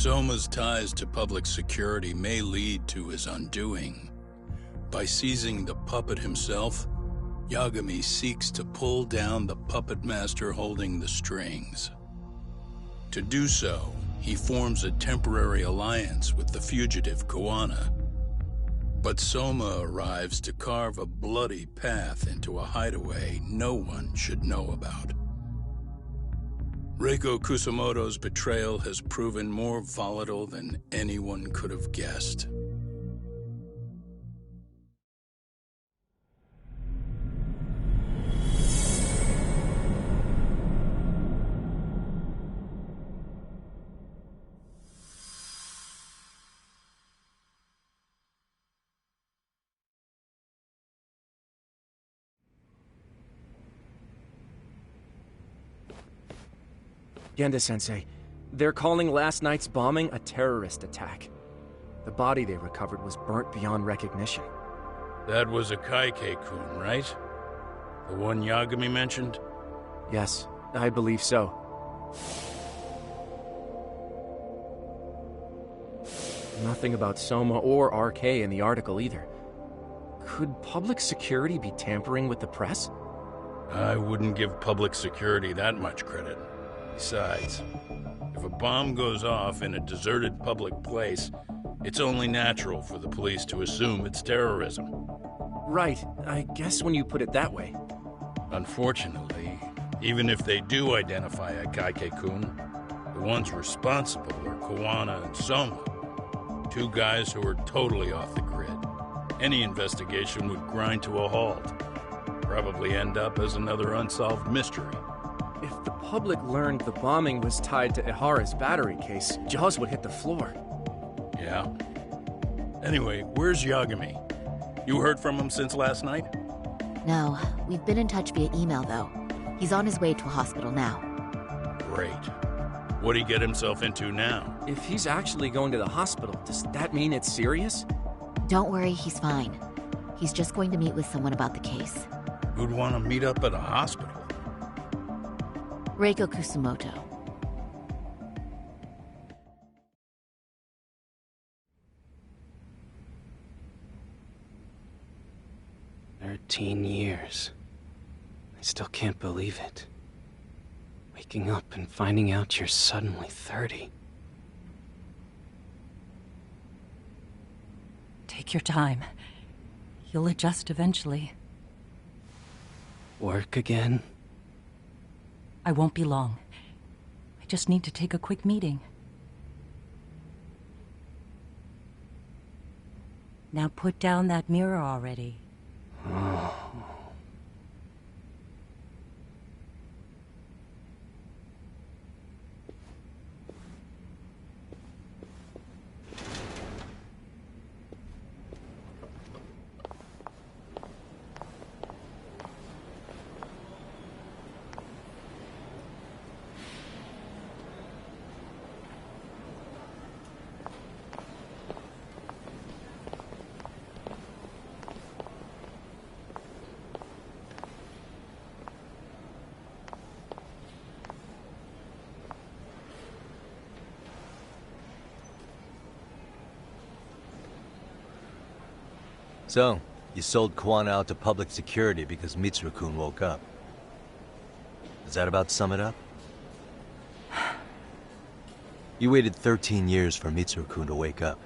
Soma's ties to public security may lead to his undoing. By seizing the puppet himself, Yagami seeks to pull down the puppet master holding the strings. To do so, he forms a temporary alliance with the fugitive Koana. But Soma arrives to carve a bloody path into a hideaway no one should know about. Reiko Kusamoto's betrayal has proven more volatile than anyone could have guessed. Genda-sensei, they're calling last night's bombing a terrorist attack. The body they recovered was burnt beyond recognition. That was a Kaike-kun, right? The one Yagami mentioned? Yes, I believe so. Nothing about Soma or RK in the article either. Could public security be tampering with the press? I wouldn't give public security that much credit. Besides, if a bomb goes off in a deserted public place, it's only natural for the police to assume it's terrorism. Right, I guess when you put it that way. Unfortunately, even if they do identify a Kaike-kun, the ones responsible are Koana and Soma, two guys who are totally off the grid. Any investigation would grind to a halt, probably end up as another unsolved mystery. If the public learned the bombing was tied to Ihara's battery case, jaws would hit the floor. Yeah. Anyway, where's Yagami? You heard from him since last night? No, we've been in touch via email, though. He's on his way to a hospital now. Great. What'd he get himself into now? If he's actually going to the hospital, does that mean it's serious? Don't worry, he's fine. He's just going to meet with someone about the case. Who'd want to meet up at a hospital? Reiko Kusamoto. 13 years. I still can't believe it. Waking up and finding out you're suddenly 30. Take your time. You'll adjust eventually. Work again? I won't be long. I just need to take a quick meeting. Now put down that mirror already. Oh. So, you sold Koana out to public security because Mitsuru-kun woke up. Does that about sum it up? You waited 13 years for Mitsuru-kun to wake up.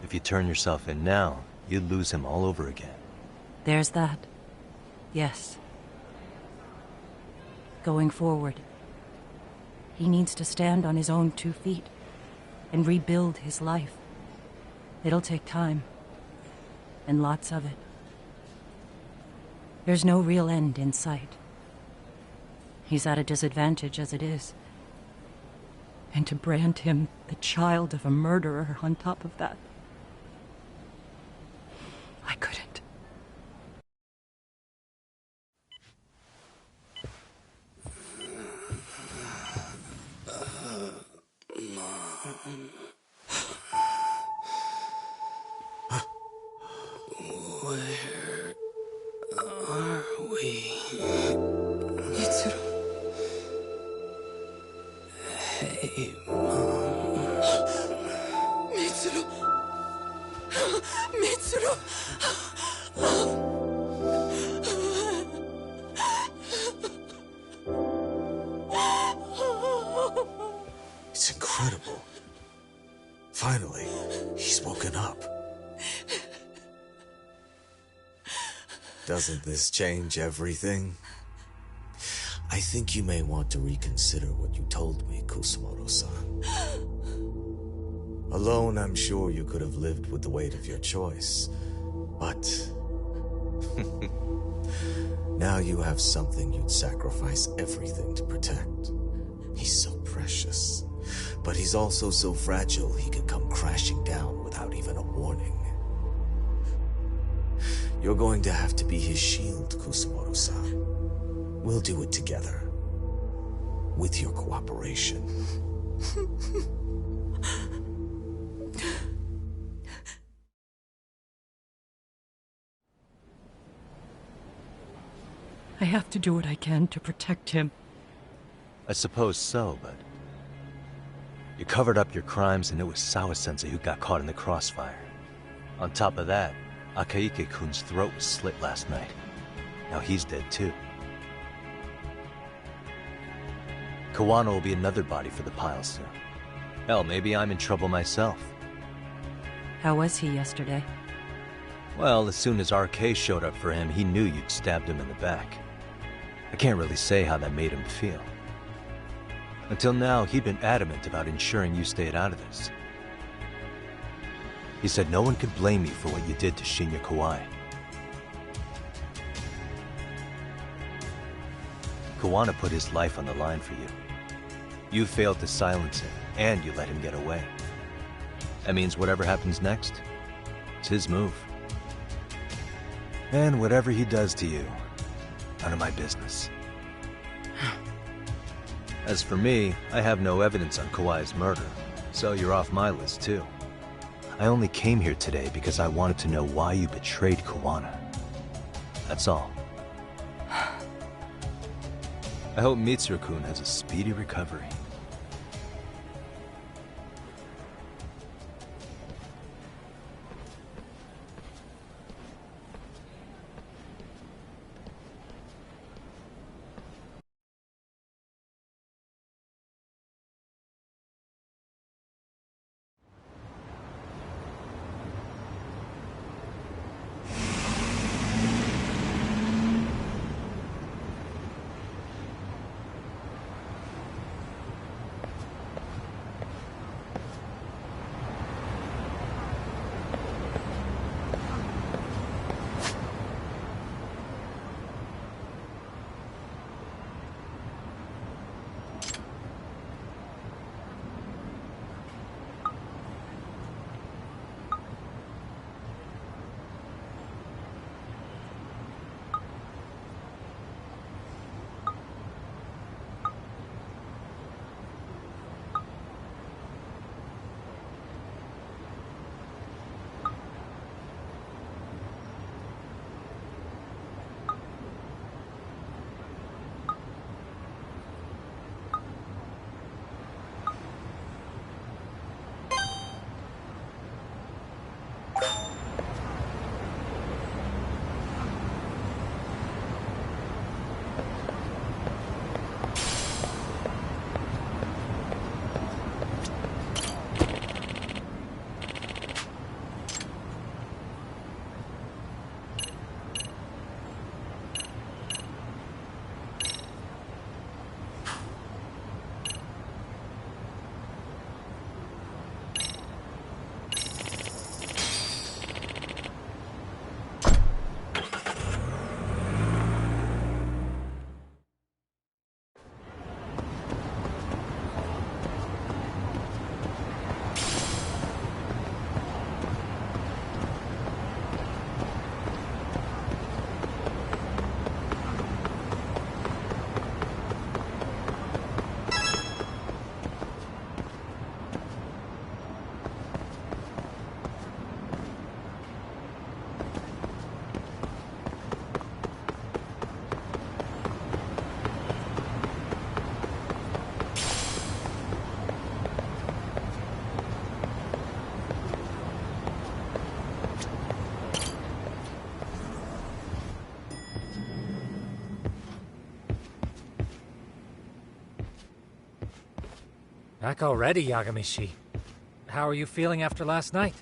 If you turn yourself in now, you'd lose him all over again. There's that. Yes. Going forward, he needs to stand on his own 2 feet and rebuild his life. It'll take time. And lots of it. There's no real end in sight. He's at a disadvantage as it is. And to brand him the child of a murderer on top of that, I couldn't. Where are we? Mitsuru. Hey, Mom. Doesn't this change everything? I think you may want to reconsider what you told me, Kusumoto-san. Alone, I'm sure you could have lived with the weight of your choice, but... now you have something you'd sacrifice everything to protect. He's so precious, but he's also so fragile he could come crashing down without even a warning. You're going to have to be his shield, Kusumoto-san. We'll do it together. With your cooperation. I have to do what I can to protect him. I suppose so, but... you covered up your crimes and it was Sawa-sensei who got caught in the crossfire. On top of that, Akaike-kun's throat was slit last night. Now he's dead too. Kawano will be another body for the pile soon. Hell, maybe I'm in trouble myself. How was he yesterday? Well, as soon as RK showed up for him, he knew you'd stabbed him in the back. I can't really say how that made him feel. Until now, he'd been adamant about ensuring you stayed out of this. He said no one could blame you for what you did to Shinya Kawai. Kawano put his life on the line for you. You failed to silence him, and you let him get away. That means whatever happens next, it's his move. And whatever he does to you, none of my business. As for me, I have no evidence on Kawai's murder, so you're off my list too. I only came here today because I wanted to know why you betrayed Kawano. That's all. I hope Mitsuru-kun has a speedy recovery. Back already, Yagamishi. How are you feeling after last night?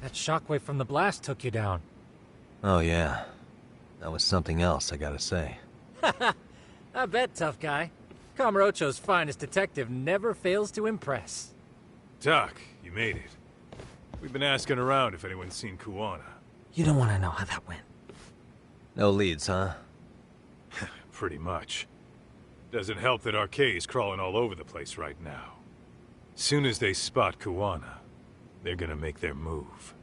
That shockwave from the blast took you down. Oh yeah. That was something else, I gotta say. I bet, tough guy. Kamurocho's finest detective never fails to impress. Doc, you made it. We've been asking around if anyone's seen Kuwana. You don't want to know how that went. No leads, huh? Pretty much. Doesn't help that Arcay's crawling all over the place right now. Soon as they spot Kuwana, they're gonna make their move.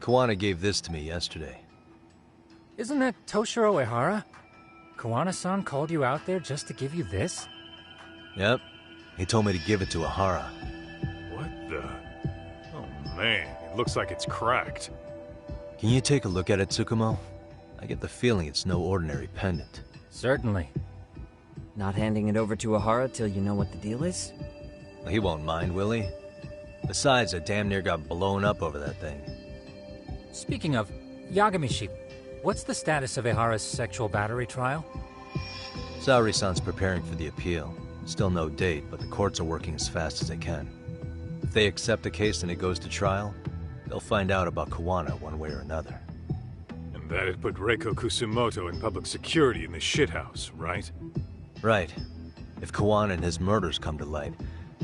Kuwana gave this to me yesterday. Isn't that Toshiro Ehara? Kuwana-san called you out there just to give you this? Yep. He told me to give it to Ehara. What the? Oh man, it looks like it's cracked. Can you take a look at it, Tsukumo? I get the feeling it's no ordinary pendant. Certainly. Not handing it over to Ehara till you know what the deal is? He won't mind, will he? Besides, I damn near got blown up over that thing. Speaking of, Yagamishi, what's the status of Ehara's sexual battery trial? Saori-san's preparing for the appeal. Still no date, but the courts are working as fast as they can. If they accept the case and it goes to trial, they'll find out about Kuwana one way or another. And that'd put Reiko Kusumoto in public security in the shithouse, right? Right. If Kuwana and his murders come to light,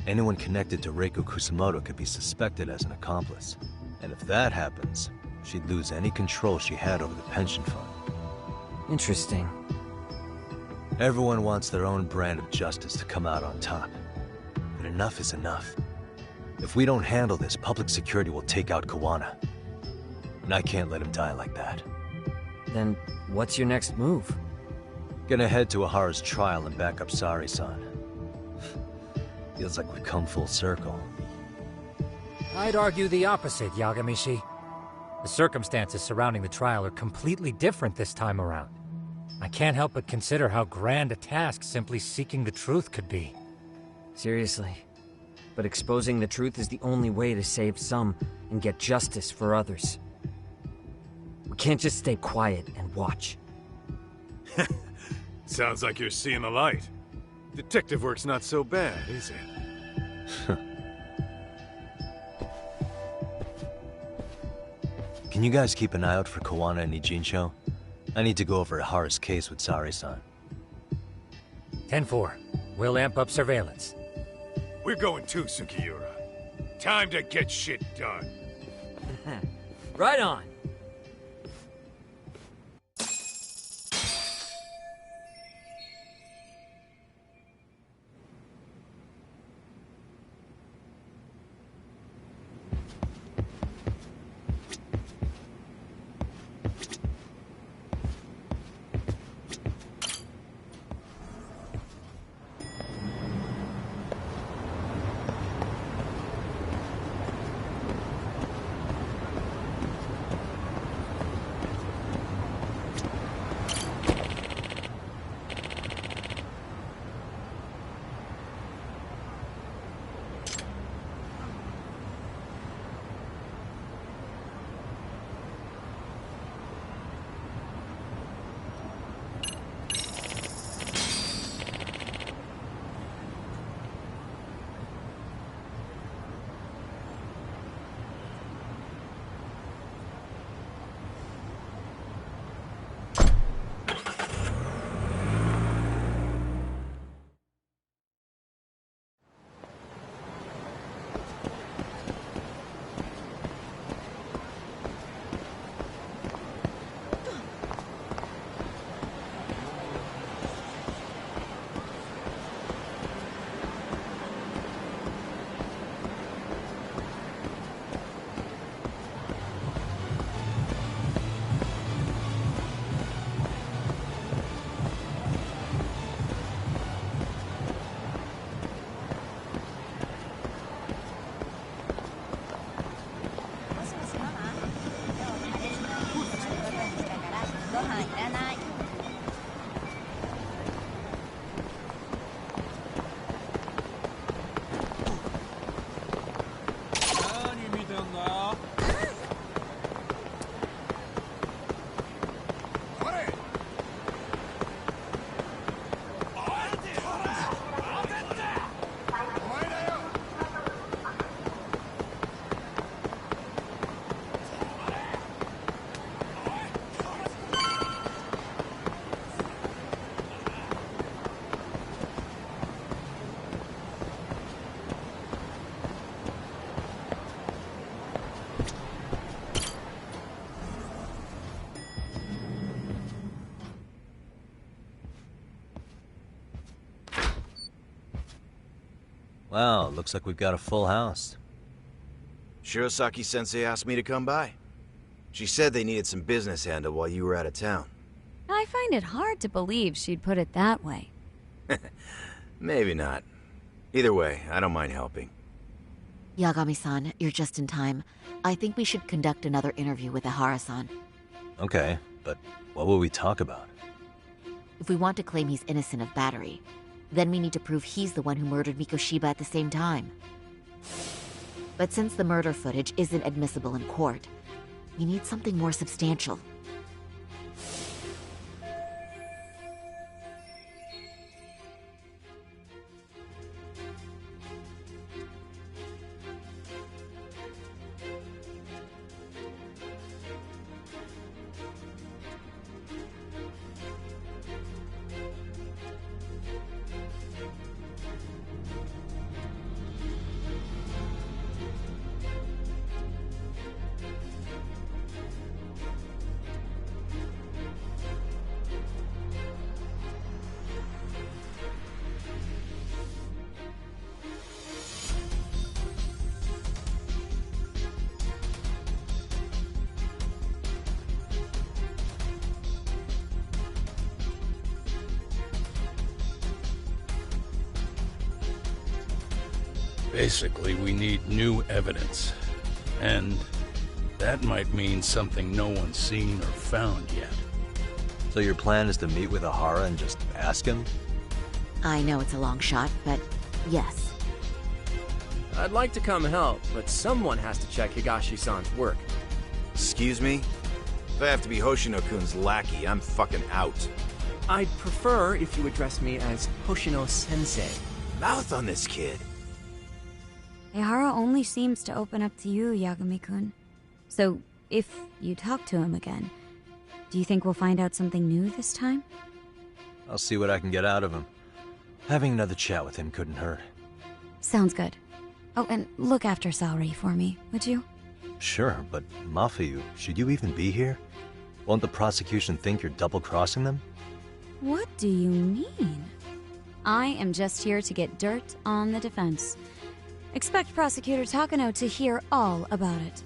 anyone connected to Reiko Kusumoto could be suspected as an accomplice. And if that happens, she'd lose any control she had over the pension fund. Interesting. Everyone wants their own brand of justice to come out on top. But enough is enough. If we don't handle this, public security will take out Kuwana. And I can't let him die like that. Then what's your next move? Gonna head to Ehara's trial and back up Saori-san. Feels like we've come full circle. I'd argue the opposite, Yagamishi. The circumstances surrounding the trial are completely different this time around. I can't help but consider how grand a task simply seeking the truth could be. Seriously. But exposing the truth is the only way to save some and get justice for others. We can't just stay quiet and watch. Sounds like you're seeing the light. Detective work's not so bad, is it? Can you guys keep an eye out for Kuwana and Ijincho? I need to go over Ehara's case with Saori-san. 10-4. We'll amp up surveillance. We're going too, Sukiura. Time to get shit done. Right on! Wow, looks like we've got a full house. Shirosaki-sensei asked me to come by. She said they needed some business handled while you were out of town. I find it hard to believe she'd put it that way. Maybe not. Either way, I don't mind helping. Yagami-san, you're just in time. I think we should conduct another interview with Ihara-san. Okay, but what will we talk about? If we want to claim he's innocent of battery, then we need to prove he's the one who murdered Mikoshiba at the same time. But since the murder footage isn't admissible in court, we need something more substantial. Basically, we need new evidence. And that might mean something no one's seen or found yet. So your plan is to meet with Ihara and just ask him? I know it's a long shot, but yes. I'd like to come help, but someone has to check Higashi-san's work. Excuse me? If I have to be Hoshino-kun's lackey, I'm fucking out. I'd prefer if you address me as Hoshino-sensei. Mouth on this kid. Ihara only seems to open up to you, Yagami-kun. So, if you talk to him again, do you think we'll find out something new this time? I'll see what I can get out of him. Having another chat with him couldn't hurt. Sounds good. Oh, and look after Saori for me, would you? Sure, but Mafuyu, should you even be here? Won't the prosecution think you're double-crossing them? What do you mean? I am just here to get dirt on the defense. Expect Prosecutor Takano to hear all about it.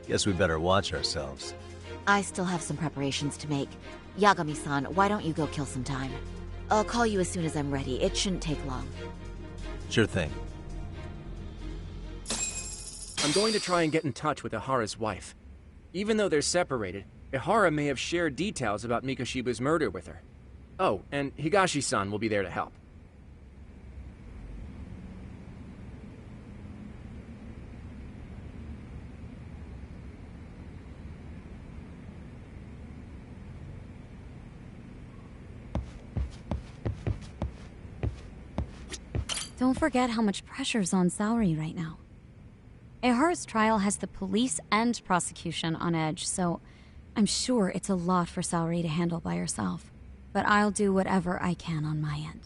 Guess we better watch ourselves. I still have some preparations to make. Yagami-san, why don't you go kill some time? I'll call you as soon as I'm ready. It shouldn't take long. Sure thing. I'm going to try and get in touch with Ihara's wife. Even though they're separated, Ihara may have shared details about Mikoshiba's murder with her. Oh, and Higashi-san will be there to help. Don't forget how much pressure's on Saori right now. Ihara's trial has the police and prosecution on edge, so I'm sure it's a lot for Saori to handle by herself. But I'll do whatever I can on my end.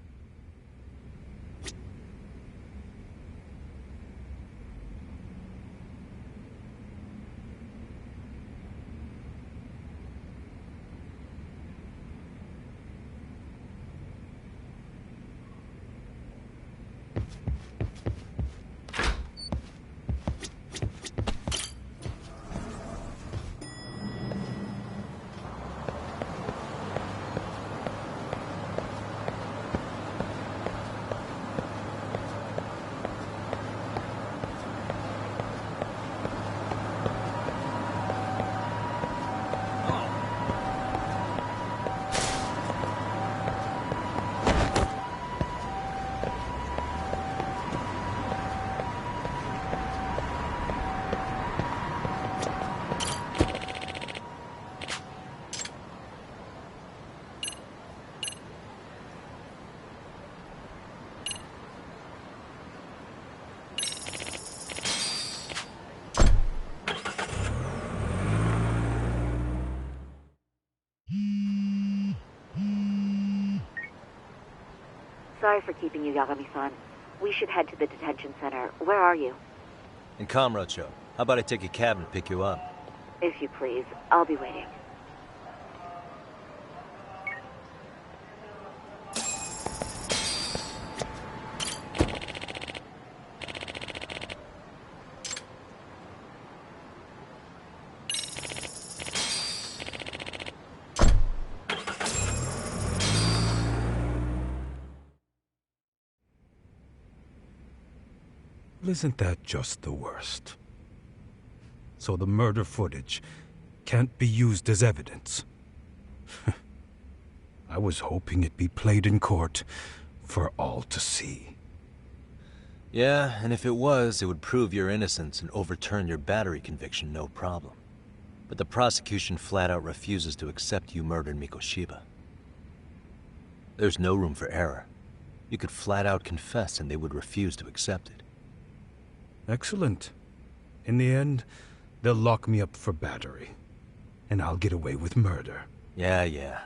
Sorry for keeping you, Yagami-san. We should head to the detention center. Where are you? In Kamurocho. How about I take a cab and pick you up? If you please. I'll be waiting. Well, isn't that just the worst? So the murder footage can't be used as evidence. I was hoping it'd be played in court for all to see. Yeah, and if it was, it would prove your innocence and overturn your battery conviction, no problem. But the prosecution flat out refuses to accept you murdered Mikoshiba. There's no room for error. You could flat out confess and they would refuse to accept it. Excellent. In the end, they'll lock me up for battery. And I'll get away with murder. Yeah.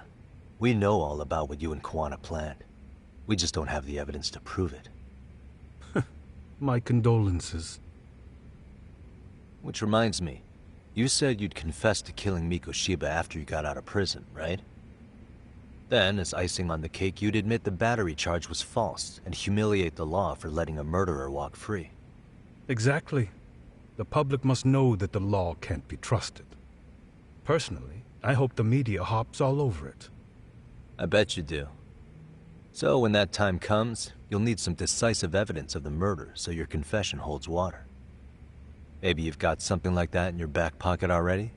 We know all about what you and Kuwana planned. We just don't have the evidence to prove it. My condolences. Which reminds me, you said you'd confess to killing Mikoshiba after you got out of prison, right? Then, as icing on the cake, you'd admit the battery charge was false and humiliate the law for letting a murderer walk free. Exactly. The public must know that the law can't be trusted. Personally, I hope the media hops all over it. I bet you do. So when that time comes, you'll need some decisive evidence of the murder so your confession holds water. Maybe you've got something like that in your back pocket already?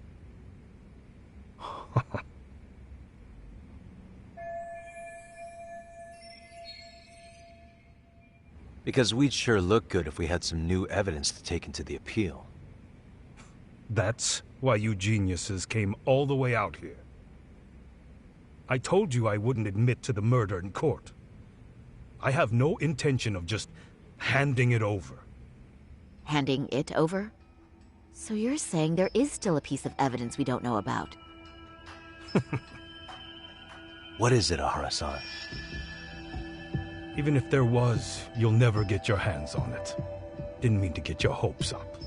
Because we'd sure look good if we had some new evidence to take into the appeal. That's why you geniuses came all the way out here. I told you I wouldn't admit to the murder in court. I have no intention of just handing it over. Handing it over? So you're saying there is still a piece of evidence we don't know about? What is it, Ahara-san? Even if there was, you'll never get your hands on it. Didn't mean to get your hopes up.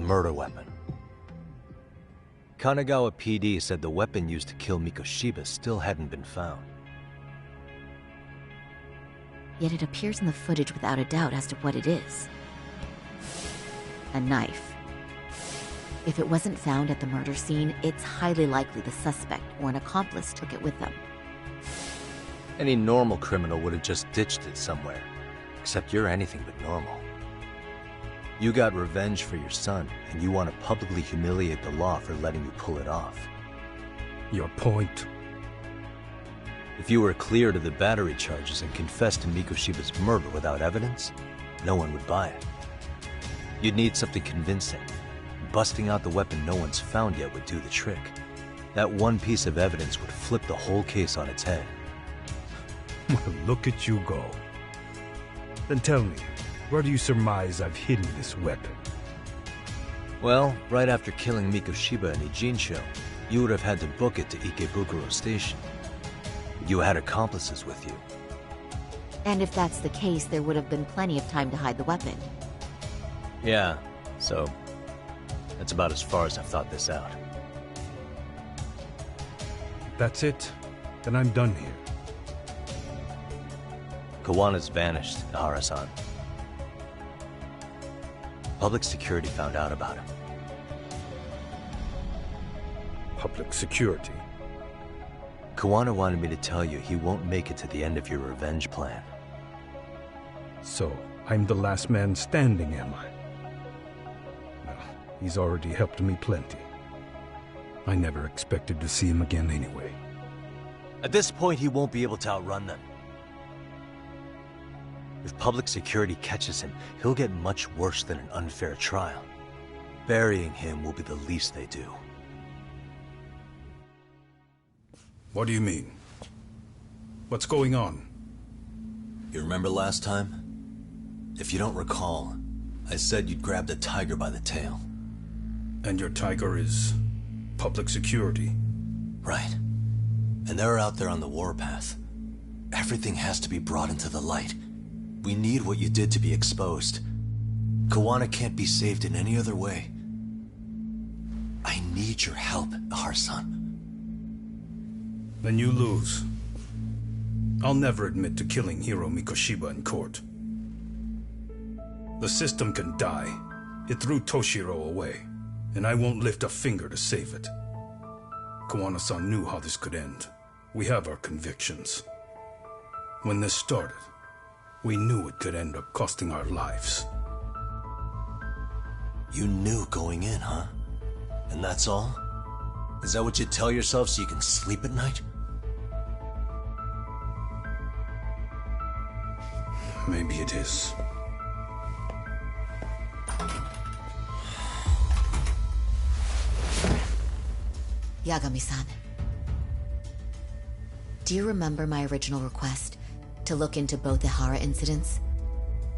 Murder weapon. Kanagawa PD said the weapon used to kill Mikoshiba still hadn't been found. Yet it appears in the footage without a doubt as to what it is. A knife. If it wasn't found at the murder scene, it's highly likely the suspect or an accomplice took it with them. Any normal criminal would have just ditched it somewhere. Except you're anything but normal. You got revenge for your son, and you want to publicly humiliate the law for letting you pull it off. Your point? If you were cleared of the battery charges and confessed to Mikoshiba's murder without evidence, no one would buy it. You'd need something convincing. Busting out the weapon no one's found yet would do the trick. That one piece of evidence would flip the whole case on its head. Well, look at you go. Then tell me, where do you surmise I've hidden this weapon? Well, right after killing Mikoshiba in Ijincho, you would have had to book it to Ikebukuro Station. You had accomplices with you. And if that's the case, there would have been plenty of time to hide the weapon. Yeah, so that's about as far as I've thought this out. That's it? Then I'm done here. Kuwana's vanished, Ahara-san. Public security found out about him. Public security? Kuwana wanted me to tell you he won't make it to the end of your revenge plan. So, I'm the last man standing, am I? Well, he's already helped me plenty. I never expected to see him again anyway. At this point, he won't be able to outrun them. If public security catches him, he'll get much worse than an unfair trial. Burying him will be the least they do. What do you mean? What's going on? You remember last time? If you don't recall, I said you'd grabbed a tiger by the tail. And your tiger is public security? Right. And they're out there on the warpath. Everything has to be brought into the light. We need what you did to be exposed. Kuwana can't be saved in any other way. I need your help, Ahara-san. Then you lose. I'll never admit to killing Hiro Mikoshiba in court. The system can die. It threw Toshiro away, and I won't lift a finger to save it. Kuwana-san knew how this could end. We have our convictions. When this started, we knew it could end up costing our lives. You knew going in, huh? And that's all? Is that what you tell yourself so you can sleep at night? Maybe it is. Yagami-san. Do you remember my original request to look into both the Ahara incidents?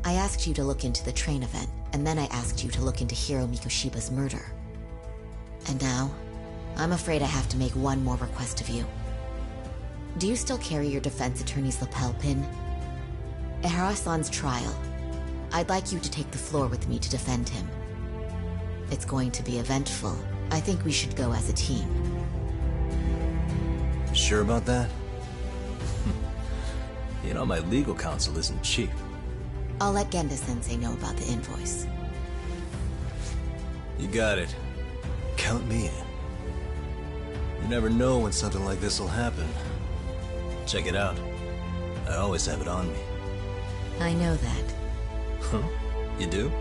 I asked you to look into the train event, and then I asked you to look into Hiro Mikoshiba's murder. And now, I'm afraid I have to make one more request of you. Do you still carry your defense attorney's lapel pin? At Ahara-san's trial, I'd like you to take the floor with me to defend him. It's going to be eventful. I think we should go as a team. Sure about that? You know, my legal counsel isn't cheap. I'll let Genda-sensei know about the invoice. You got it. Count me in. You never know when something like this will happen. Check it out. I always have it on me. I know that. Huh? You do?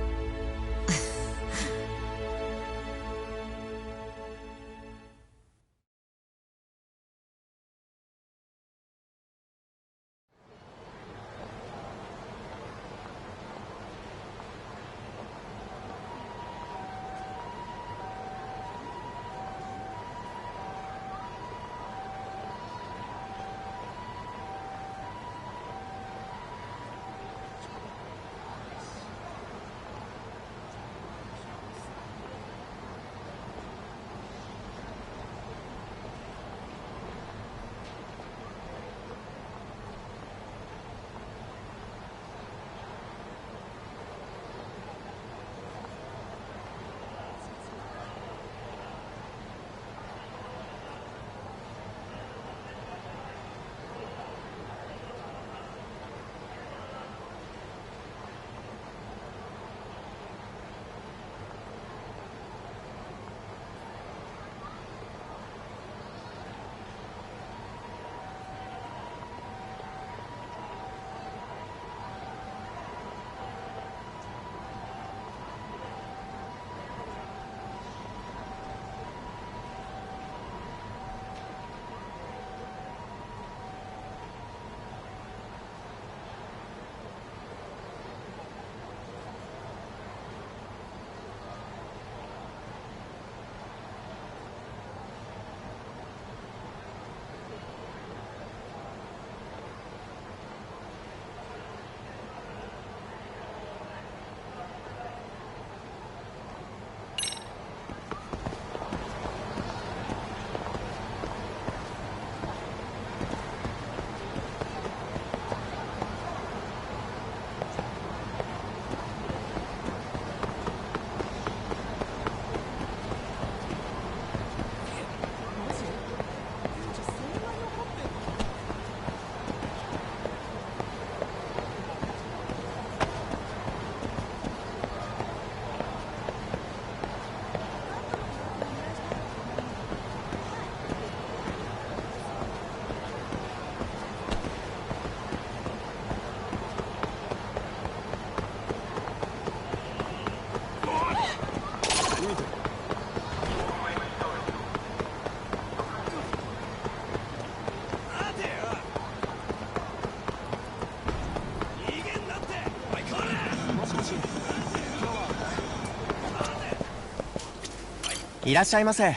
いらっしゃいませ。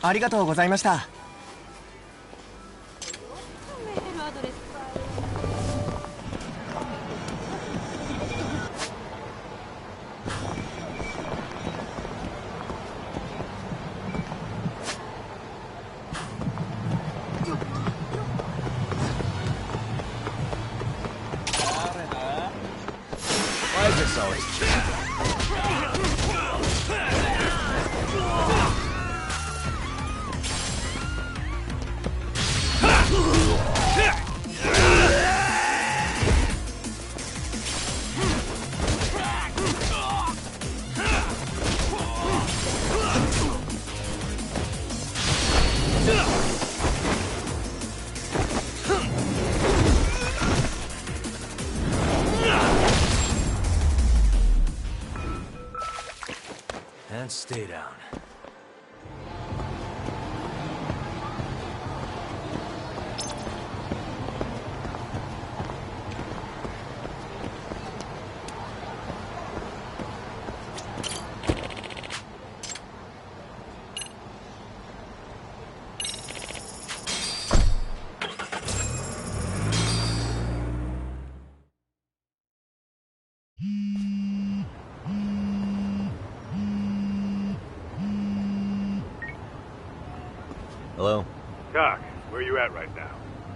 ありがとうございました。Why is this always cheap? And stay down. Hello? Doc, where you at right now?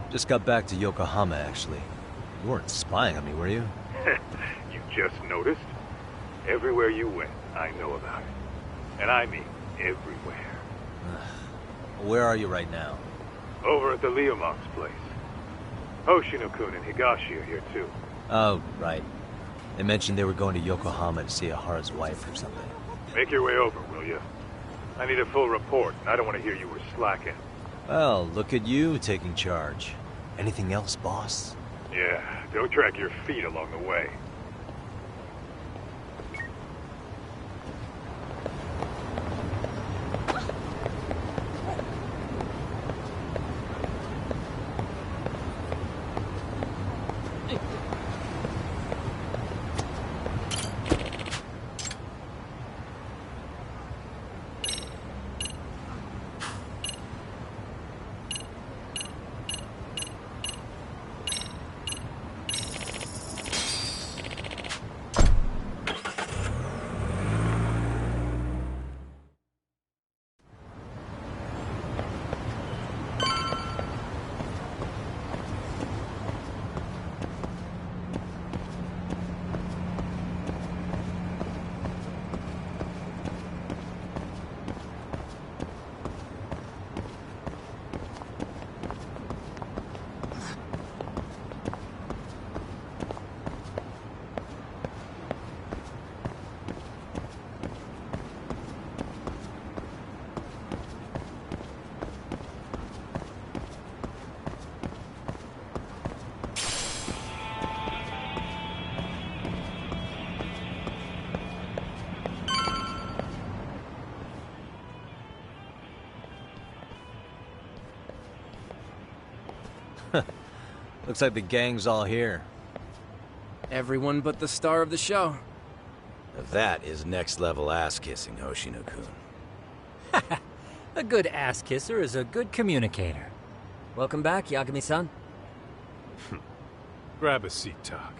Just got back to Yokohama, actually. You weren't spying on me, were you? You just noticed? Everywhere you went, I know about it. And I mean everywhere. Where are you right now? Over at the Leomont's place. Hoshino-kun and Higashi are here too. Oh, right. They mentioned they were going to Yokohama to see Ahara's wife or something. Make your way over, will you? I need a full report, and I don't want to hear you were slacking. Well, look at you taking charge. Anything else, boss? Yeah, don't drag your feet along the way. Looks like the gang's all here. Everyone but the star of the show. That is next-level ass-kissing, Hoshino-kun. A good ass kisser is a good communicator. Welcome back, Yagami-san. Grab a seat, Tak.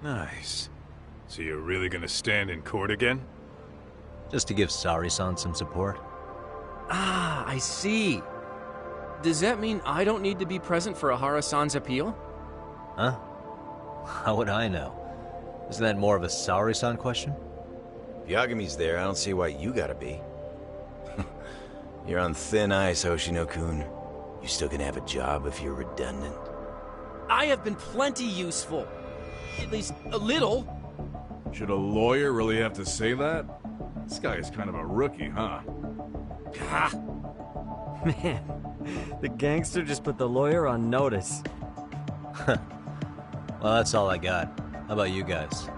Nice. So you're really gonna stand in court again? Just to give Saori-san some support. Ah, I see. Does that mean I don't need to be present for Ahara-san's appeal? Huh? How would I know? Isn't that more of a Saori-san question? If Yagami's there, I don't see why you gotta be. You're on thin ice, Hoshino-kun. You still gonna have a job if you're redundant? I have been plenty useful. At least a little. Should a lawyer really have to say that? This guy is kind of a rookie, huh? Ha! Man, the gangster just put the lawyer on notice. Well, that's all I got. How about you guys?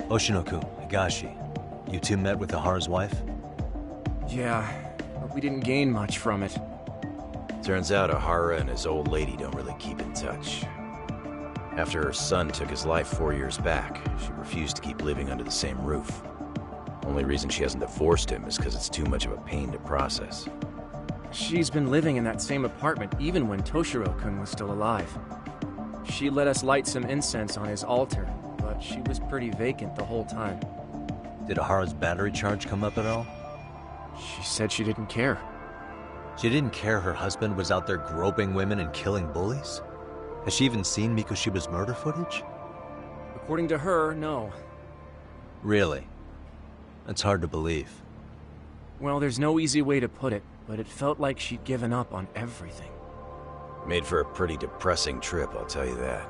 Hoshino-kun, Higashi, you two met with Ahara's wife? Yeah, but we didn't gain much from it. Turns out Ahara and his old lady don't really keep in touch. After her son took his life 4 years back, she refused to keep living under the same roof. Only reason she hasn't divorced him is because it's too much of a pain to process. She's been living in that same apartment even when Toshiro-kun was still alive. She let us light some incense on his altar, but she was pretty vacant the whole time. Did Ahara's battery charge come up at all? She said she didn't care. She didn't care her husband was out there groping women and killing bullies? Has she even seen Mikoshiba's murder footage? According to her, no. Really? That's hard to believe. Well, there's no easy way to put it, but it felt like she'd given up on everything. Made for a pretty depressing trip, I'll tell you that.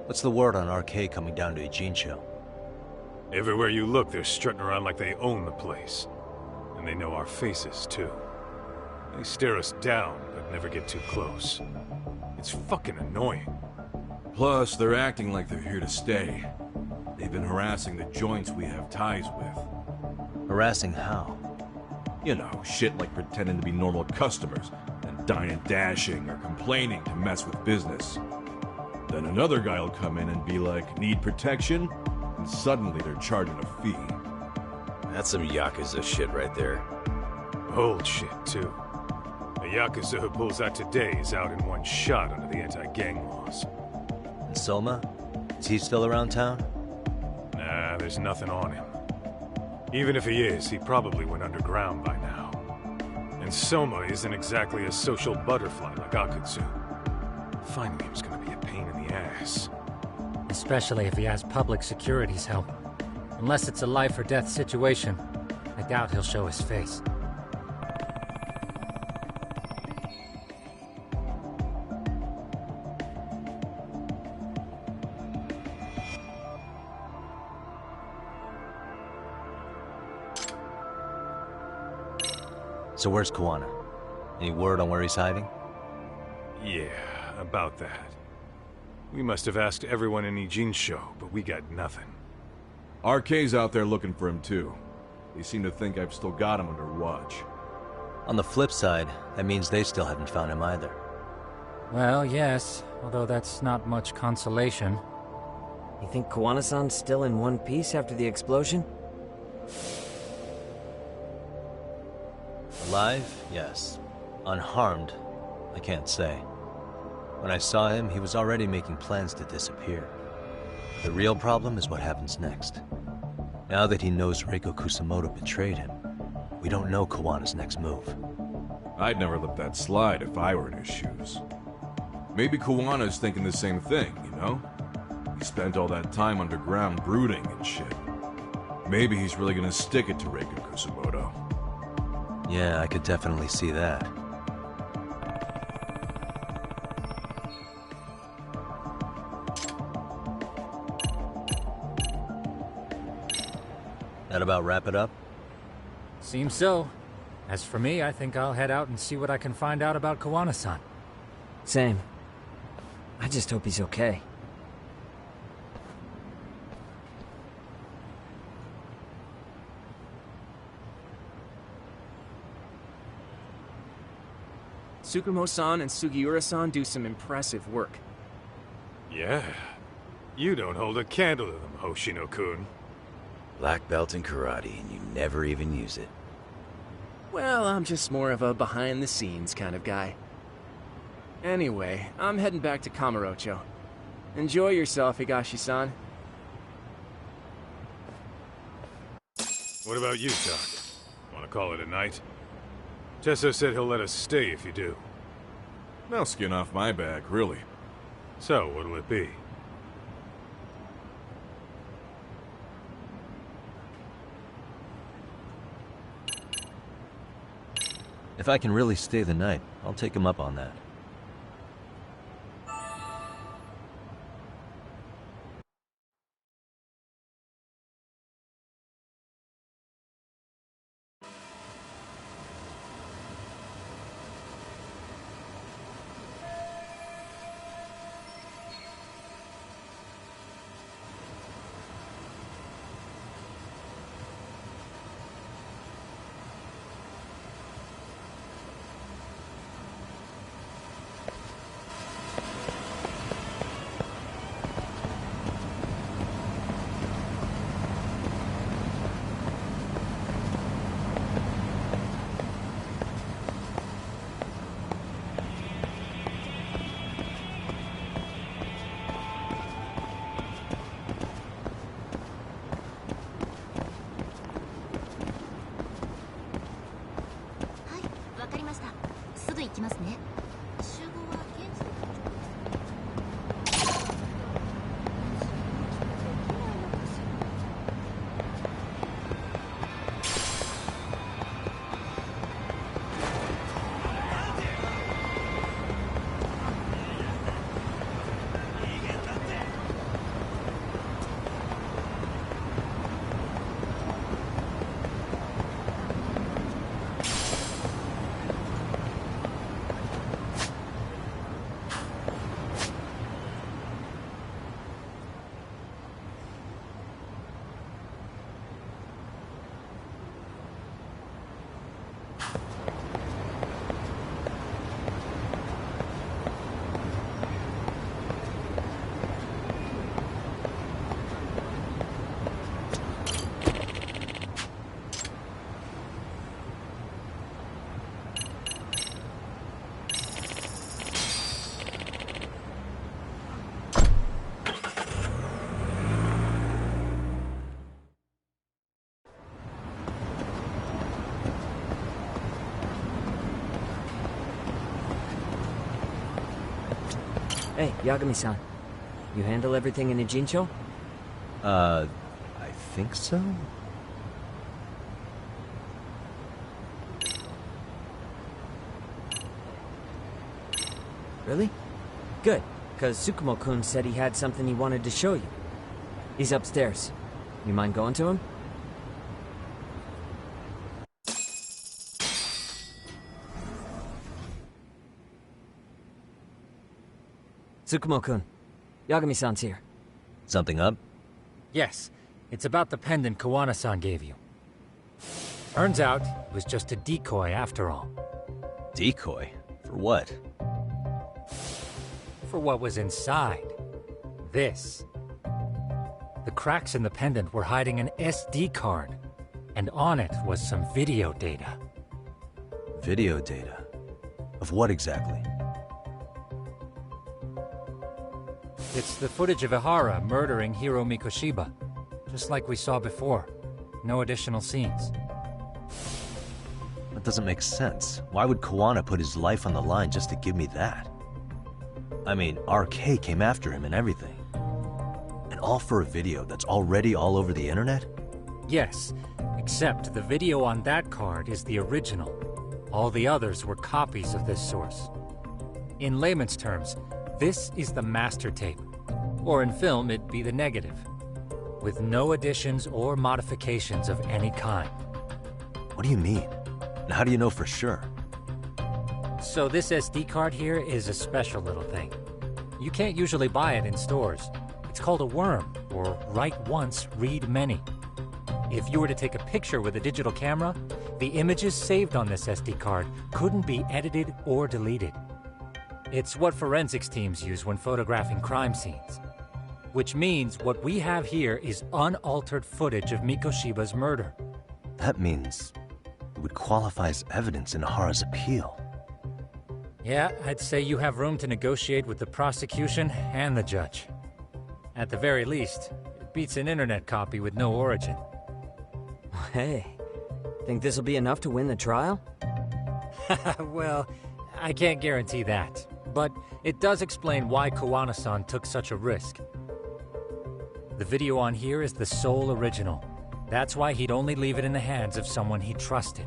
What's the word on RK coming down to Ijincho? Everywhere you look, they're strutting around like they own the place. And they know our faces, too. They stare us down, but never get too close. It's fucking annoying. Plus, they're acting like they're here to stay. They've been harassing the joints we have ties with. Harassing how? You know, shit like pretending to be normal customers, and dine and dashing or complaining to mess with business. Then another guy will come in and be like, need protection? And suddenly they're charging a fee. That's some Yakuza shit right there. Old shit, too. The Yakuza who pulls out today is out in one shot under the anti-gang laws. And Soma? Is he still around town? Nah, there's nothing on him. Even if he is, he probably went underground by now. And Soma isn't exactly a social butterfly like Akutsu. Finding him's gonna be a pain in the ass. Especially if he has public security's help. Unless it's a life or death situation, I doubt he'll show his face. So where's Kuwana? Any word on where he's hiding? Yeah, about that. We must have asked everyone in Ijincho, but we got nothing. RK's out there looking for him too. They seem to think I've still got him under watch. On the flip side, that means they still haven't found him either. Well, yes, although that's not much consolation. You think Kuwana-san's still in one piece after the explosion? Alive? Yes. Unharmed? I can't say. When I saw him, he was already making plans to disappear. The real problem is what happens next. Now that he knows Reiko Kusamoto betrayed him, we don't know Kawana's next move. I'd never let that slide if I were in his shoes. Maybe Kawana's thinking the same thing, you know? He spent all that time underground brooding and shit. Maybe he's really gonna stick it to Reiko Kusamoto. Yeah, I could definitely see that. That about wrap it up? Seems so. As for me, I think I'll head out and see what I can find out about Kawana-san. Same. I just hope he's okay. Tsukumo-san and Sugiura-san do some impressive work. Yeah. You don't hold a candle to them, Hoshino-kun. Black belt in karate, and you never even use it. Well, I'm just more of a behind-the-scenes kind of guy. Anyway, I'm heading back to Kamurocho. Enjoy yourself, Higashi-san. What about you, Doc? Want to call it a night? Tesso said he'll let us stay if you do. No skin off my back, really. So, what'll it be? If I can really stay the night, I'll take him up on that. Hey, Yagami-san. You handle everything in Ijincho? I think so? Really? Good, because Tsukumo-kun said he had something he wanted to show you. He's upstairs. You mind going to him? Tsukumo-kun, Yagami-san's here. Something up? Yes, it's about the pendant Kawana-san gave you. Turns out, it was just a decoy after all. Decoy? For what? For what was inside. This. The cracks in the pendant were hiding an SD card, and on it was some video data. Video data? Of what exactly? It's the footage of Ihara murdering Hiro Mikoshiba, just like we saw before. No additional scenes. That doesn't make sense. Why would Kawana put his life on the line just to give me that? I mean, RK came after him and everything. And all for a video that's already all over the internet? Yes, except the video on that card is the original. All the others were copies of this source. In layman's terms, this is the master tape. Or in film, it'd be the negative. with no additions or modifications of any kind. What do you mean? And how do you know for sure? So this SD card here is a special little thing. You can't usually buy it in stores. It's called a worm, or write once, read many. If you were to take a picture with a digital camera, the images saved on this SD card couldn't be edited or deleted. It's what forensics teams use when photographing crime scenes. Which means what we have here is unaltered footage of Mikoshiba's murder. That means it would qualify as evidence in Hara's appeal. Yeah, I'd say you have room to negotiate with the prosecution and the judge. At the very least, it beats an internet copy with no origin. Hey, think this'll be enough to win the trial? Well, I can't guarantee that, but it does explain why Kawana-san took such a risk. The video on here is the sole original. That's why he'd only leave it in the hands of someone he trusted.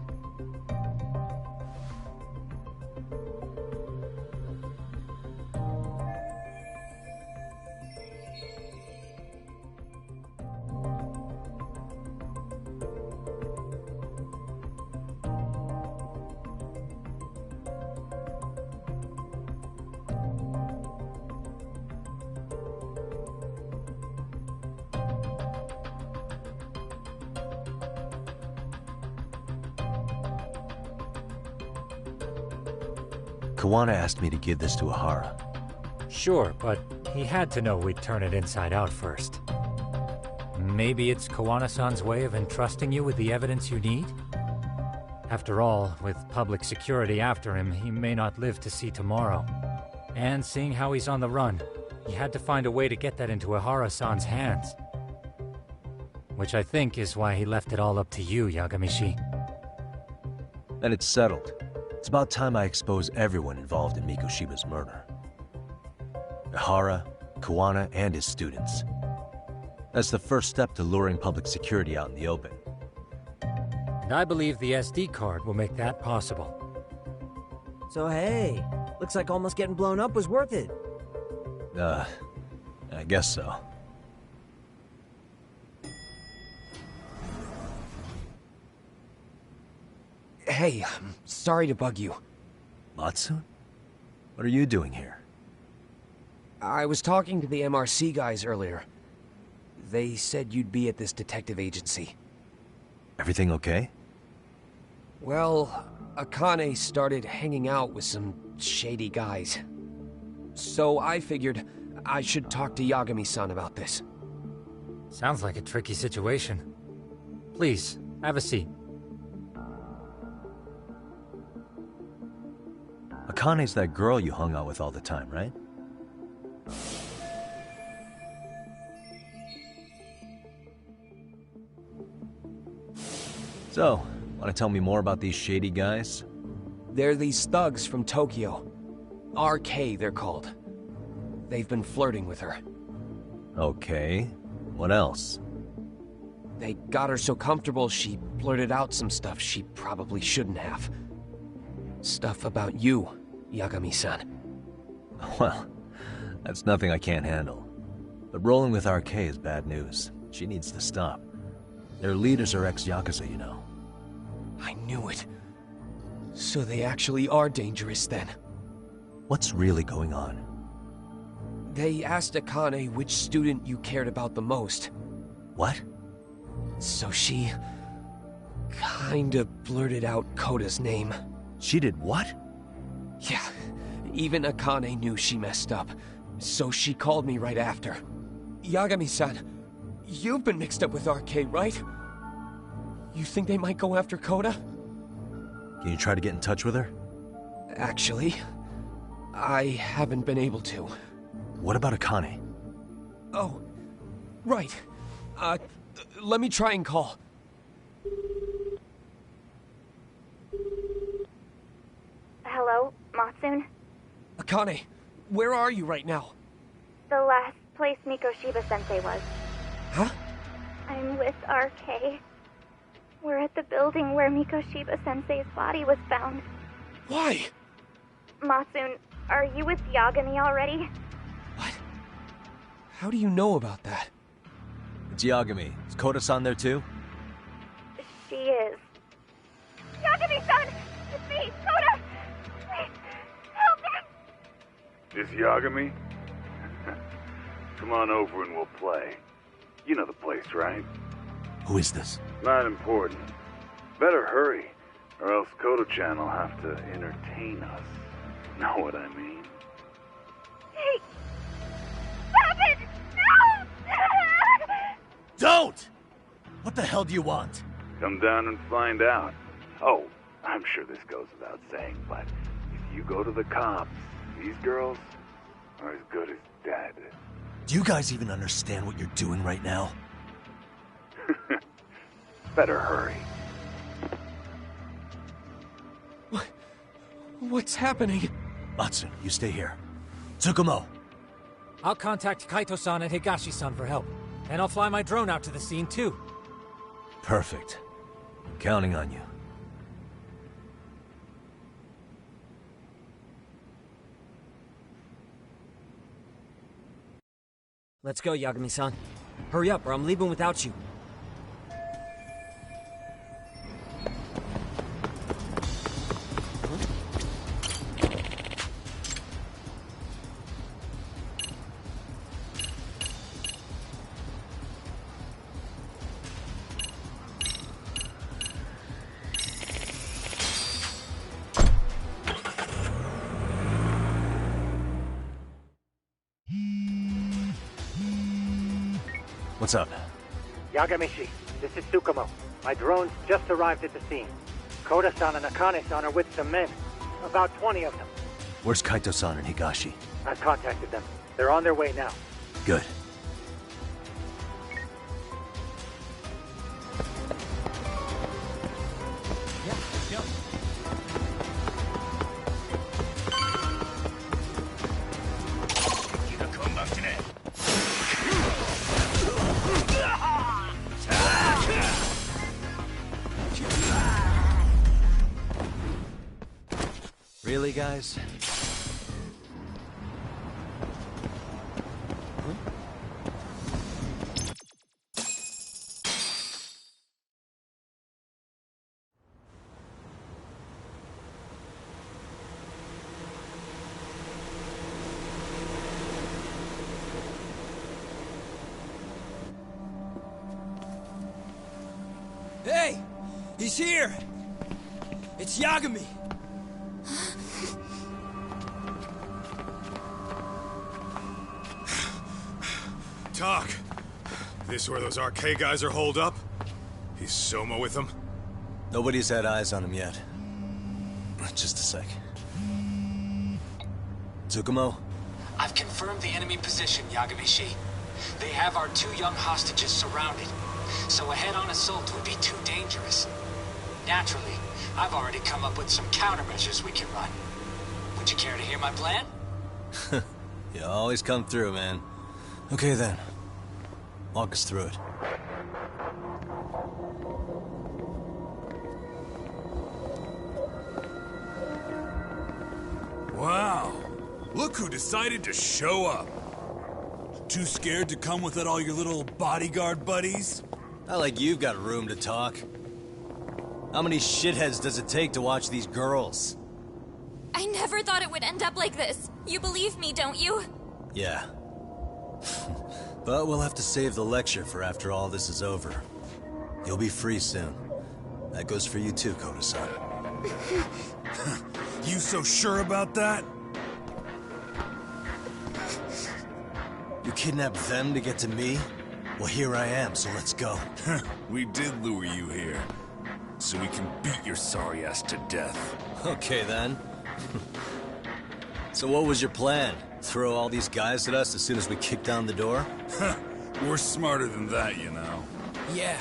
Kawana asked me to give this to Ahara. Sure, but he had to know we'd turn it inside out first. Maybe it's Kawana-san's way of entrusting you with the evidence you need? After all, with public security after him, he may not live to see tomorrow. And seeing how he's on the run, he had to find a way to get that into Ahara-san's hands. Which I think is why he left it all up to you, Yagamishi. And it's settled. It's about time I expose everyone involved in Mikoshiba's murder. Ahara, Kawana, and his students. That's the first step to luring public security out in the open. And I believe the SD card will make that possible. So hey, looks like almost getting blown up was worth it. I guess so. Hey, I'm sorry to bug you. Matsun? What are you doing here? I was talking to the MRC guys earlier. They said you'd be at this detective agency. Everything okay? Well, Akane started hanging out with some shady guys. So I figured I should talk to Yagami-san about this. Sounds like a tricky situation. Please, have a seat. Akane's that girl you hung out with all the time, right? So, want to tell me more about these shady guys? They're these thugs from Tokyo. RK, they're called. They've been flirting with her. Okay. What else? They got her so comfortable she blurted out some stuff she probably shouldn't have. Stuff about you, Yagami-san. Well, that's nothing I can't handle. But rolling with RK is bad news. She needs to stop. Their leaders are ex-Yakuza, you know. I knew it. So they actually are dangerous then. What's really going on? They asked Akane which student you cared about the most. What? So she... kinda blurted out Koda's name. She did what? Yeah, even Akane knew she messed up. So she called me right after. Yagami-san, you've been mixed up with RK, right? You think they might go after Koda? Can you try to get in touch with her? Actually, I haven't been able to. What about Akane? Oh, right. Let me try and call. Hello, Matsun? Akane, where are you right now? The last place Mikoshiba-sensei was. Huh? I'm with RK. We're at the building where Mikoshiba-sensei's body was found. Why? Matsun, are you with Yagami already? What? How do you know about that? It's Yagami. Is Koda-san there too? She is. Yagami-san! It's me, Koda! Please, help me! Is Yagami? Come on over and we'll play. You know the place, right? Who is this? Not important. Better hurry, or else Koda-chan will have to entertain us. Know what I mean? Hey! Stop it! No! Don't! What the hell do you want? Come down and find out. Oh, I'm sure this goes without saying, but if you go to the cops, these girls are as good as dead. Do you guys even understand what you're doing right now? Better hurry. What's happening? Matsu, you stay here. Tsukumo! I'll contact Kaito-san and Higashi-san for help. And I'll fly my drone out to the scene, too. Perfect. I'm counting on you. Let's go, Yagami-san. Hurry up, or I'm leaving without you. What's up? Yagamishi, this is Tsukumo. My drones just arrived at the scene. Koda-san and Akane-san are with some men. About 20 of them. Where's Kaito-san and Higashi? I've contacted them. They're on their way now. Good. Really, guys? Hey! He's here! It's Yagami! Talk. This where those RK guys are holed up? He's Soma with them? Nobody's had eyes on him yet. Just a sec. Tsukumo? I've confirmed the enemy position, Yagami-shi. They have our 2 young hostages surrounded, so a head-on assault would be too dangerous. Naturally, I've already come up with some countermeasures we can run. Would you care to hear my plan? You always come through, man. Okay then. Walk us through it. Wow. Look who decided to show up. Too scared to come with all your little bodyguard buddies? Not like you've got room to talk. How many shitheads does it take to watch these girls? I never thought it would end up like this. You believe me, don't you? Yeah. But we'll have to save the lecture for after all this is over. You'll be free soon. That goes for you too, Koda-san. You so sure about that? You kidnapped them to get to me? Well, here I am, so let's go. We did lure you here, so we can beat your sorry ass to death. Okay, then. So what was your plan? Throw all these guys at us as soon as we kick down the door? We're smarter than that, you know. Yeah.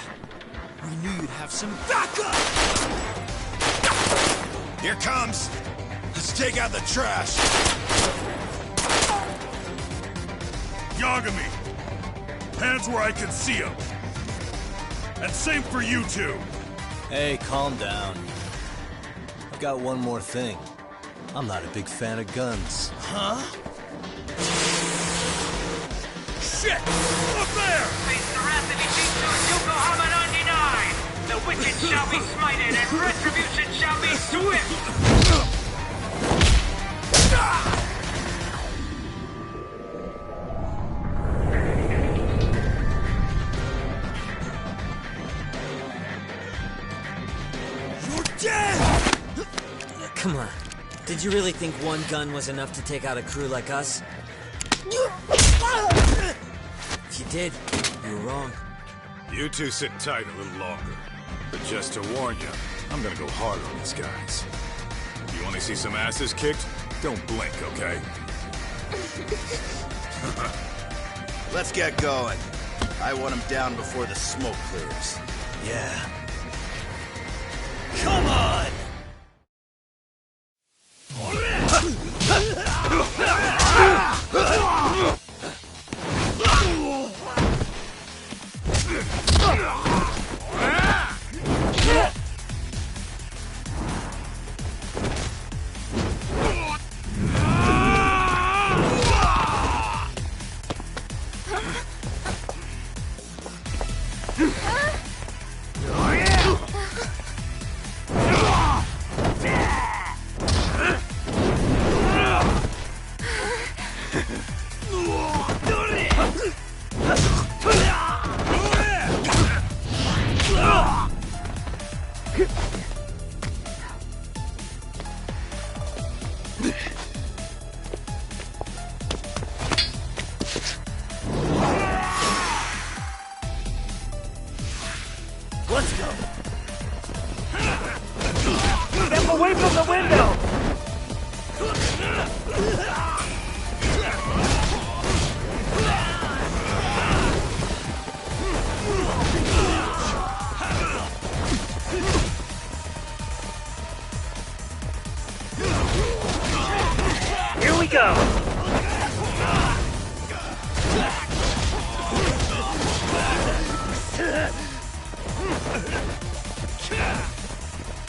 We knew you'd have some backup! Here comes! Let's take out the trash! Yagami! Hands where I can see them! And same for you two! Hey, calm down. I've got one more thing. I'm not a big fan of guns. Huh? Shit! Up there! Face the wrath of each shall be smited, and retribution shall be swift! Come on. Did you really think one gun was enough to take out a crew like us? If you did, you were wrong. You two sit tight a little longer. But just to warn you, I'm gonna go hard on these guys. You wanna see some asses kicked? Don't blink, okay? Let's get going. I want him down before the smoke clears. Yeah. Come on! Let's go. Step away from the window. Here we go.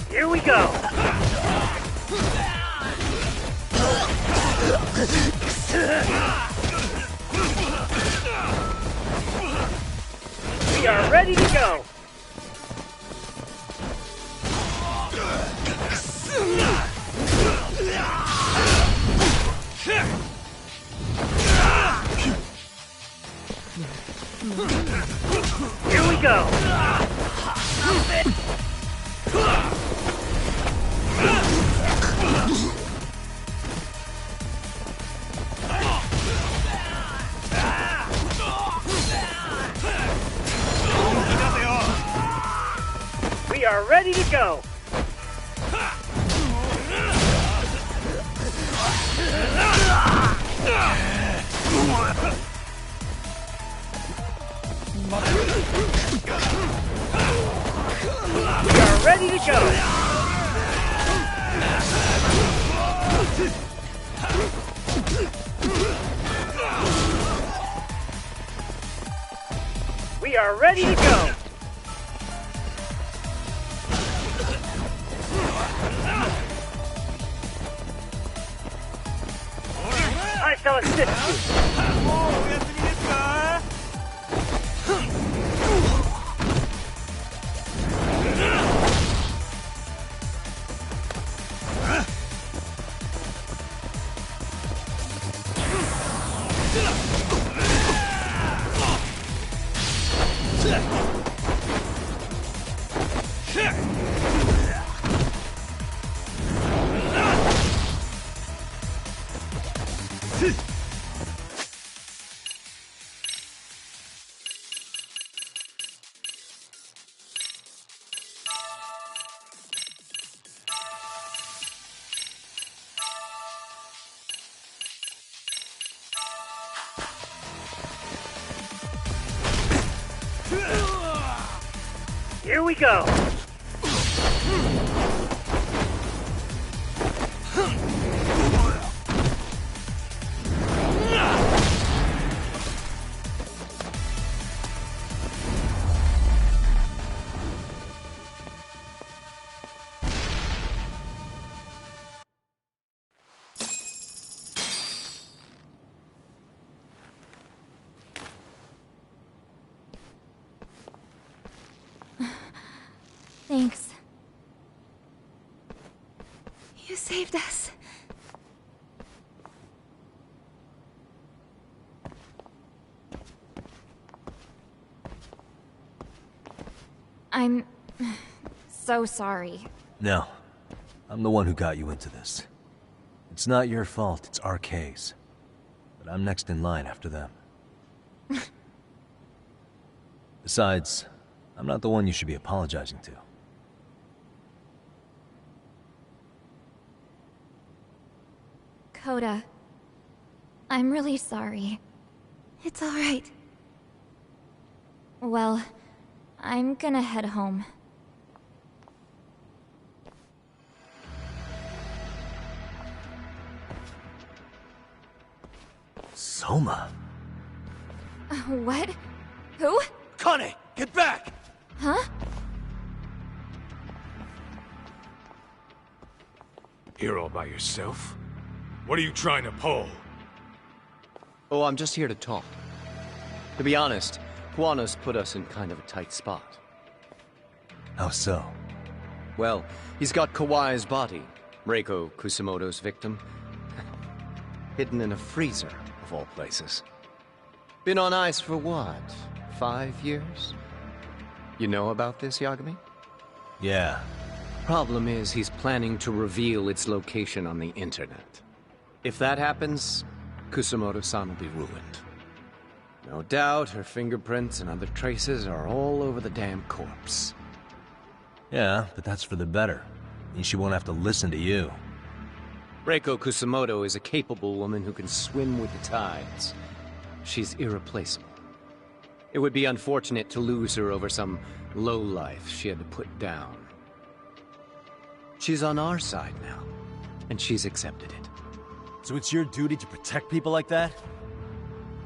Here we go. We are ready to go. Here we go. We are ready to go. We are ready to go. We are ready to go. I shall assist you. Here we go. Thanks. saved us. I'm so sorry. No. I'm the one who got you into this. It's not your fault, it's RK's. But I'm next in line after them. Besides, I'm not the one you should be apologizing to. Coda, I'm really sorry. It's all right. Well, I'm gonna head home. Soma? What? Who? Kane, get back! Huh? Here all by yourself? What are you trying to pull? Oh, I'm just here to talk. To be honest, Kuwano's put us in kind of a tight spot. How so? Well, he's got Kawai's body, Reiko Kusamoto's victim, hidden in a freezer, of all places. Been on ice for what, 5 years? You know about this, Yagami? Yeah. Problem is, he's planning to reveal its location on the internet. If that happens, Kusamoto-san will be ruined. No doubt her fingerprints and other traces are all over the damn corpse. Yeah, but that's for the better. Means she won't have to listen to you. Reiko Kusamoto is a capable woman who can swim with the tides. She's irreplaceable. It would be unfortunate to lose her over some lowlife she had to put down. She's on our side now, and she's accepted it. So it's your duty to protect people like that?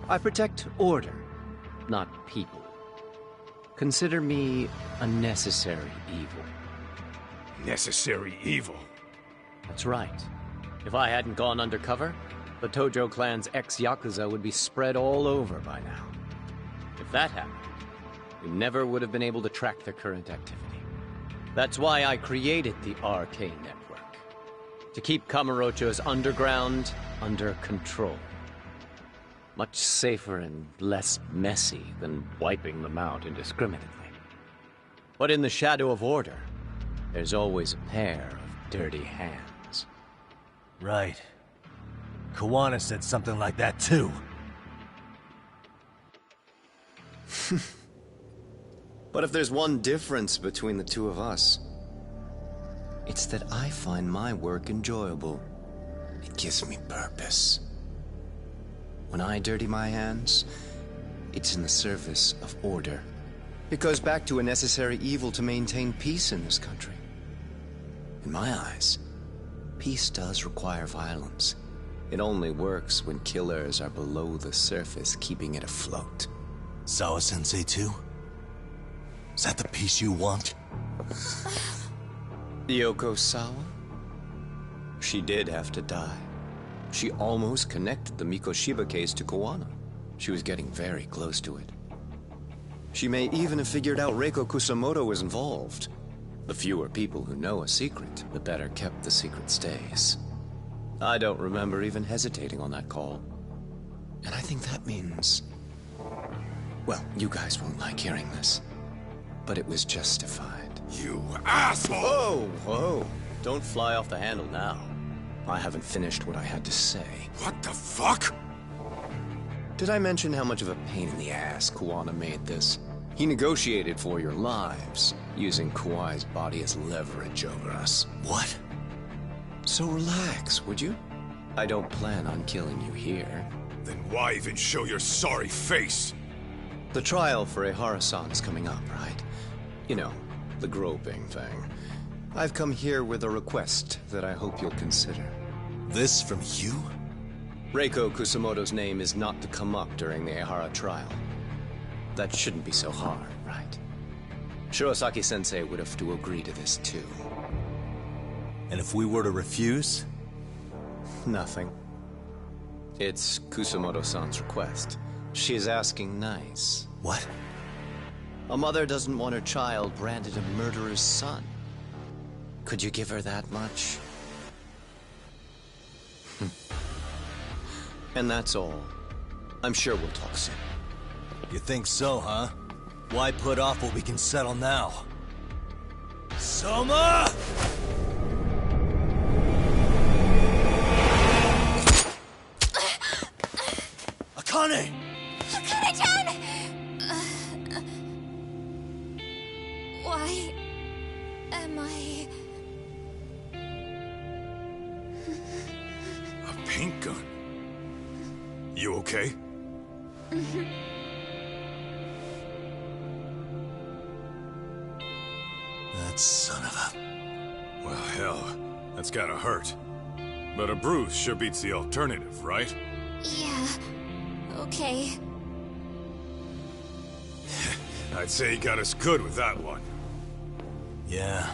I protect order, not people. Consider me a necessary evil. Necessary evil? That's right. If I hadn't gone undercover, the Tojo clan's ex-Yakuza would be spread all over by now. If that happened, we never would have been able to track their current activity. That's why I created the RK network. To keep Kamurocho's underground under control. Much safer and less messy than wiping them out indiscriminately. But in the shadow of order, there's always a pair of dirty hands. Right. Kuwana said something like that too. But if there's one difference between the two of us, it's that I find my work enjoyable. It gives me purpose. When I dirty my hands, it's in the service of order. It goes back to a necessary evil to maintain peace in this country. In my eyes, peace does require violence. It only works when killers are below the surface, keeping it afloat. Sawa-sensei too? Is that the peace you want? Yoko Sawa? She did have to die. She almost connected the Mikoshiba case to Kuwana. She was getting very close to it. She may even have figured out Reiko Kusamoto was involved. The fewer people who know a secret, the better kept the secret stays. I don't remember even hesitating on that call. And I think that means... well, you guys won't like hearing this. But it was justified. You asshole! Whoa, whoa. Don't fly off the handle now. I haven't finished what I had to say. What the fuck? Did I mention how much of a pain in the ass Kuwana made this? He negotiated for your lives, using Kawai's body as leverage over us. What? So relax, would you? I don't plan on killing you here. Then why even show your sorry face? The trial for Ehara-san is coming up, right? You know, the groping thing. I've come here with a request that I hope you'll consider. This from you? Reiko Kusamoto's name is not to come up during the Ehara trial. That shouldn't be so hard, right? Shirosaki-sensei would have to agree to this too. And if we were to refuse? Nothing. It's Kusamoto-san's request. She's asking nice. What? A mother doesn't want her child branded a murderer's son. Could you give her that much? And that's all. I'm sure we'll talk soon. You think so, huh? Why put off what we can settle now? Soma! Akane! Akane-chan! Why am I... A paint gun? You okay? That son of a... Well, hell, that's gotta hurt. But a bruise sure beats the alternative, right? Yeah. Okay. I'd say he got us good with that one. Yeah.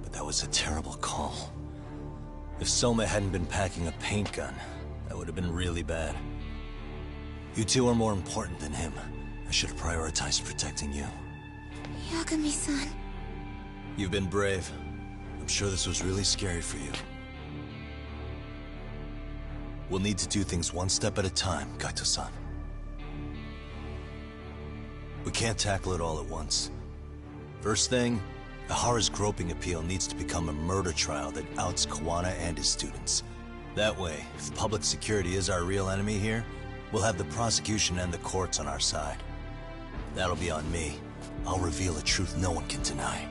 But that was a terrible call. If Soma hadn't been packing a paint gun, that would have been really bad. You two are more important than him. I should have prioritized protecting you. Yagami-san. You've been brave. I'm sure this was really scary for you. We'll need to do things one step at a time, Kaito-san. We can't tackle it all at once. First thing, Ihara's groping appeal needs to become a murder trial that outs Kawana and his students. That way, if public security is our real enemy here, we'll have the prosecution and the courts on our side. That'll be on me. I'll reveal a truth no one can deny.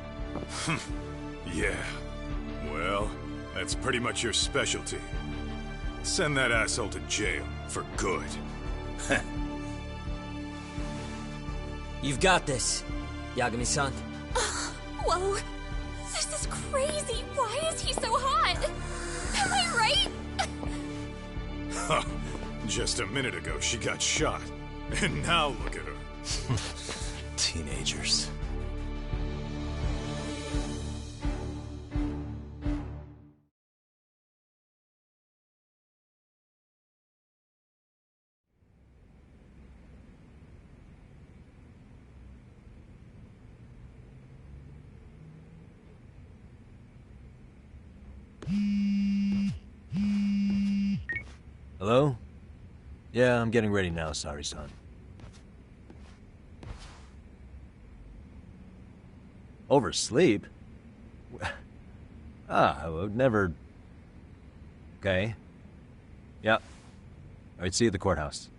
Yeah. Well, that's pretty much your specialty. Send that asshole to jail, for good. You've got this, Yagami-san. Whoa. This is crazy. Why is he so hot? Am I right? Huh. Just a minute ago, she got shot. And now look at her. Teenagers. Hello? Yeah, I'm getting ready now, Sari-san. Oversleep? I would never... Okay. Yeah. Alright, see you at the courthouse.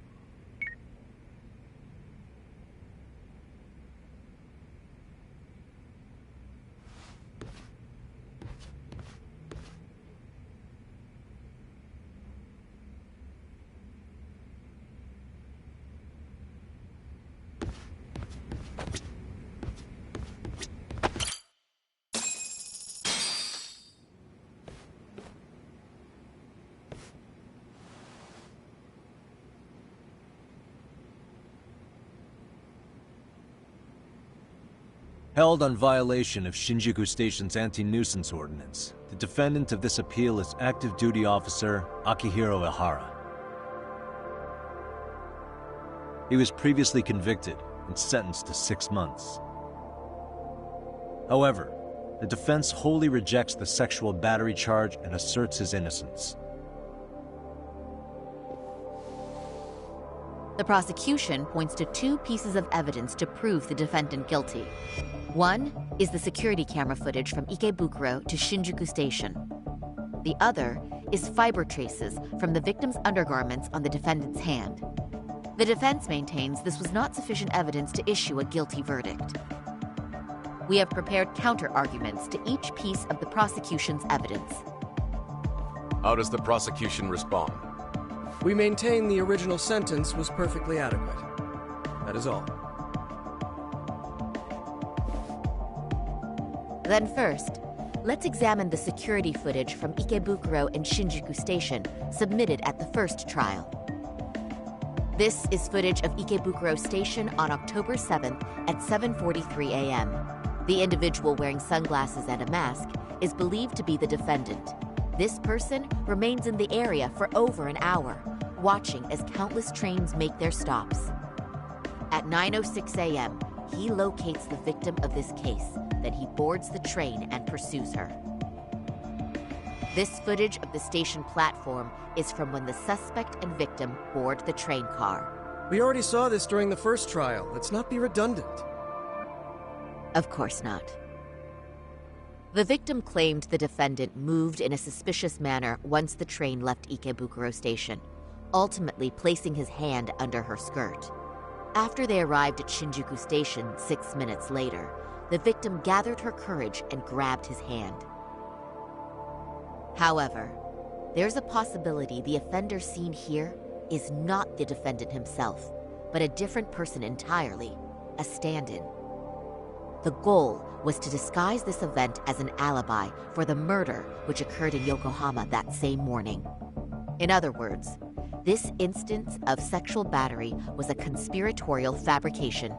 Held on violation of Shinjuku Station's anti-nuisance ordinance, the defendant of this appeal is active duty officer Akihiro Ihara. He was previously convicted and sentenced to 6 months. However, the defense wholly rejects the sexual battery charge and asserts his innocence. The prosecution points to 2 pieces of evidence to prove the defendant guilty. One is the security camera footage from Ikebukuro to Shinjuku Station. The other is fiber traces from the victim's undergarments on the defendant's hand. The defense maintains this was not sufficient evidence to issue a guilty verdict. We have prepared counter-arguments to each piece of the prosecution's evidence. How does the prosecution respond? We maintain the original sentence was perfectly adequate. That is all. Then first, let's examine the security footage from Ikebukuro and Shinjuku Station submitted at the first trial. This is footage of Ikebukuro Station on October 7th at 7:43 a.m. The individual wearing sunglasses and a mask is believed to be the defendant. This person remains in the area for over an hour, watching as countless trains make their stops. At 9:06 a.m., he locates the victim of this case. Then he boards the train and pursues her. This footage of the station platform is from when the suspect and victim board the train car. We already saw this during the first trial. Let's not be redundant. Of course not. The victim claimed the defendant moved in a suspicious manner once the train left Ikebukuro Station, ultimately placing his hand under her skirt. After they arrived at Shinjuku Station 6 minutes later, the victim gathered her courage and grabbed his hand. However, there's a possibility the offender seen here is not the defendant himself, but a different person entirely, a stand-in. The goal was to disguise this event as an alibi for the murder which occurred in Yokohama that same morning. In other words, this instance of sexual battery was a conspiratorial fabrication.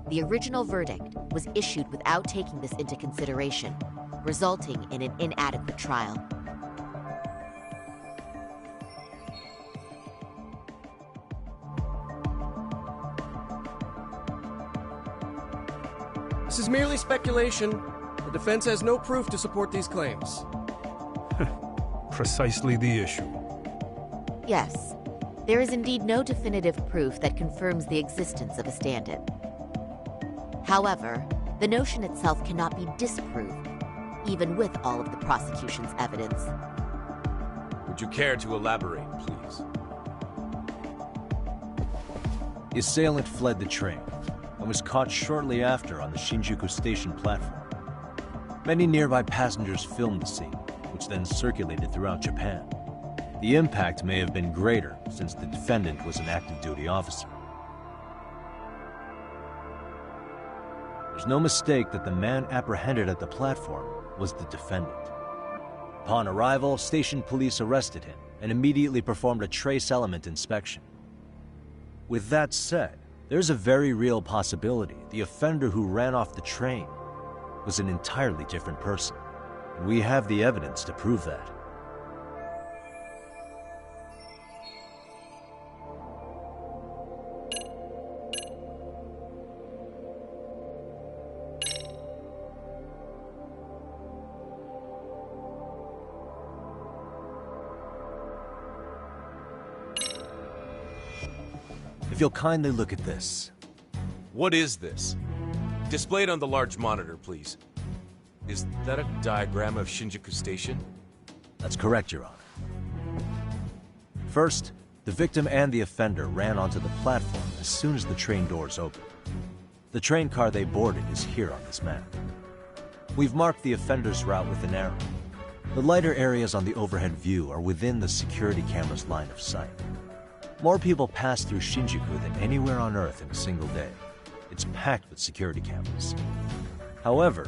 The original verdict was issued without taking this into consideration, resulting in an inadequate trial. This is merely speculation. The defense has no proof to support these claims. Precisely the issue. Yes, there is indeed no definitive proof that confirms the existence of a stand-in. However, the notion itself cannot be disproved, even with all of the prosecution's evidence. Would you care to elaborate, please? The assailant fled the train and was caught shortly after on the Shinjuku Station platform. Many nearby passengers filmed the scene, which then circulated throughout Japan. The impact may have been greater since the defendant was an active duty officer. There's no mistake that the man apprehended at the platform was the defendant. Upon arrival, station police arrested him and immediately performed a trace element inspection. With that said, there's a very real possibility the offender who ran off the train was an entirely different person. And we have the evidence to prove that. If you'll kindly look at this. What is this? Displayed on the large monitor, please. Is that a diagram of Shinjuku Station? That's correct, Your Honor. First, the victim and the offender ran onto the platform as soon as the train doors opened. The train car they boarded is here on this map. We've marked the offender's route with an arrow. The lighter areas on the overhead view are within the security camera's line of sight. More people pass through Shinjuku than anywhere on Earth in a single day. It's packed with security cameras. However,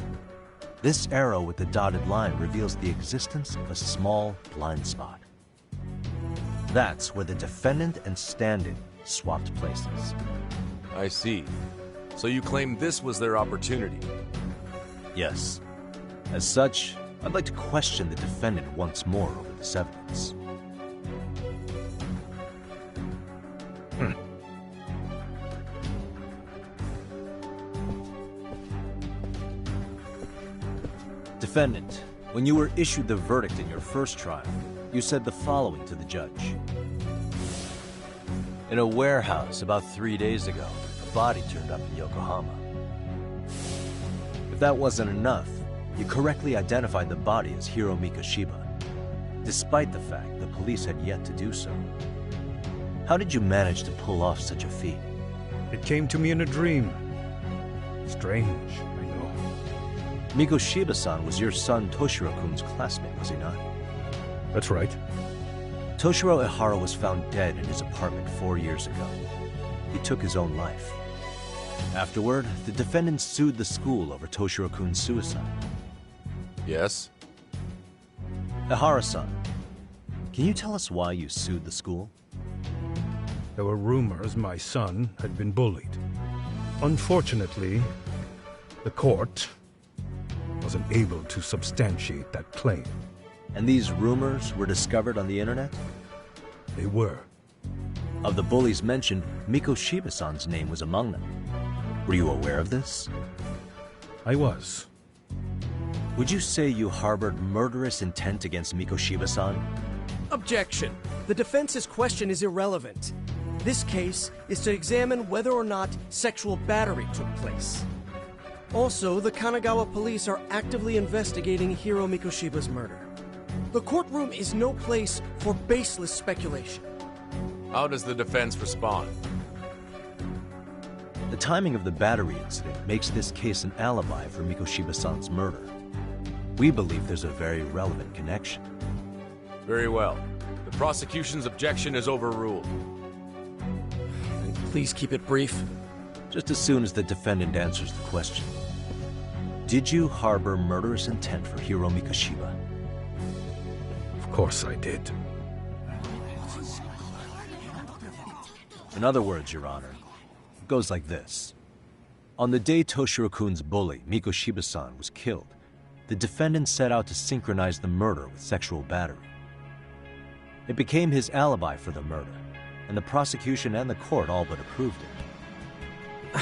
this arrow with the dotted line reveals the existence of a small blind spot. That's where the defendant and stand-in swapped places. I see. So you claim this was their opportunity? Yes. As such, I'd like to question the defendant once more over this evidence. Defendant, when you were issued the verdict in your first trial, you said the following to the judge. In a warehouse about 3 days ago, a body turned up in Yokohama. If that wasn't enough, you correctly identified the body as Hiro Mikoshiba, despite the fact the police had yet to do so. How did you manage to pull off such a feat? It came to me in a dream. Strange, I know. Mikoshiba-san was your son Toshiro-kun's classmate, was he not? That's right. Toshiro Ihara was found dead in his apartment 4 years ago. He took his own life. Afterward, the defendant sued the school over Toshiro-kun's suicide. Yes? Ihara-san, can you tell us why you sued the school? There were rumors my son had been bullied. Unfortunately, the court wasn't able to substantiate that claim. And these rumors were discovered on the internet? They were. Of the bullies mentioned, Mikoshiba-san's name was among them. Were you aware of this? I was. Would you say you harbored murderous intent against Mikoshiba-san? Objection. The defense's question is irrelevant. This case is to examine whether or not sexual battery took place. Also, the Kanagawa police are actively investigating Hiro Mikoshiba's murder. The courtroom is no place for baseless speculation. How does the defense respond? The timing of the battery incident makes this case an alibi for Mikoshiba-san's murder. We believe there's a very relevant connection. Very well. The prosecution's objection is overruled. And please keep it brief. Just as soon as the defendant answers the question. Did you harbor murderous intent for Hiro Mikoshiba? Of course I did. In other words, Your Honor, it goes like this. On the day Toshiro-kun's bully, Mikoshiba-san, was killed, the defendant set out to synchronize the murder with sexual battery. It became his alibi for the murder, and the prosecution and the court all but approved it.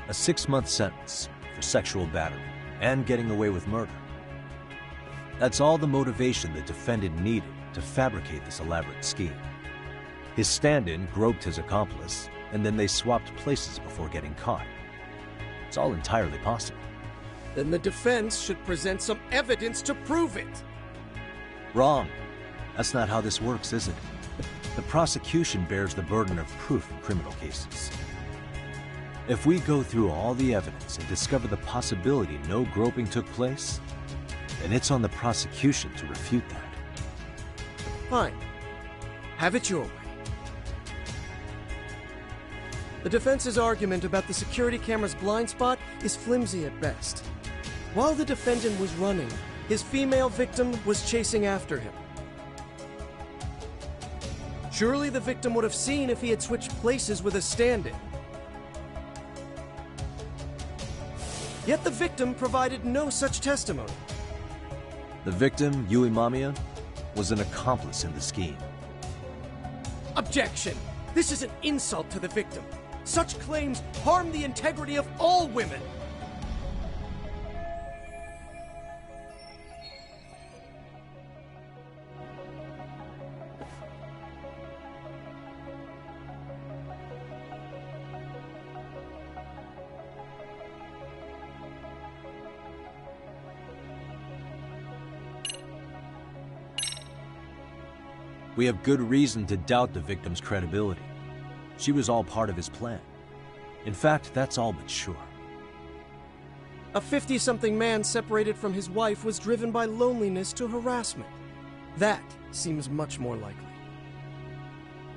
A 6-month sentence for sexual battery and getting away with murder. That's all the motivation the defendant needed to fabricate this elaborate scheme. His stand-in groped his accomplice, and then they swapped places before getting caught. It's all entirely possible. Then the defense should present some evidence to prove it. Wrong. That's not how this works, is it? The prosecution bears the burden of proof in criminal cases. If we go through all the evidence and discover the possibility no groping took place, then it's on the prosecution to refute that. Fine. Have it your way. The defense's argument about the security camera's blind spot is flimsy at best. While the defendant was running, his female victim was chasing after him. Surely the victim would have seen if he had switched places with a stand-in. Yet the victim provided no such testimony. The victim, Yui Mamiya, was an accomplice in the scheme. Objection! This is an insult to the victim. Such claims harm the integrity of all women. We have good reason to doubt the victim's credibility. She was all part of his plan. In fact, that's all but sure. A 50-something man separated from his wife was driven by loneliness to harassment. That seems much more likely.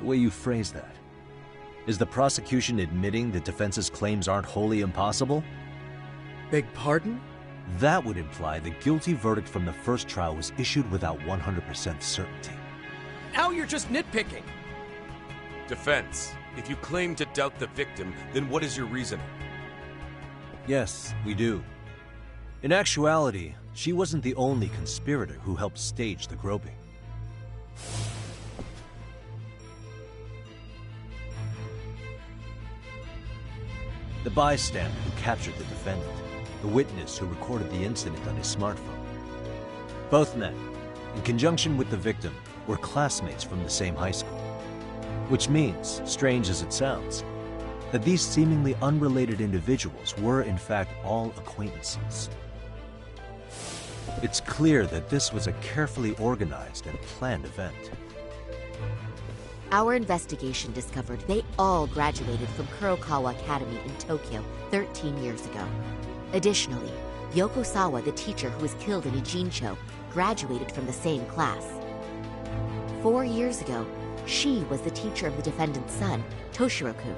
The way you phrase that. Is the prosecution admitting the defense's claims aren't wholly impossible? Beg pardon? That would imply the guilty verdict from the first trial was issued without 100% certainty. Now you're just nitpicking. Defense, if you claim to doubt the victim, then what is your reasoning? Yes, we do. In actuality, she wasn't the only conspirator who helped stage the groping. The bystander who captured the defendant, the witness who recorded the incident on his smartphone. Both men, in conjunction with the victim, were classmates from the same high school. Which means, strange as it sounds, that these seemingly unrelated individuals were in fact all acquaintances. It's clear that this was a carefully organized and planned event. Our investigation discovered they all graduated from Kurokawa Academy in Tokyo 13 years ago. Additionally, Yoko Sawa, the teacher who was killed in Ijincho, graduated from the same class. 4 years ago, she was the teacher of the defendant's son, Toshiro-kun.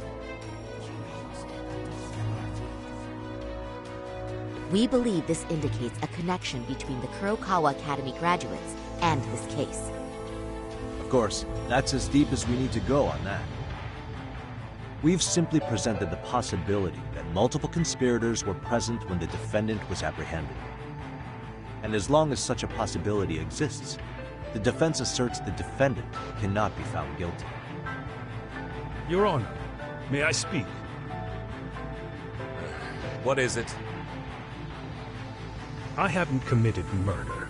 We believe this indicates a connection between the Kurokawa Academy graduates and this case. Of course, that's as deep as we need to go on that. We've simply presented the possibility that multiple conspirators were present when the defendant was apprehended. And as long as such a possibility exists, the defense asserts the defendant cannot be found guilty. Your Honor, may I speak? What is it? I haven't committed murder.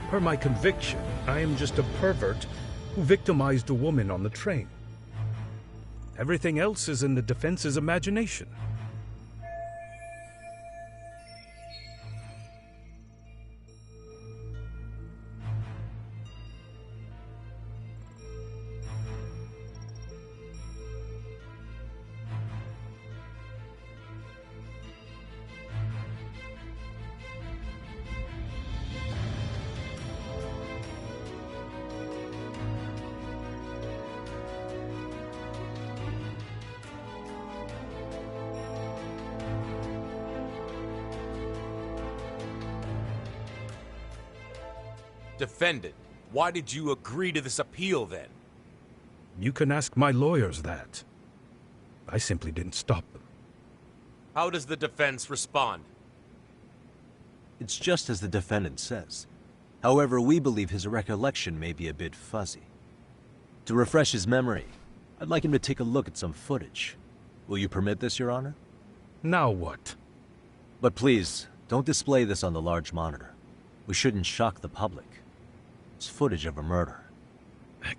Per my conviction, I am just a pervert who victimized a woman on the train. Everything else is in the defense's imagination. Defendant, why did you agree to this appeal then? You can ask my lawyers that. I simply didn't stop them. How does the defense respond? It's just as the defendant says. However, we believe his recollection may be a bit fuzzy. To refresh his memory, I'd like him to take a look at some footage. Will you permit this, Your Honor? Now what? But please, don't display this on the large monitor. We shouldn't shock the public. It's footage of a murder.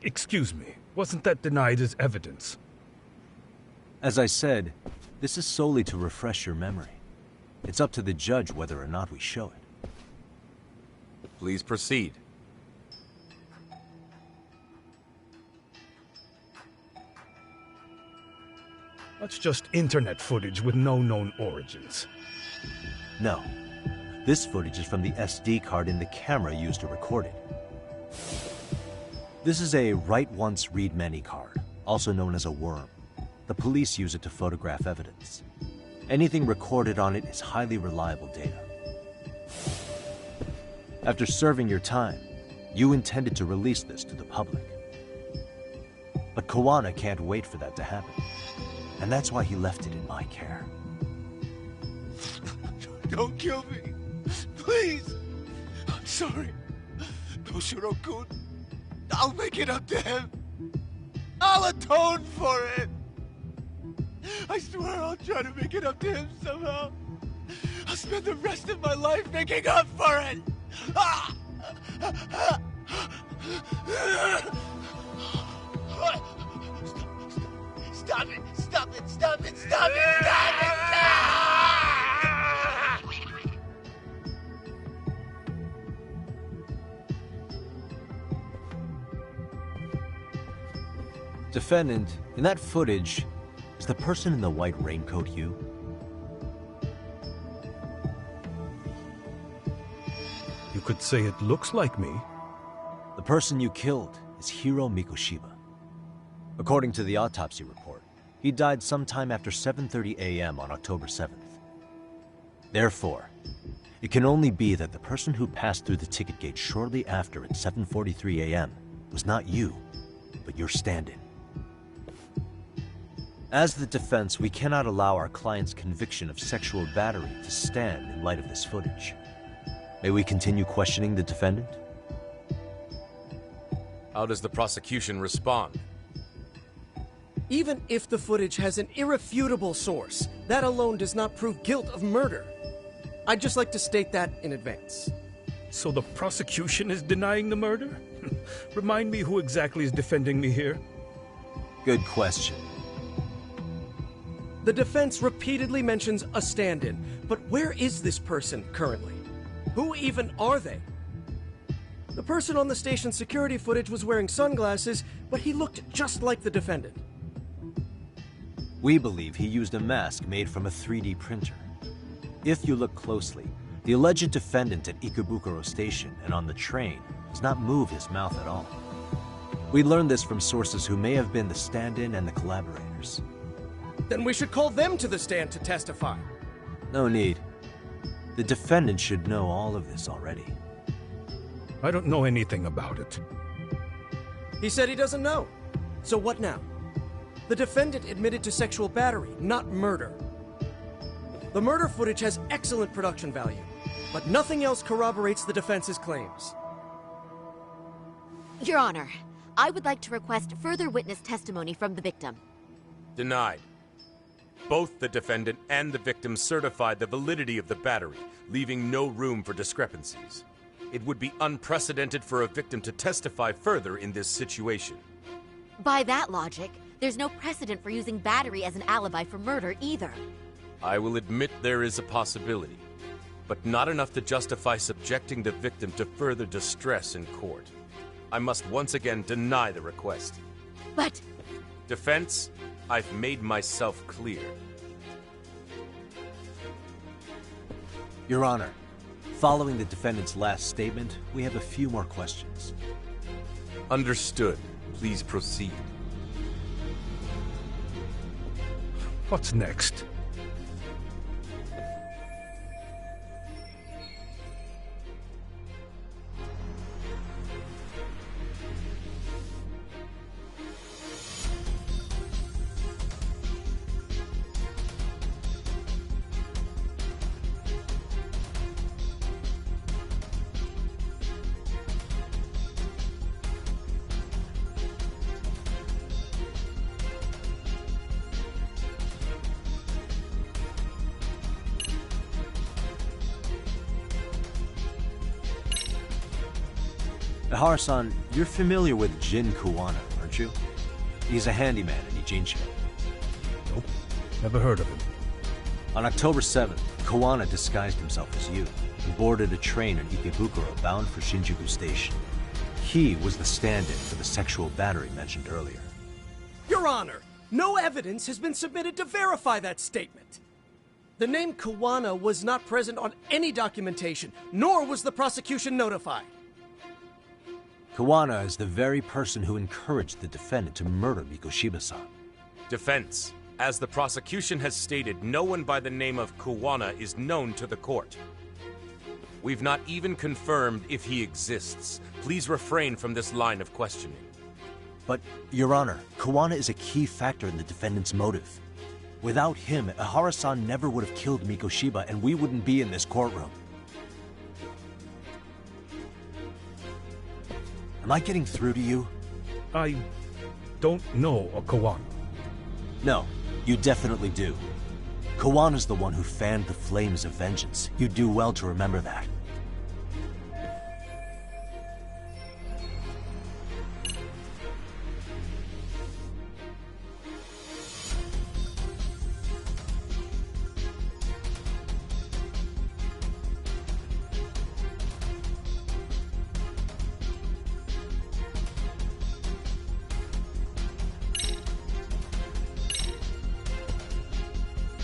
Excuse me, wasn't that denied as evidence? As I said, this is solely to refresh your memory. It's up to the judge whether or not we show it. Please proceed. That's just internet footage with no known origins. No. This footage is from the SD card in the camera used to record it. This is a write once, read many card, also known as a worm. The police use it to photograph evidence. Anything recorded on it is highly reliable data. After serving your time, you intended to release this to the public. But Koana can't wait for that to happen. And that's why he left it in my care. Don't kill me. Please. I'm sorry. Toshiro-kun. I'll make it up to him. I'll atone for it. I swear I'll try to make it up to him somehow. I'll spend the rest of my life making up for it. Stop it! Stop it! Stop it! Stop it! Stop it! Defendant, in that footage, is the person in the white raincoat you? You could say it looks like me. The person you killed is Hiro Mikoshiba. According to the autopsy report, he died sometime after 7:30 a.m. on October 7th. Therefore, it can only be that the person who passed through the ticket gate shortly after at 7:43 a.m. was not you, but your stand-in. As the defense, we cannot allow our client's conviction of sexual battery to stand in light of this footage. May we continue questioning the defendant? How does the prosecution respond? Even if the footage has an irrefutable source, that alone does not prove guilt of murder. I'd just like to state that in advance. So the prosecution is denying the murder? Remind me who exactly is defending me here? Good question. The defense repeatedly mentions a stand-in, but where is this person currently? Who even are they? The person on the station security footage was wearing sunglasses, but he looked just like the defendant. We believe he used a mask made from a 3D printer. If you look closely, the alleged defendant at Ikebukuro Station and on the train does not move his mouth at all. We learned this from sources who may have been the stand-in and the collaborators. Then we should call them to the stand to testify. No need. The defendant should know all of this already. I don't know anything about it. He said he doesn't know. So what now? The defendant admitted to sexual battery, not murder. The murder footage has excellent production value, but nothing else corroborates the defense's claims. Your Honor, I would like to request further witness testimony from the victim. Denied. Both the defendant and the victim certified the validity of the battery, leaving no room for discrepancies. It would be unprecedented for a victim to testify further in this situation. By that logic, there's no precedent for using battery as an alibi for murder either. I will admit there is a possibility, but not enough to justify subjecting the victim to further distress in court. I must once again deny the request. But... Defense, I've made myself clear. Your Honor, following the defendant's last statement, we have a few more questions. Understood. Please proceed. What's next? Hara-san, you're familiar with Jin Kuwana, aren't you? He's a handyman in Ijincho. Nope, never heard of him. On October 7th, Kuwana disguised himself as you and boarded a train in Ikebukuro bound for Shinjuku Station. He was the stand-in for the sexual battery mentioned earlier. Your Honor, no evidence has been submitted to verify that statement. The name Kuwana was not present on any documentation, nor was the prosecution notified. Kuwana is the very person who encouraged the defendant to murder Mikoshiba-san. Defense. As the prosecution has stated, no one by the name of Kuwana is known to the court. We've not even confirmed if he exists. Please refrain from this line of questioning. But, Your Honor, Kuwana is a key factor in the defendant's motive. Without him, Hara-san never would have killed Mikoshiba, and we wouldn't be in this courtroom. Am I getting through to you? I don't know a Kuwana. No, you definitely do. Kawana's the one who fanned the flames of vengeance. You do well to remember that.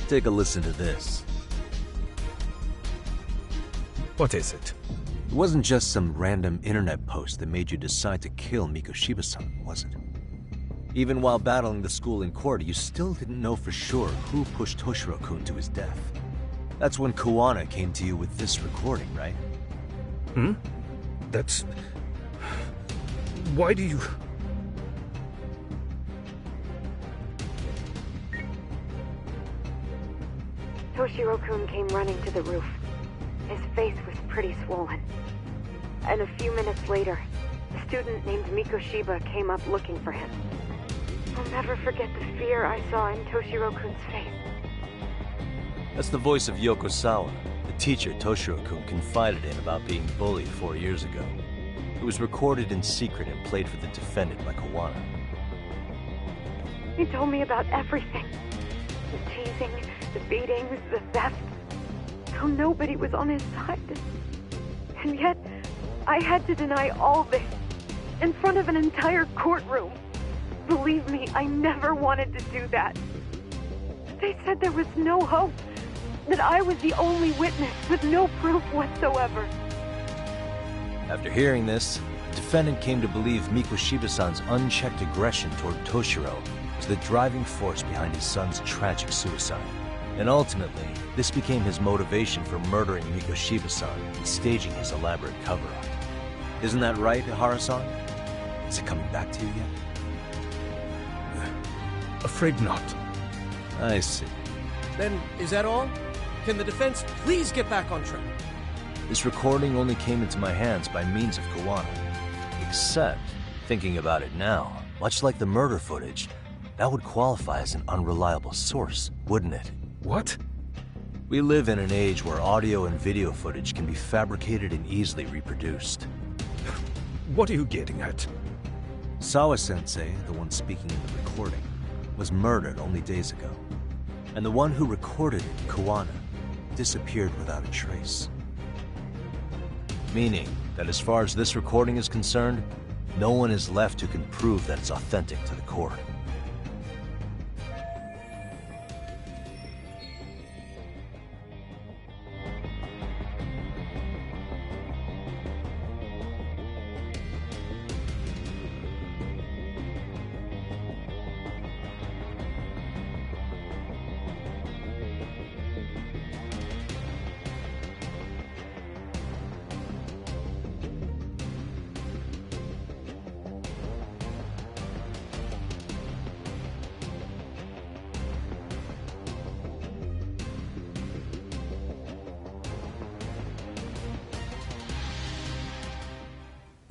Take a listen to this. What is it? It wasn't just some random internet post that made you decide to kill Mikoshiba-san, was it? Even while battling the school in court, you still didn't know for sure who pushed Toshiro-kun to his death. That's when Kuwana came to you with this recording, right? Hmm? That's... Why do you... Toshiro-kun came running to the roof. His face was pretty swollen. And a few minutes later, a student named Mikoshiba came up looking for him. I'll never forget the fear I saw in Toshiro-kun's face. That's the voice of Yokosawa, the teacher Toshiro-kun confided in about being bullied 4 years ago. It was recorded in secret and played for the defendant by Kuwana. He told me about everything. The teasing, the beatings, the theft. How nobody was on his side. And yet, I had to deny all this in front of an entire courtroom. Believe me, I never wanted to do that. They said there was no hope, that I was the only witness with no proof whatsoever. After hearing this, the defendant came to believe Mikoshiba-san's unchecked aggression toward Toshiro was the driving force behind his son's tragic suicide. And ultimately, this became his motivation for murdering Mikoshiba-san and staging his elaborate cover-up. Isn't that right, Hara-san? Is it coming back to you yet? Afraid not. I see. Then, is that all? Can the defense please get back on track? This recording only came into my hands by means of Kuwana. Except, thinking about it now, much like the murder footage, That would qualify as an unreliable source, wouldn't it? What? We live in an age where audio and video footage can be fabricated and easily reproduced. What are you getting at? Sawa-sensei, the one speaking in the recording, was murdered only days ago. And the one who recorded it, Kuwana, disappeared without a trace. Meaning that as far as this recording is concerned, no one is left who can prove that it's authentic to the court.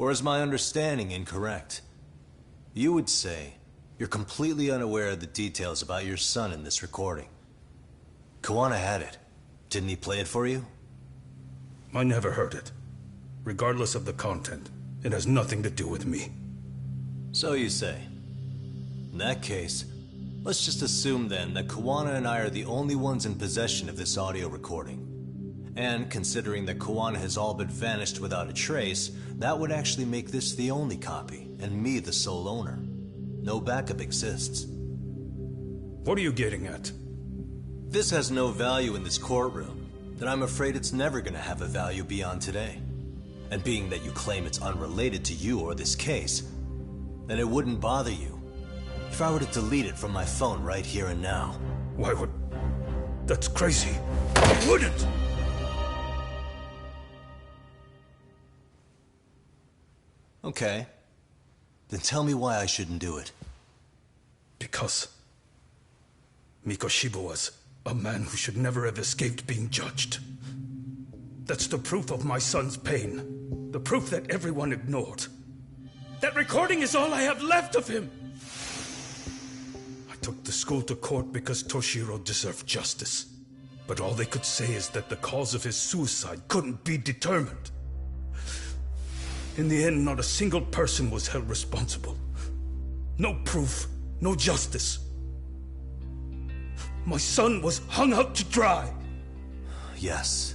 Or is my understanding incorrect? You would say you're completely unaware of the details about your son in this recording. Kuwana had it. Didn't he play it for you? I never heard it. Regardless of the content, it has nothing to do with me. So you say. In that case, let's just assume then that Kuwana and I are the only ones in possession of this audio recording. And considering that Kuwana has all but vanished without a trace, that would actually make this the only copy, and me the sole owner. No backup exists. What are you getting at? This has no value in this courtroom, then I'm afraid it's never gonna have a value beyond today. And being that you claim it's unrelated to you or this case, then it wouldn't bother you if I were to delete it from my phone right here and now. Why would... That's crazy. I wouldn't! Okay. Then tell me why I shouldn't do it. Because Mikoshiba was a man who should never have escaped being judged. That's the proof of my son's pain. The proof that everyone ignored. That recording is all I have left of him! I took the school to court because Toshiro deserved justice. But all they could say is that the cause of his suicide couldn't be determined. In the end, not a single person was held responsible. No proof, no justice. My son was hung out to dry. Yes.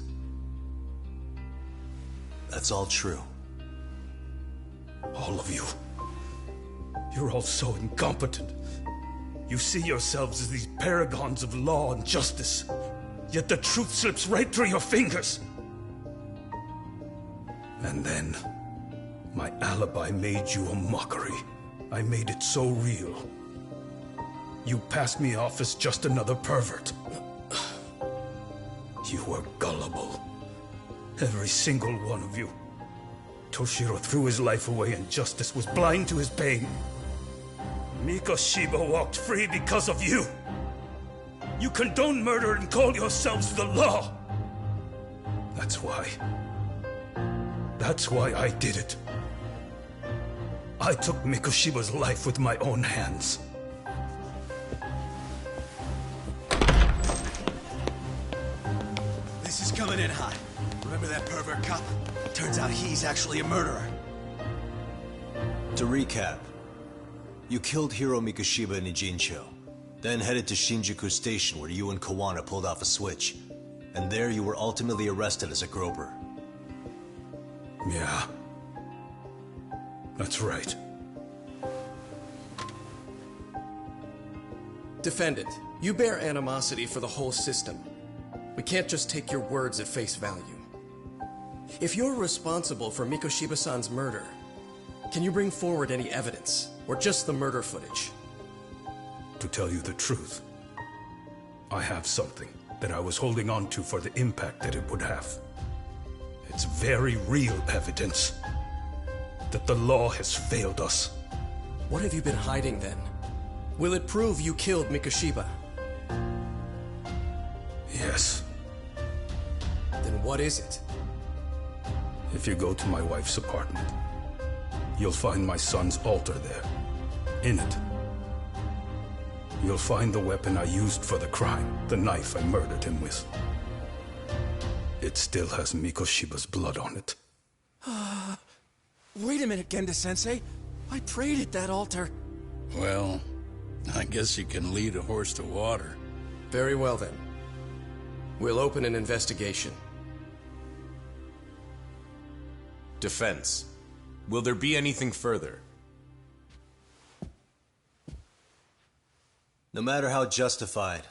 That's all true. All of you. You're all so incompetent. You see yourselves as these paragons of law and justice. Yet the truth slips right through your fingers. And then... my alibi made you a mockery. I made it so real. You passed me off as just another pervert. You were gullible. Every single one of you. Toshiro threw his life away and justice was blind to his pain. Mikoshiba walked free because of you. You condone murder and call yourselves the law. That's why. That's why I did it. I took Mikoshiba's life with my own hands. This is coming in hot. Remember that pervert cop? Turns out he's actually a murderer. To recap, you killed Hiro Mikoshiba in Ijincho, then headed to Shinjuku Station where you and Kuwana pulled off a switch, and there you were ultimately arrested as a groper. Yeah. That's right. Defendant, you bear animosity for the whole system. We can't just take your words at face value. If you're responsible for Mikoshiba-san's murder, can you bring forward any evidence, or just the murder footage? To tell you the truth, I have something that I was holding on to for the impact that it would have. It's very real evidence that the law has failed us. What have you been hiding then? Will it prove you killed Mikoshiba? Yes. Then what is it? If you go to my wife's apartment, you'll find my son's altar there. In it, you'll find the weapon I used for the crime, the knife I murdered him with. It still has Mikoshiba's blood on it. Wait a minute, Genda-sensei. I prayed at that altar. Well, I guess you can lead a horse to water. Very well then. We'll open an investigation. Defense. Will there be anything further? No matter how justified,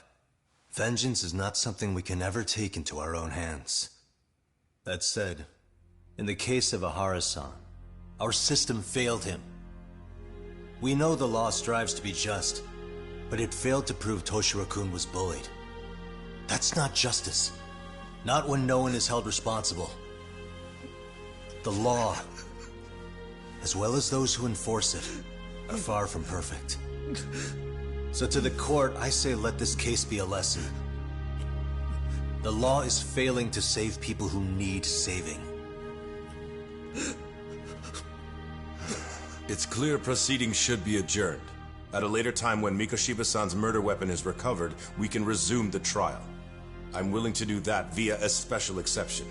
vengeance is not something we can ever take into our own hands. That said, in the case of Ahara-san, our system failed him. We know the law strives to be just, but it failed to prove Toshiro-kun was bullied. That's not justice. Not when no one is held responsible. The law, as well as those who enforce it, are far from perfect. So to the court, I say let this case be a lesson. The law is failing to save people who need saving. It's clear proceedings should be adjourned. At a later time when Mikoshiba-san's murder weapon is recovered, we can resume the trial. I'm willing to do that via a special exception.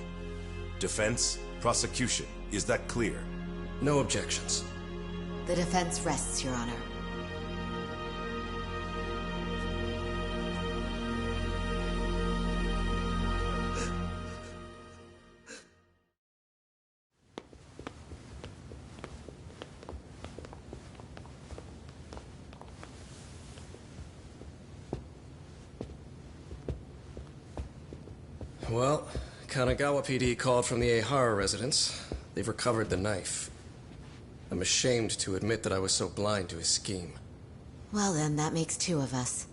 Defense, prosecution, is that clear? No objections. The defense rests, Your Honor. Well, Kanagawa PD called from the Ehara residence. They've recovered the knife. I'm ashamed to admit that I was so blind to his scheme. Well then, that makes two of us.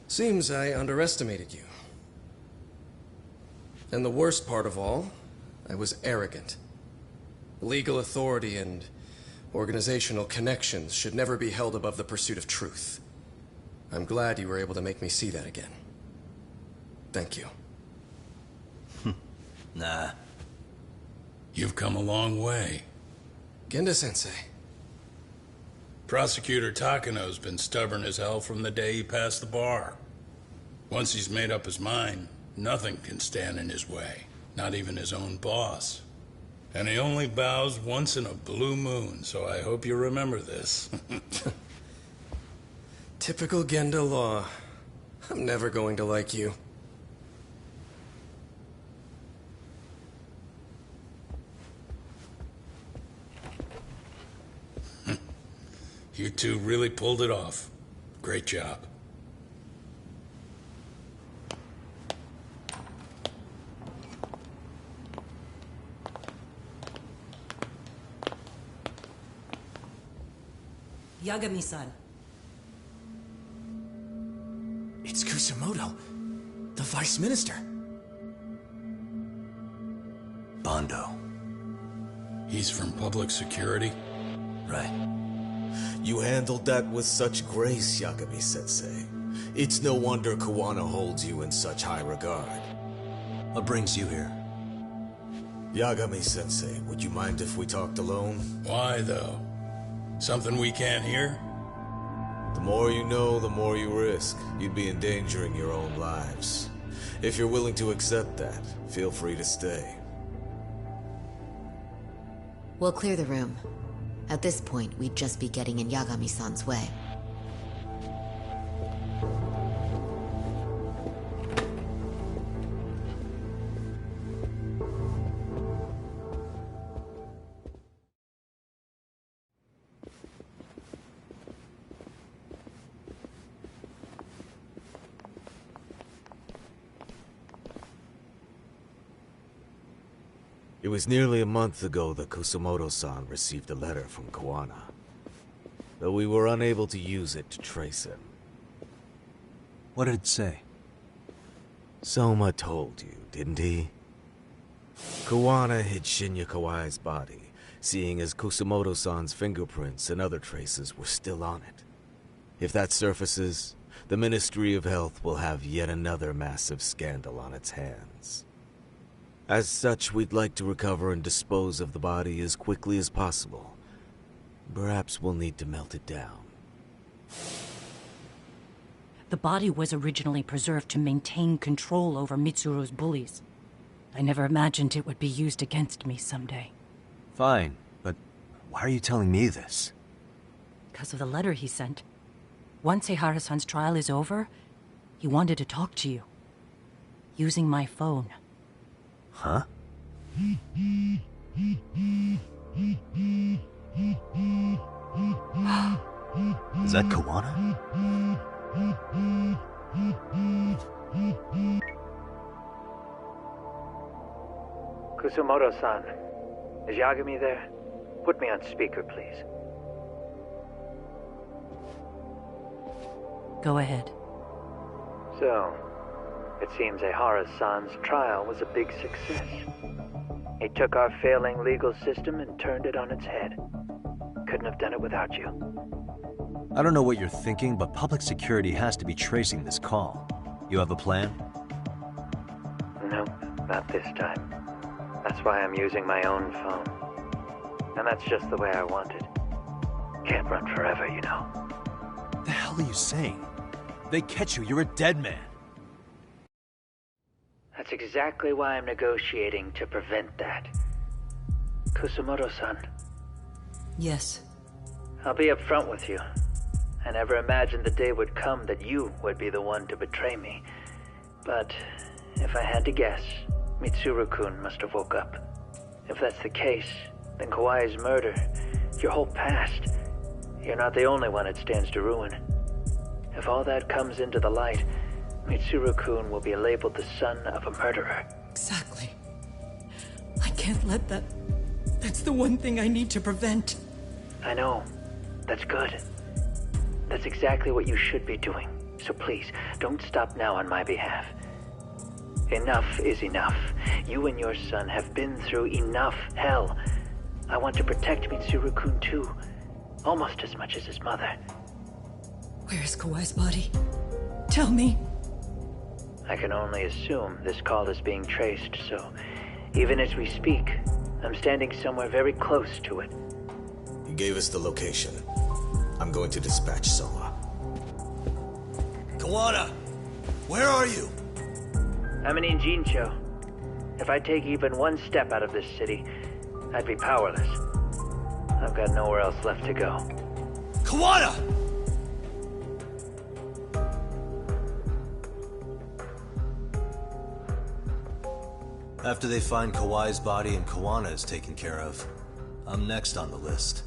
Seems I underestimated you. And the worst part of all, I was arrogant. Legal authority and organizational connections should never be held above the pursuit of truth. I'm glad you were able to make me see that again. Thank you. Nah. You've come a long way. Genda-sensei. Prosecutor Takano's been stubborn as hell from the day he passed the bar. Once he's made up his mind, nothing can stand in his way. Not even his own boss. And he only bows once in a blue moon, so I hope you remember this. Typical Genda law. I'm never going to like you. You two really pulled it off. Great job. Yagami-san. It's Kusumoto, the Vice Minister. Bondo. He's from public security? Right. You handled that with such grace, Yagami-sensei. It's no wonder Kuwana holds you in such high regard. What brings you here? Yagami-sensei, would you mind if we talked alone? Why, though? Something we can't hear? The more you know, the more you risk. You'd be endangering your own lives. If you're willing to accept that, feel free to stay. We'll clear the room. At this point, we'd just be getting in Yagami-san's way. It was nearly a month ago that Kusumoto-san received a letter from Kuwana, though we were unable to use it to trace him. What did it say? Soma told you, didn't he? Kuwana hid Shinya Kawai's body, seeing as Kusumoto-san's fingerprints and other traces were still on it. If that surfaces, the Ministry of Health will have yet another massive scandal on its hands. As such, we'd like to recover and dispose of the body as quickly as possible. Perhaps we'll need to melt it down. The body was originally preserved to maintain control over Mitsuru's bullies. I never imagined it would be used against me someday. Fine, but why are you telling me this? Because of the letter he sent. Once Eihara-san's trial is over, he wanted to talk to you. Using my phone. Huh? Is that Kawana? Kusumoto-san, is Yagami there? Put me on speaker, please. Go ahead. So, it seems Eihara-san's trial was a big success. He took our failing legal system and turned it on its head. Couldn't have done it without you. I don't know what you're thinking, but public security has to be tracing this call. You have a plan? Nope, not this time. That's why I'm using my own phone. And that's just the way I want it. Can't run forever, you know. What the hell are you saying? If they catch you, you're a dead man. That's exactly why I'm negotiating to prevent that. Kusumoto-san. Yes. I'll be upfront with you. I never imagined the day would come that you would be the one to betray me. But if I had to guess, Mitsuru-kun must have woke up. If that's the case, then Kawai's murder, your whole past, you're not the only one it stands to ruin. If all that comes into the light, Mitsuru-kun will be labeled the son of a murderer. Exactly. I can't let that... That's the one thing I need to prevent. I know. That's good. That's exactly what you should be doing. So please, don't stop now on my behalf. Enough is enough. You and your son have been through enough hell. I want to protect Mitsuru-kun too. Almost as much as his mother. Where is Kawai's body? Tell me. I can only assume this call is being traced, so even as we speak, I'm standing somewhere very close to it. You gave us the location. I'm going to dispatch Soma. Kawana! Where are you? I'm in Injincho. If I take even one step out of this city, I'd be powerless. I've got nowhere else left to go. Kawana! After they find Kawai's body and Kawana is taken care of, I'm next on the list.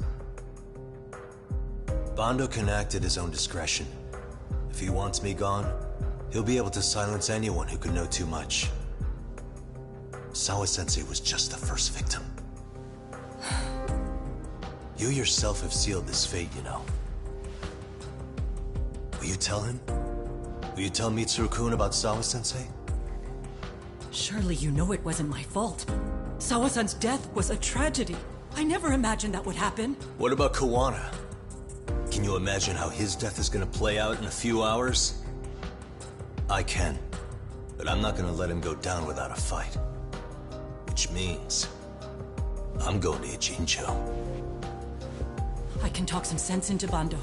Bando can act at his own discretion. If he wants me gone, he'll be able to silence anyone who could know too much. Sawa-sensei was just the first victim. You yourself have sealed this fate, you know. Will you tell him? Will you tell Mitsuru-kun about Sawa-sensei? Surely you know it wasn't my fault. Sawa-san's death was a tragedy. I never imagined that would happen. What about Kawana? Can you imagine how his death is gonna play out in a few hours? I can, but I'm not gonna let him go down without a fight. Which means, I'm going to Ijincho. I can talk some sense into Bando.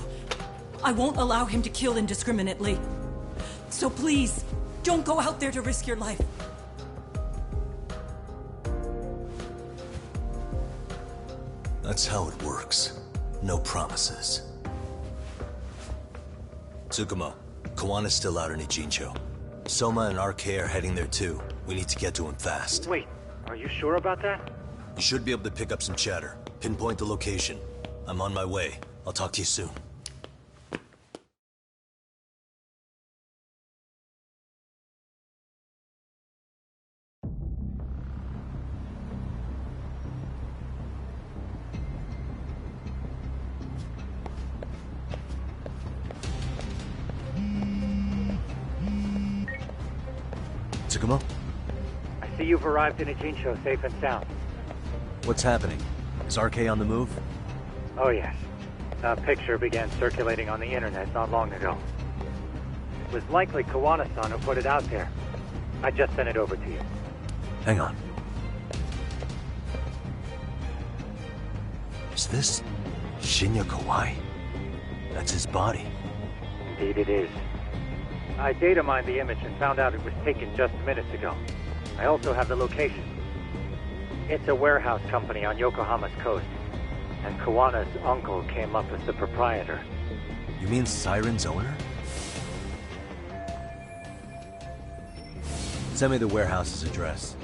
I won't allow him to kill indiscriminately. So please, don't go out there to risk your life. That's how it works. No promises. Tsukumo, Kawana's still out in Ijincho. Soma and RK are heading there too. We need to get to him fast. Wait, are you sure about that? You should be able to pick up some chatter. Pinpoint the location. I'm on my way. I'll talk to you soon. Tsukumo? I see you've arrived in Ijincho safe and sound. What's happening? Is RK on the move? Oh yes. A picture began circulating on the internet not long ago. It was likely Kawana-san who put it out there. I just sent it over to you. Hang on. Is this Shinya Kawai? That's his body. Indeed it is. I data mined the image and found out it was taken just minutes ago. I also have the location. It's a warehouse company on Yokohama's coast, and Kawana's uncle came up as the proprietor. You mean Siren's owner? Send me the warehouse's address.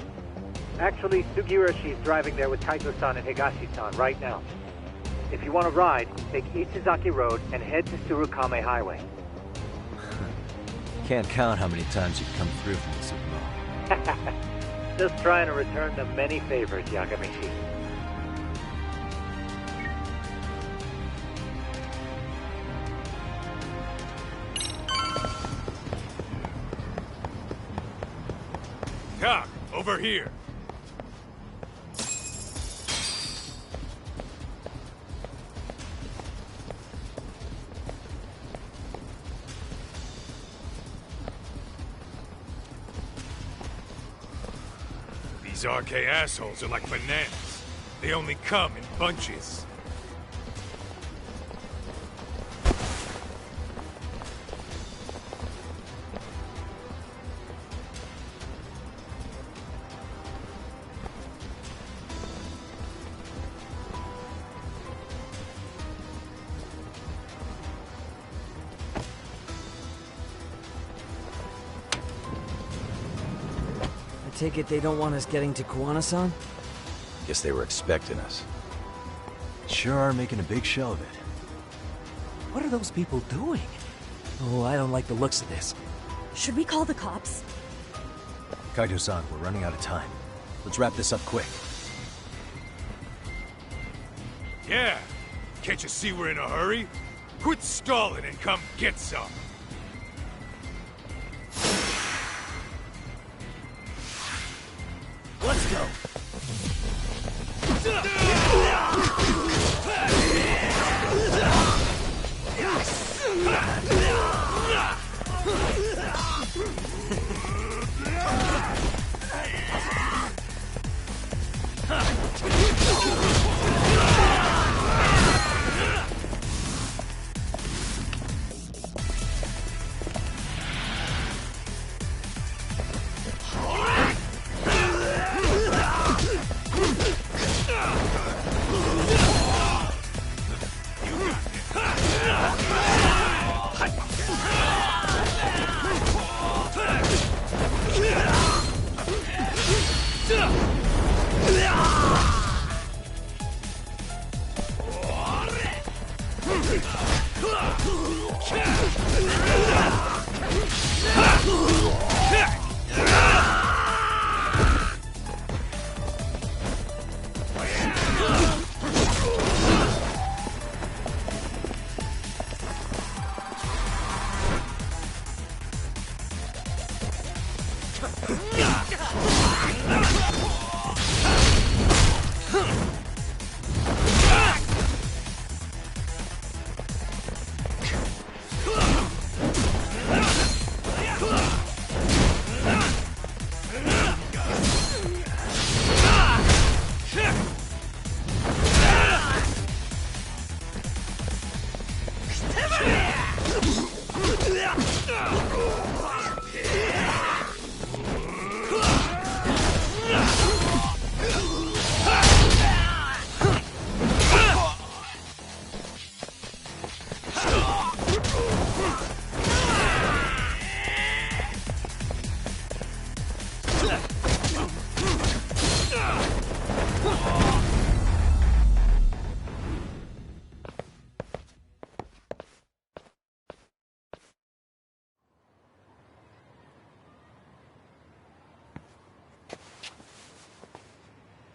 Actually, Sugiroshi's driving there with Kaito-san and Higashi-san right now. If you want to ride, take Ichizaki Road and head to Tsurukame Highway. Can't count how many times you've come through for me, Superman. Just trying to return the many favors, Yagamishi. Doc, over here. These RK assholes are like bananas. They only come in bunches. I take it they don't want us getting to Kuwana-san? Guess they were expecting us. Sure are making a big show of it. What are those people doing? Oh, I don't like the looks of this. Should we call the cops? Kaito-san, we're running out of time. Let's wrap this up quick. Yeah. Can't you see we're in a hurry? Quit stalling and come get some. Let's go.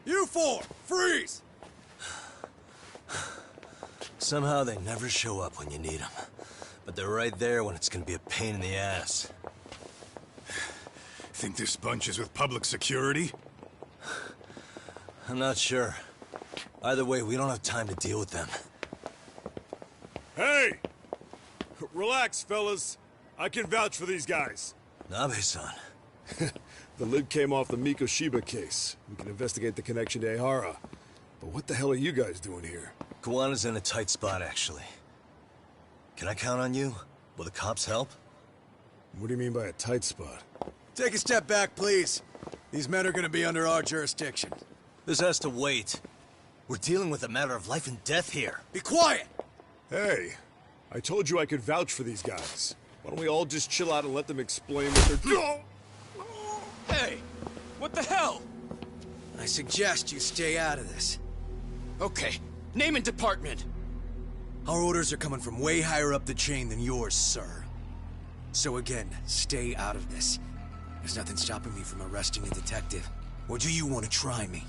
You four, freeze! Somehow they never show up when you need them. But they're right there when it's gonna be a pain in the ass. Think this bunch is with public security? I'm not sure. Either way, we don't have time to deal with them. Hey! Relax, fellas. I can vouch for these guys. Nabe-san. The lid came off the Mikoshiba case. We can investigate the connection to Ehara. But what the hell are you guys doing here? Kuwana's in a tight spot, actually. Can I count on you? Will the cops help? What do you mean by a tight spot? Take a step back, please. These men are gonna be under our jurisdiction. This has to wait. We're dealing with a matter of life and death here. Be quiet! Hey, I told you I could vouch for these guys. Why don't we all just chill out and let them explain what they're doing? Hey! What the hell? I suggest you stay out of this. Okay, name and department. Our orders are coming from way higher up the chain than yours, sir. So again, stay out of this. There's nothing stopping me from arresting a detective. Or do you want to try me?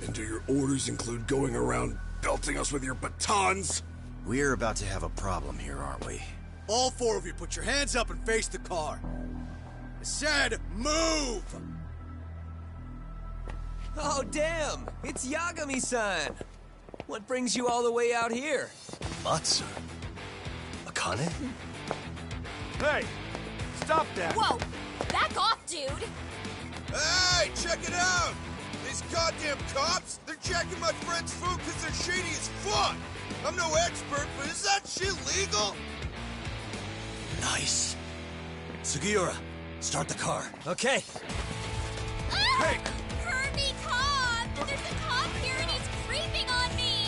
And do your orders include going around belting us with your batons? We're about to have a problem here, aren't we? All four of you, put your hands up and face the car. I said, move! Oh, damn! It's Yagami-san! What brings you all the way out here? Matsu? Akane? Hey! Stop that! Whoa! Back off, dude! Hey, check it out! These goddamn cops, they're checking my friend's food because they're shady as fuck! I'm no expert, but is that shit legal? Nice. Sugiura, start the car. Okay. Hey! Hurt me, cop! There's a cop here and he's creeping on me!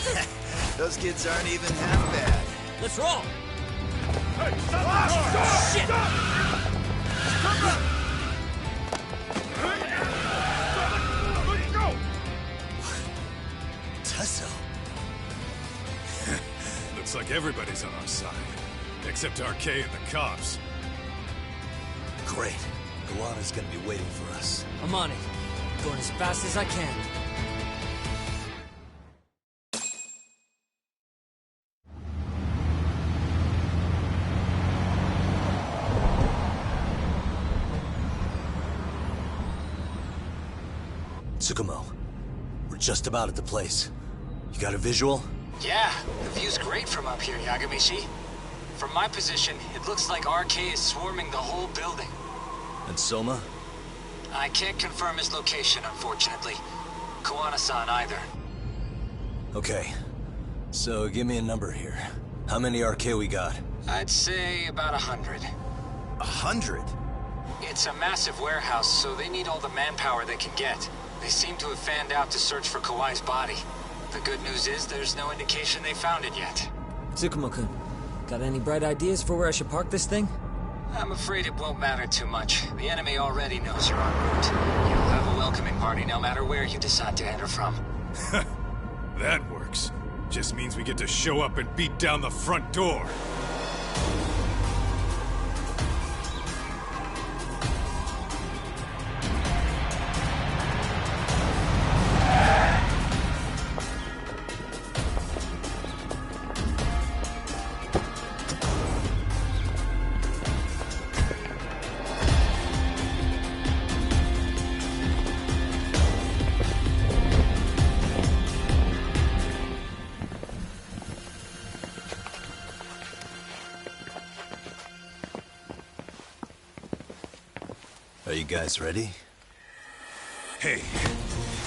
Those kids aren't even half bad. Let's roll! Hey, stop the car! Shit! Let's go! Tesso. Looks like everybody's on our side. Except RK and the cops. Great. Kuwana's gonna be waiting for us. I'm on it. Going as fast as I can. Tsukumo, we're just about at the place. You got a visual? Yeah, the view's great from up here, Yagamishi. From my position, it looks like RK is swarming the whole building. And Soma? I can't confirm his location, unfortunately. Kuwana-san either. Okay. So give me a number here. How many RK we got? I'd say about 100. 100? It's a massive warehouse, so they need all the manpower they can get. They seem to have fanned out to search for Kawai's body. The good news is there's no indication they found it yet. Tsukumo-kun, got any bright ideas for where I should park this thing? I'm afraid it won't matter too much. The enemy already knows you're en route. You'll have a welcoming party no matter where you decide to enter from. That works. Just means we get to show up and beat down the front door. Are you guys ready? Hey,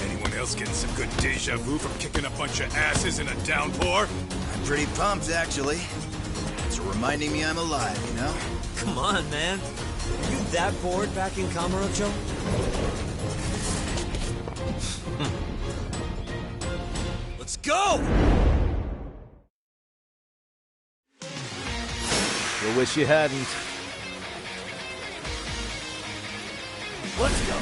anyone else getting some good deja vu from kicking a bunch of asses in a downpour? I'm pretty pumped, actually. It's reminding me I'm alive, you know? Come on, man. Are you that bored back in Kamurocho? Let's go! You'll wish you hadn't. Let's go!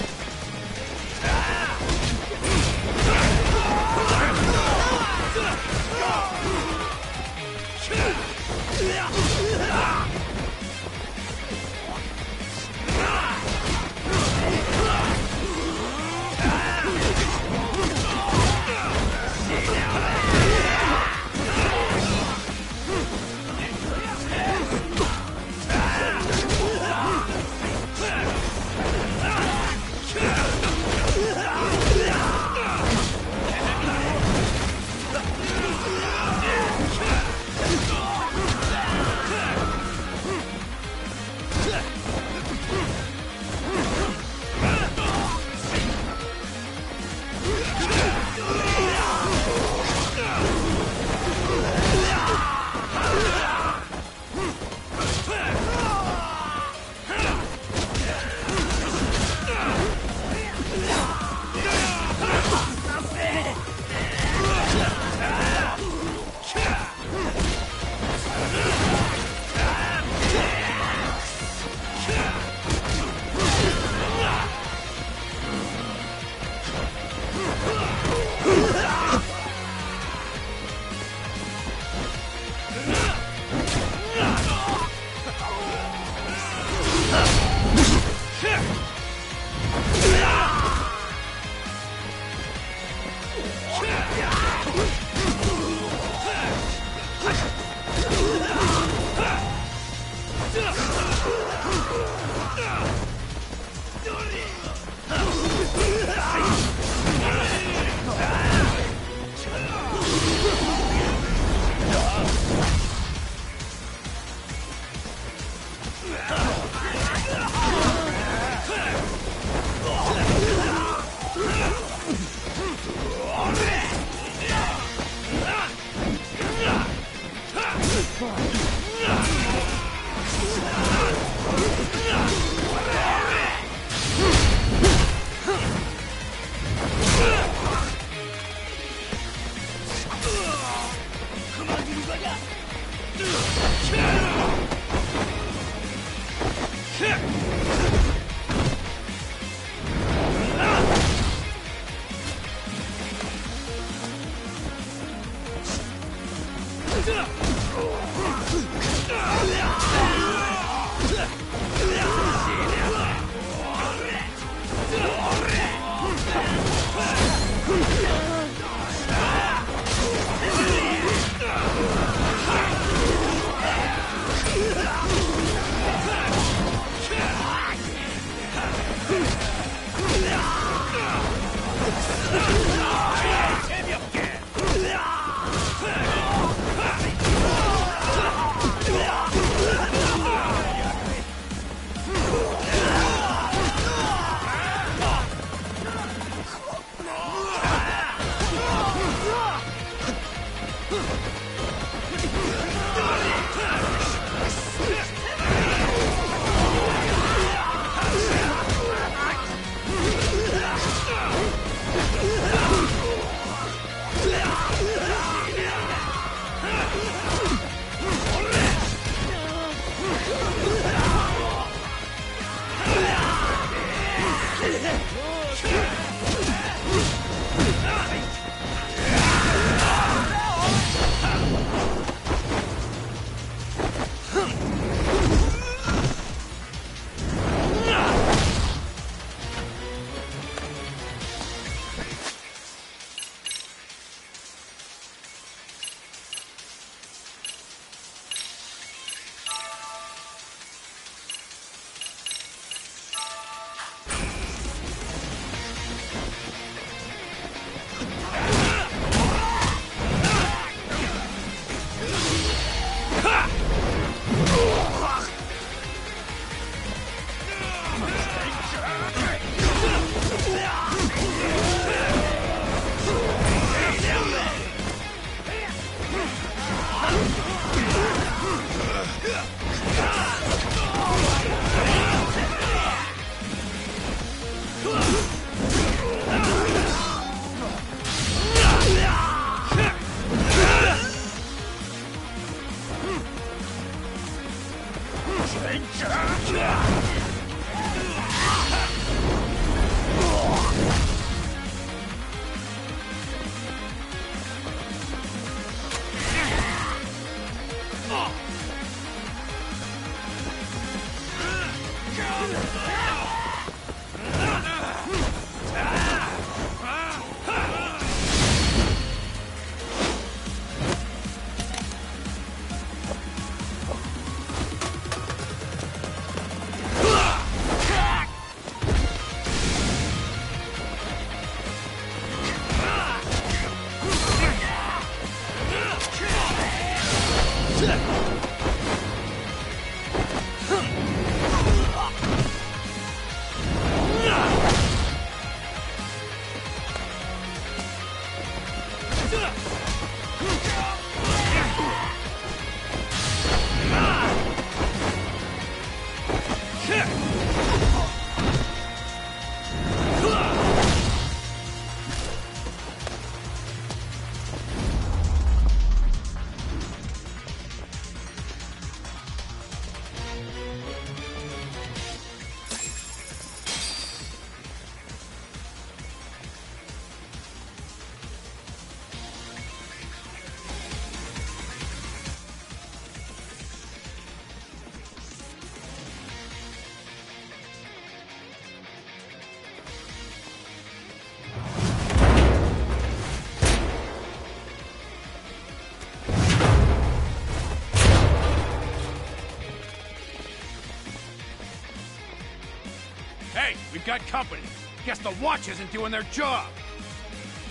We've got company. Guess the watch isn't doing their job.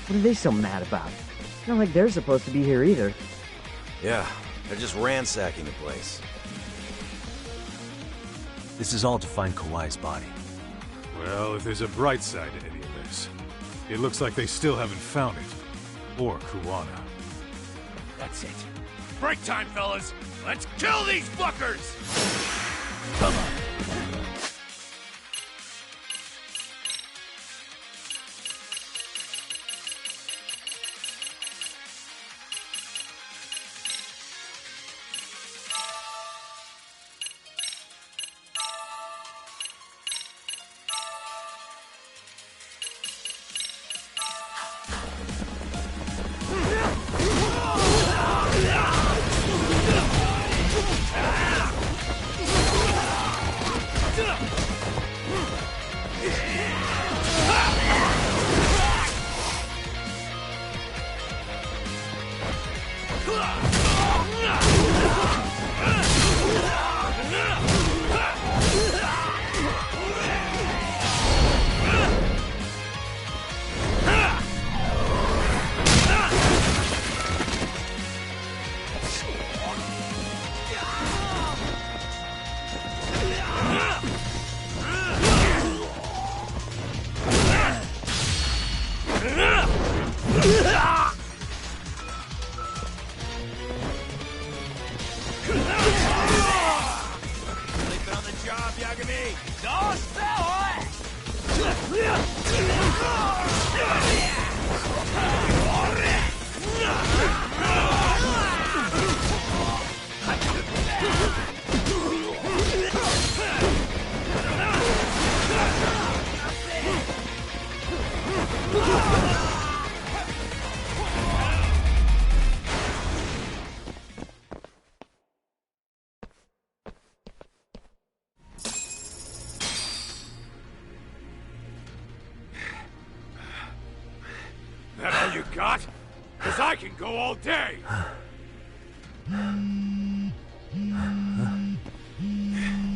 What are they so mad about? It's not like they're supposed to be here either. Yeah, they're just ransacking the place. This is all to find Kawai's body. Well, if there's a bright side to any of this, it looks like they still haven't found it. Or Kuwana. That's it. Break time, fellas! Let's kill these fuckers! Come on. That all you got? Cause I can go all day!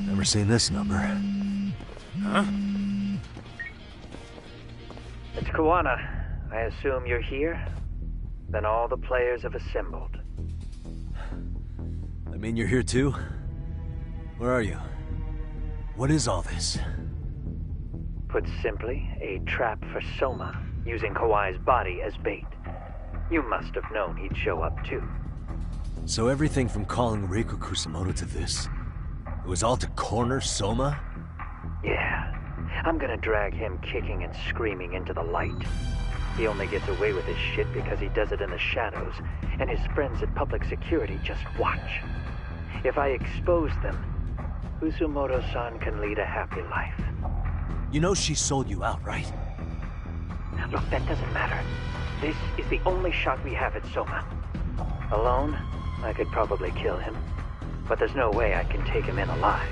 Never seen this number. Huh? It's Kawana. I assume you're here? Then all the players have assembled. I mean, you're here too? Where are you? What is all this? Put simply, a trap for Soma, using Kawai's body as bait. You must have known he'd show up too. So everything from calling Reiko Kusumoto to this, it was all to corner Soma? Yeah. I'm gonna drag him kicking and screaming into the light. He only gets away with his shit because he does it in the shadows, and his friends at public security just watch. If I expose them, Kusumoto-san can lead a happy life. You know she sold you out, right? Look, that doesn't matter. This is the only shot we have at Soma. Alone, I could probably kill him. But there's no way I can take him in alive.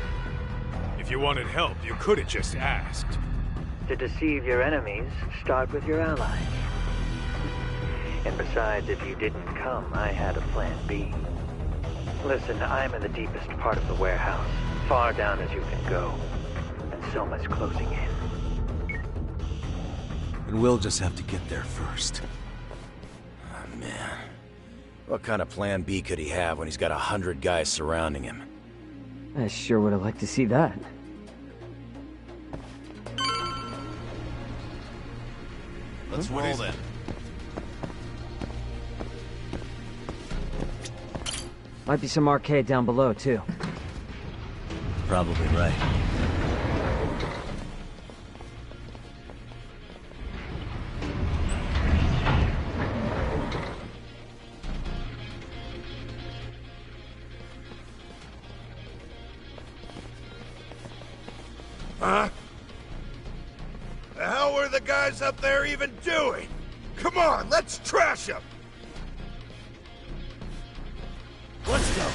If you wanted help, you could have just asked. To deceive your enemies, start with your allies. And besides, if you didn't come, I had a plan B. Listen, I'm in the deepest part of the warehouse, far down as you can go. And Soma's closing in. And we'll just have to get there first. Oh, man. What kind of plan B could he have when he's got 100 guys surrounding him? I sure would have liked to see that. Let's roll then. Might be some arcade down below, too. Probably right. Huh? The hell were the guys up there even doing? Come on, let's trash them! Let's go!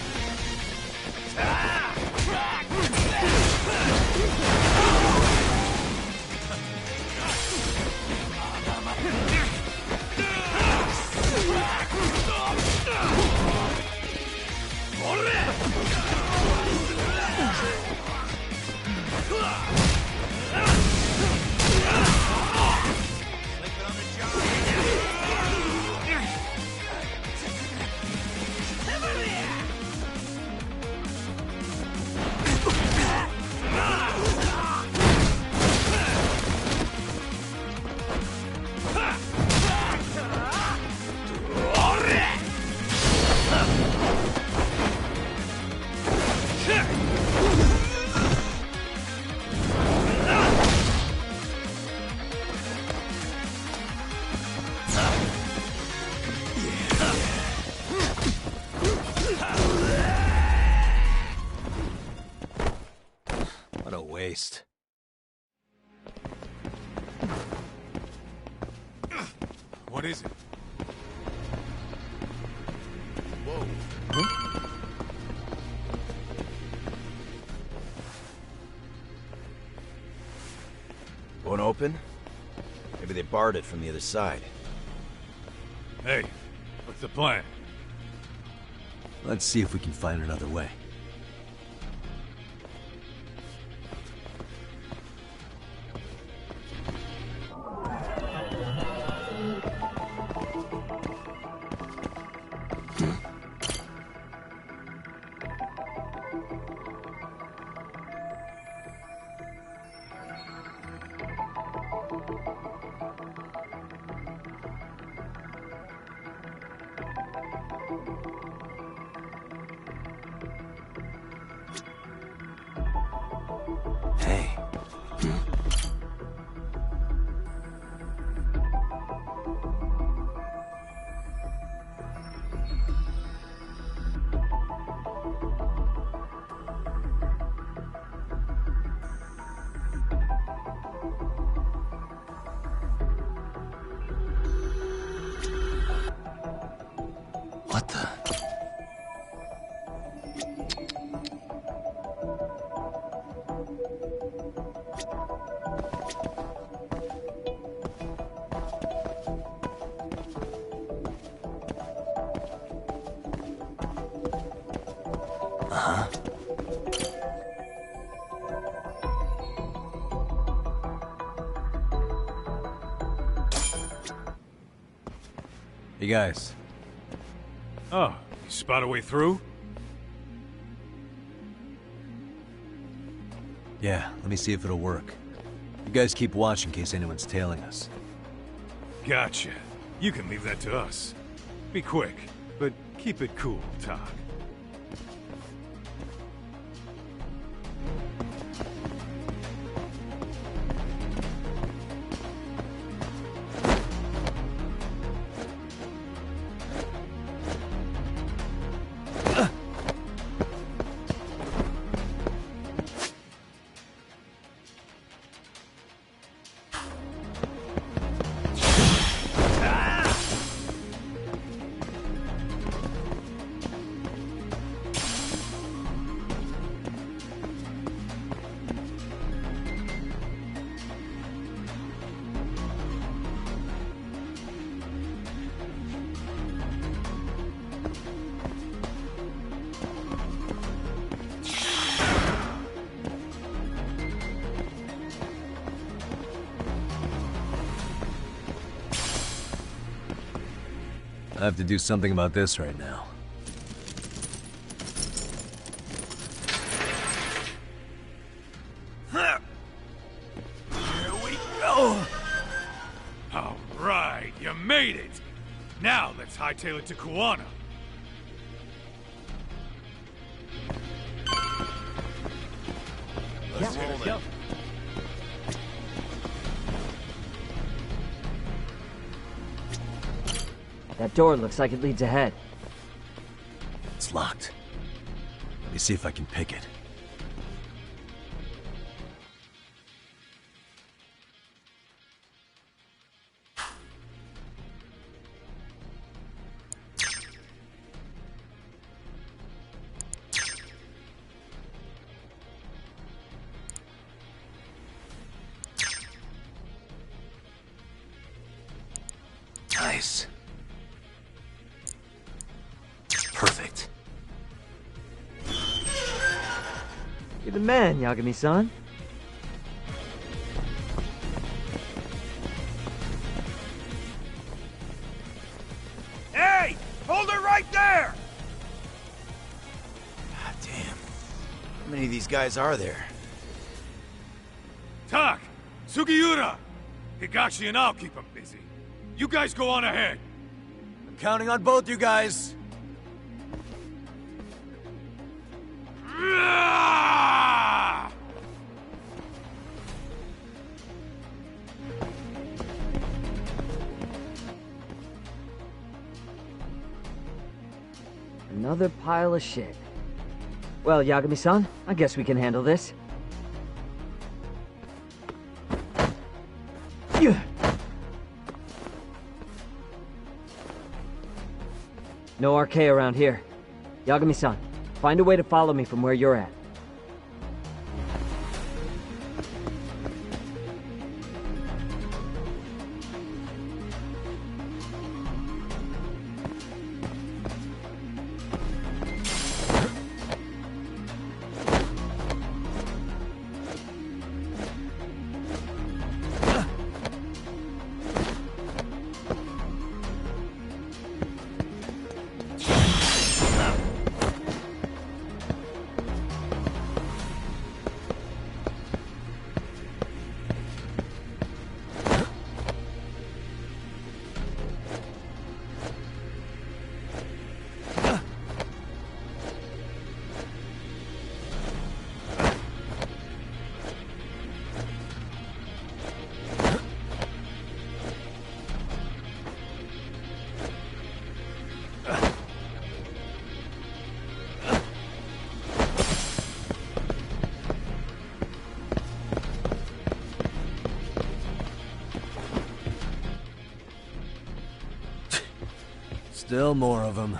What a waste. What is it? Whoa. Huh? Won't open? Maybe they barred it from the other side. Hey, what's the plan? Let's see if we can find another way. Hey guys. Oh, you spot a way through? Yeah, let me see if it'll work. You guys keep watch in case anyone's tailing us. Gotcha. You can leave that to us. Be quick, but keep it cool, Tog. I have to do something about this right now. Here we go! All right, you made it! Now let's hightail it to Kuwana. Let's hit it. That door looks like it leads ahead. It's locked. Let me see if I can pick it. Nice. Perfect. You're the man, Yagami-san. Hey! Hold her right there! God damn. How many of these guys are there? Tak! Sugiura! Higashi and I'll keep them busy. You guys go on ahead. I'm counting on both you guys. Another pile of shit. Well, Yagami-san, I guess we can handle this. No RK around here. Yagami-san, find a way to follow me from where you're at. Still more of them.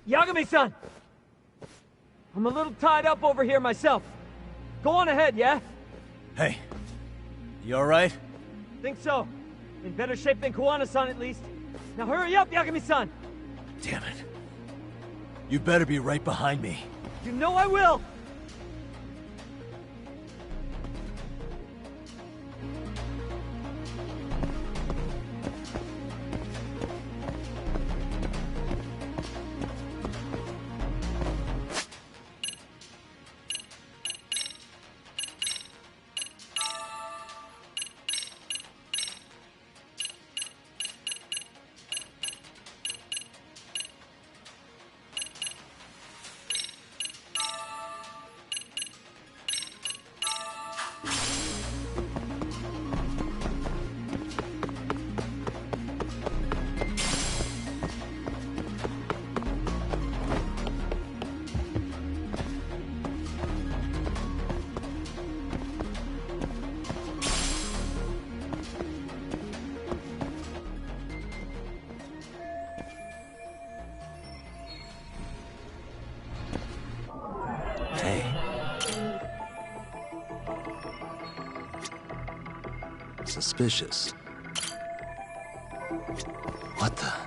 Yagami-san! I'm a little tied up over here myself. Go on ahead, yeah? Hey, you alright? Think so. In better shape than Kuwana-san, at least. Now hurry up, Yagami-san! Damn it. You better be right behind me. You know I will! Suspicious. What the?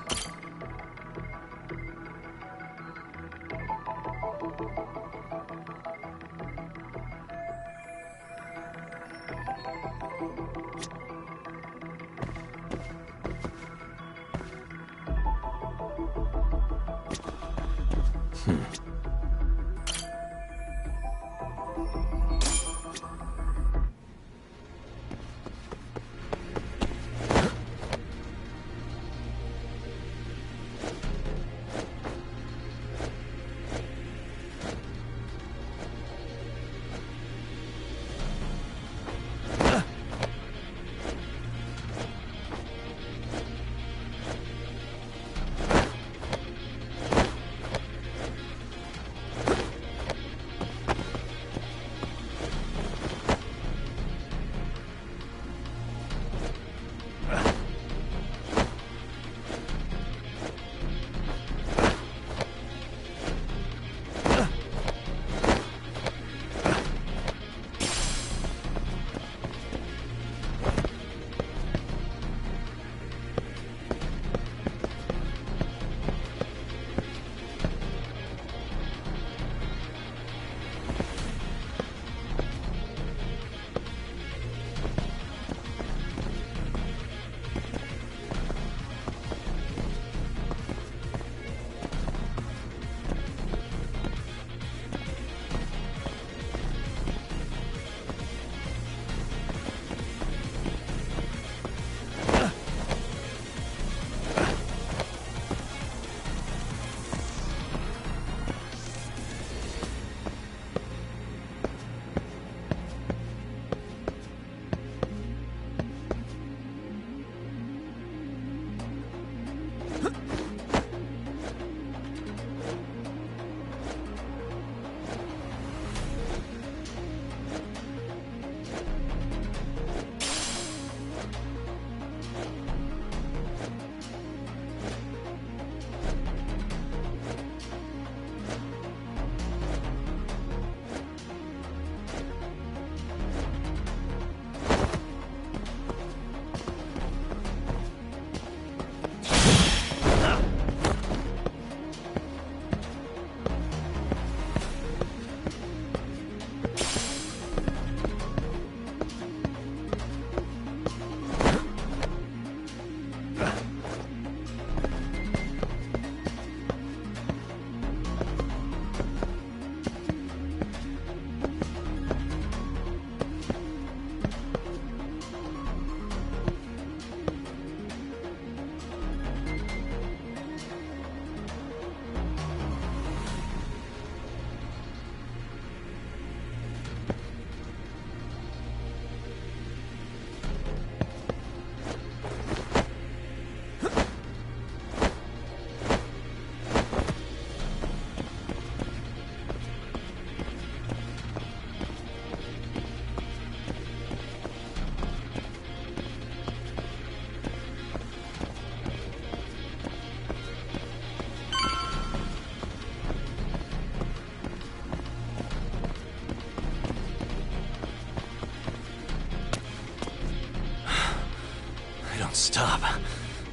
stop.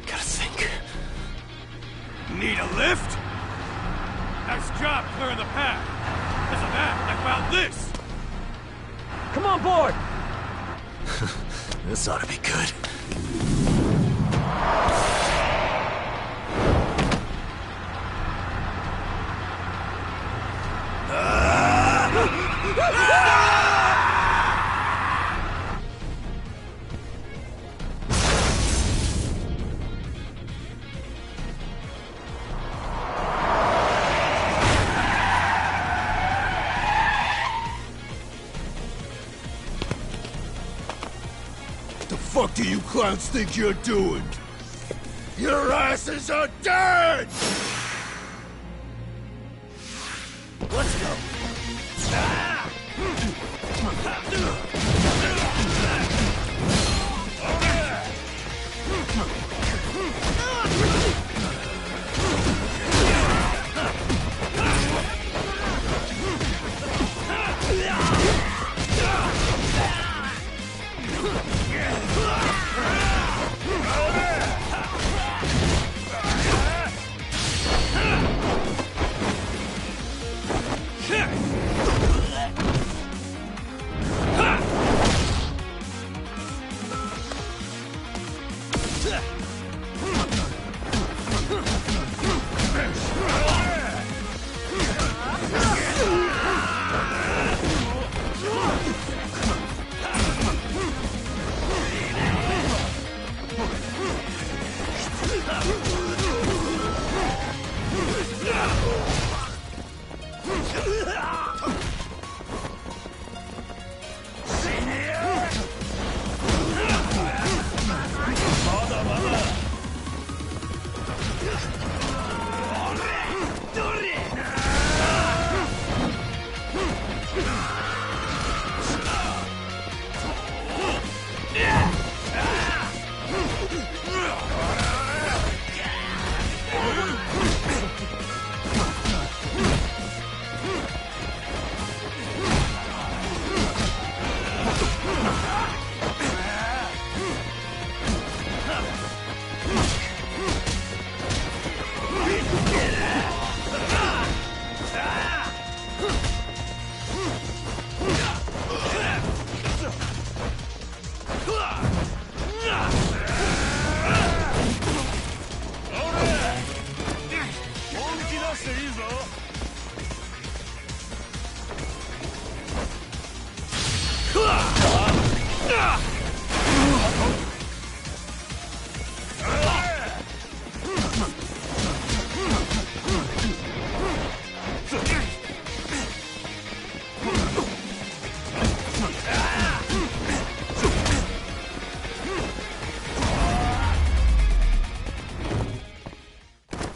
Gotta think. Need a lift? Nice job clearing the path. Because of that, I found this. Come on board! This ought to be good. What do you clowns think you're doing? Your asses are dead! Let's go!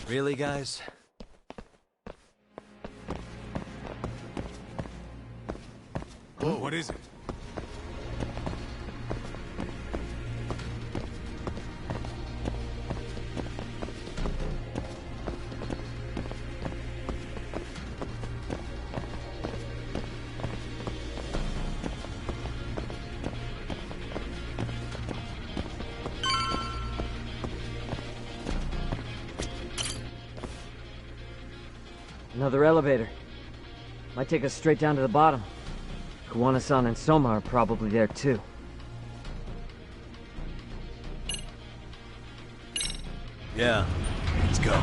Really, guys? Oh, what is it? Another elevator. Might take us straight down to the bottom. Kuwana-san and Soma are probably there too. Yeah, let's go.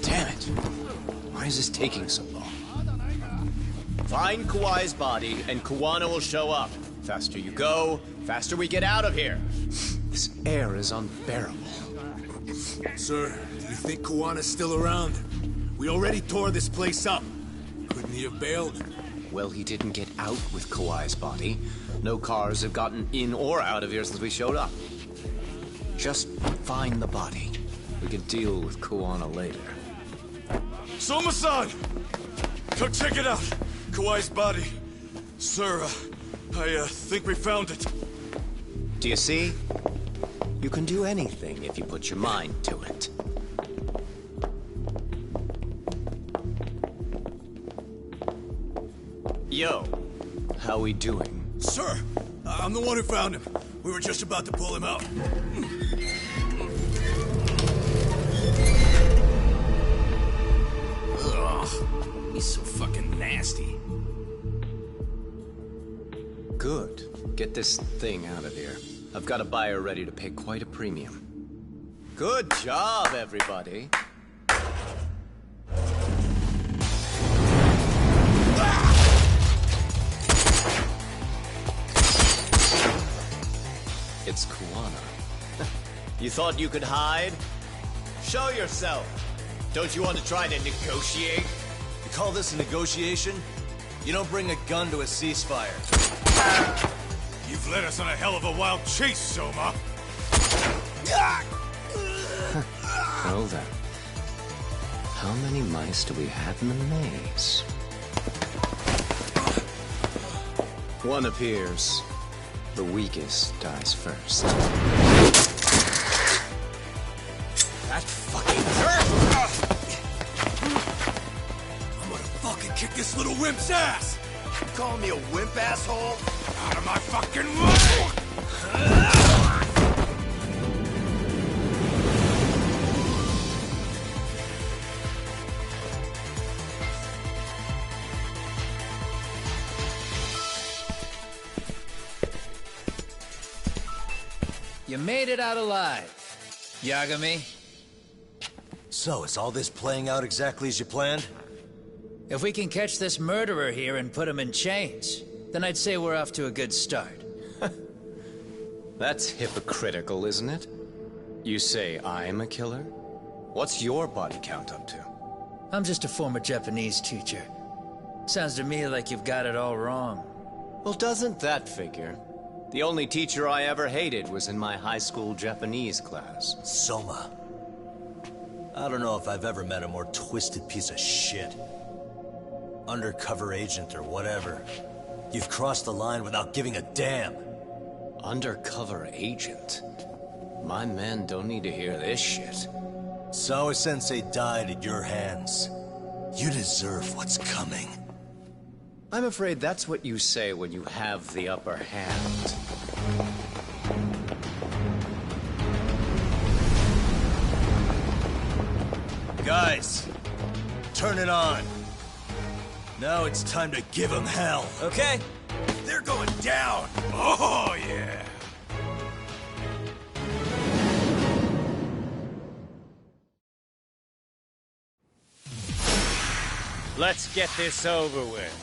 Damn it! Why is this taking so long? Find Kawai's body, and Kuwana will show up. Faster you go, faster we get out of here. This air is unbearable. Sir, do you think Kuwana's still around? We already tore this place up. Couldn't he have bailed? Well, he didn't get out with Kawai's body. No cars have gotten in or out of here since we showed up. Just find the body. We can deal with Kuwana later. Soma-san! Come check it out! Kawai's body. Sir, I think we found it. Do you see? You can do anything if you put your mind to it. Yo, how we doing? Sir, I'm the one who found him. We were just about to pull him out. Ugh, he's so fucking nasty. Good. Get this thing out of here. I've got a buyer ready to pay quite a premium. Good job, everybody. It's Kuwana. You thought you could hide? Show yourself! Don't you want to try to negotiate? You call this a negotiation? You don't bring a gun to a ceasefire. You've led us on a hell of a wild chase, Soma! Well then. How many mice do we have in the maze? One appears. The weakest dies first. That fucking hurt! I'm gonna fucking kick this little wimp's ass! You calling me a wimp, asshole? Out of my fucking way! You made it out alive, Yagami. So, is all this playing out exactly as you planned? If we can catch this murderer here and put him in chains, then I'd say we're off to a good start. That's hypocritical, isn't it? You say I'm a killer? What's your body count up to? I'm just a former Japanese teacher. Sounds to me like you've got it all wrong. Well, doesn't that figure? The only teacher I ever hated was in my high school Japanese class. Soma. I don't know if I've ever met a more twisted piece of shit. Undercover agent or whatever. You've crossed the line without giving a damn. Undercover agent? My men don't need to hear this shit. Sawa-sensei died at your hands. You deserve what's coming. I'm afraid that's what you say when you have the upper hand. Guys, turn it on. Now it's time to give them hell. Okay. They're going down! Oh, yeah! Let's get this over with.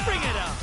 Bring it up!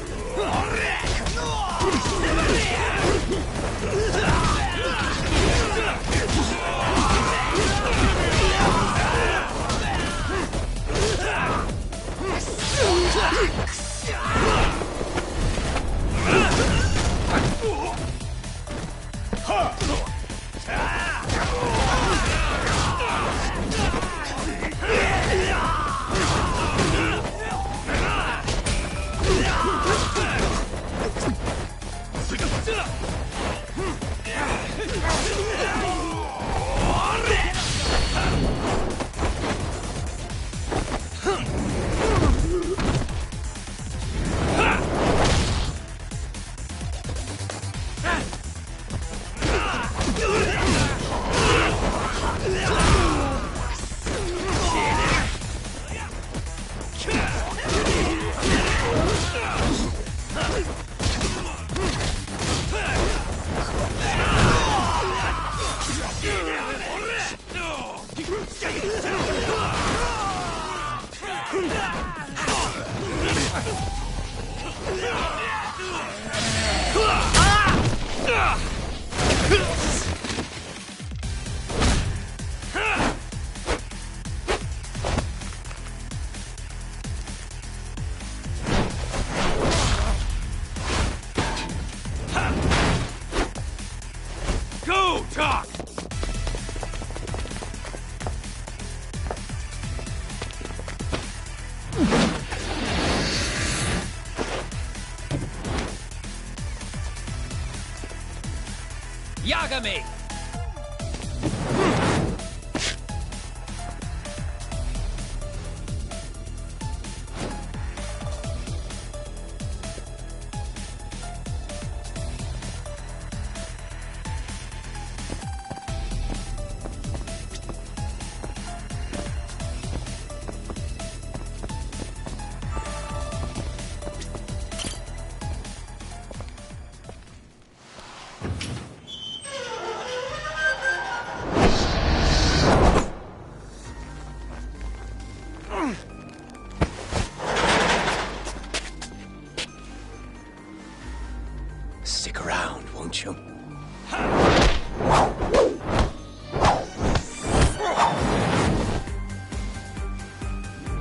Go, Talk! Yagami! Stick around, won't you?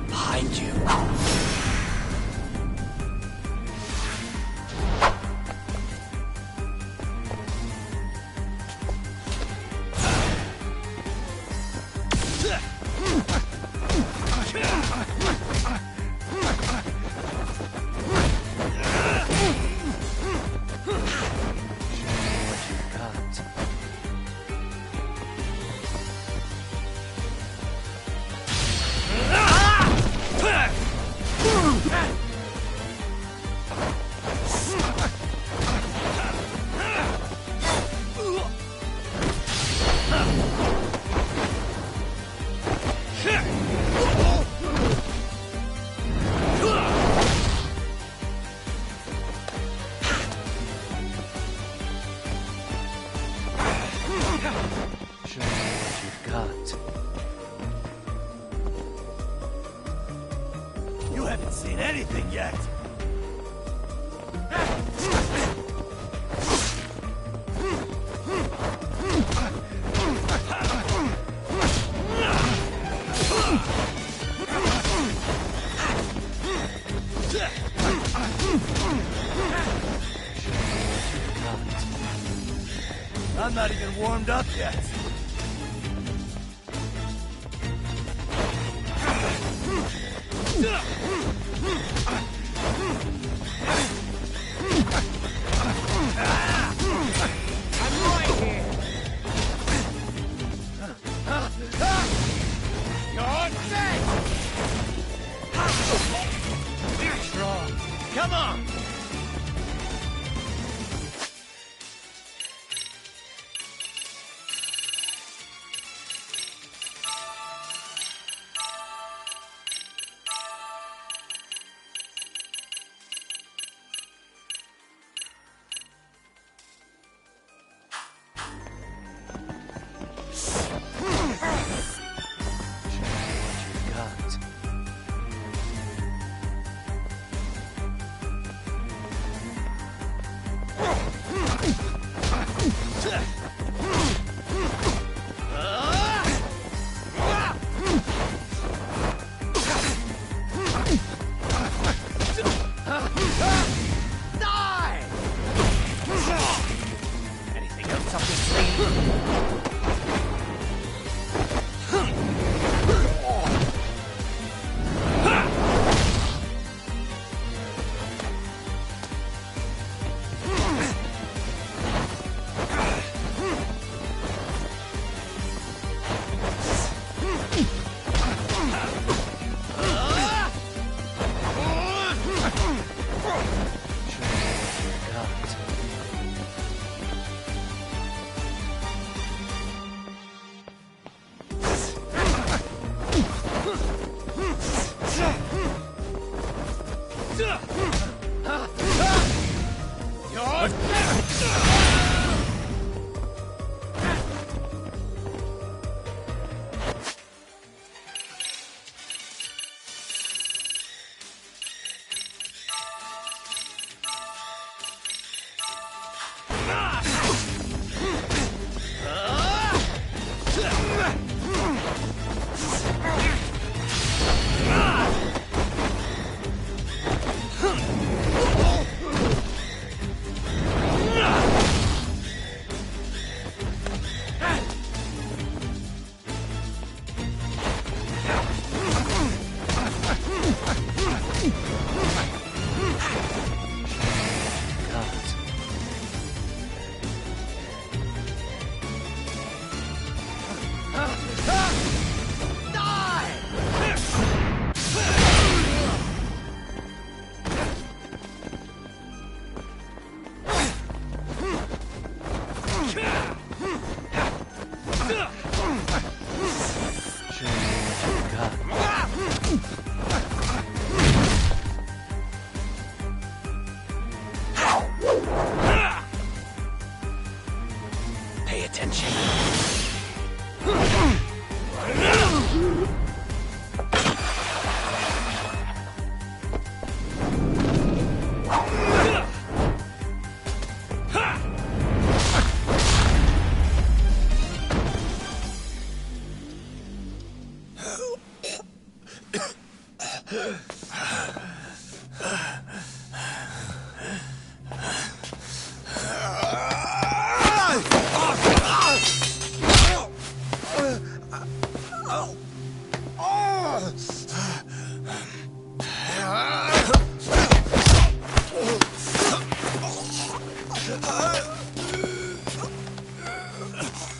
Behind you. Show me what you've got. You haven't seen anything yet. I'm not even warmed up yet. I'm right here! You're dead! You're strong. Come on!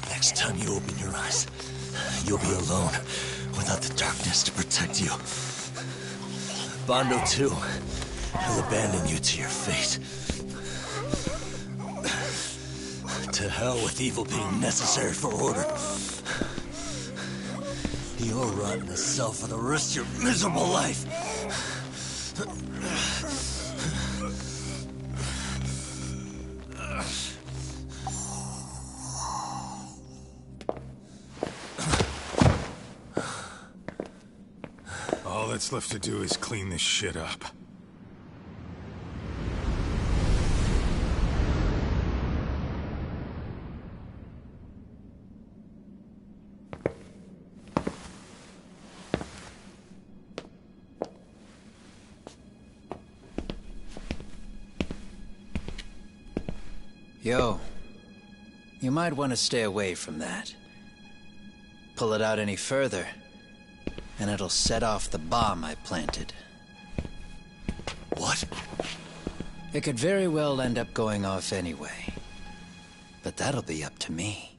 Next time you open your eyes, you'll be alone, without the darkness to protect you. Bando too, he'll abandon you to your fate. To hell with evil being necessary for order. You'll rot in a cell for the rest of your miserable life. All that's left to do is clean this shit up. Yo, you might want to stay away from that. Pull it out any further, and it'll set off the bomb I planted. What? It could very well end up going off anyway. But that'll be up to me.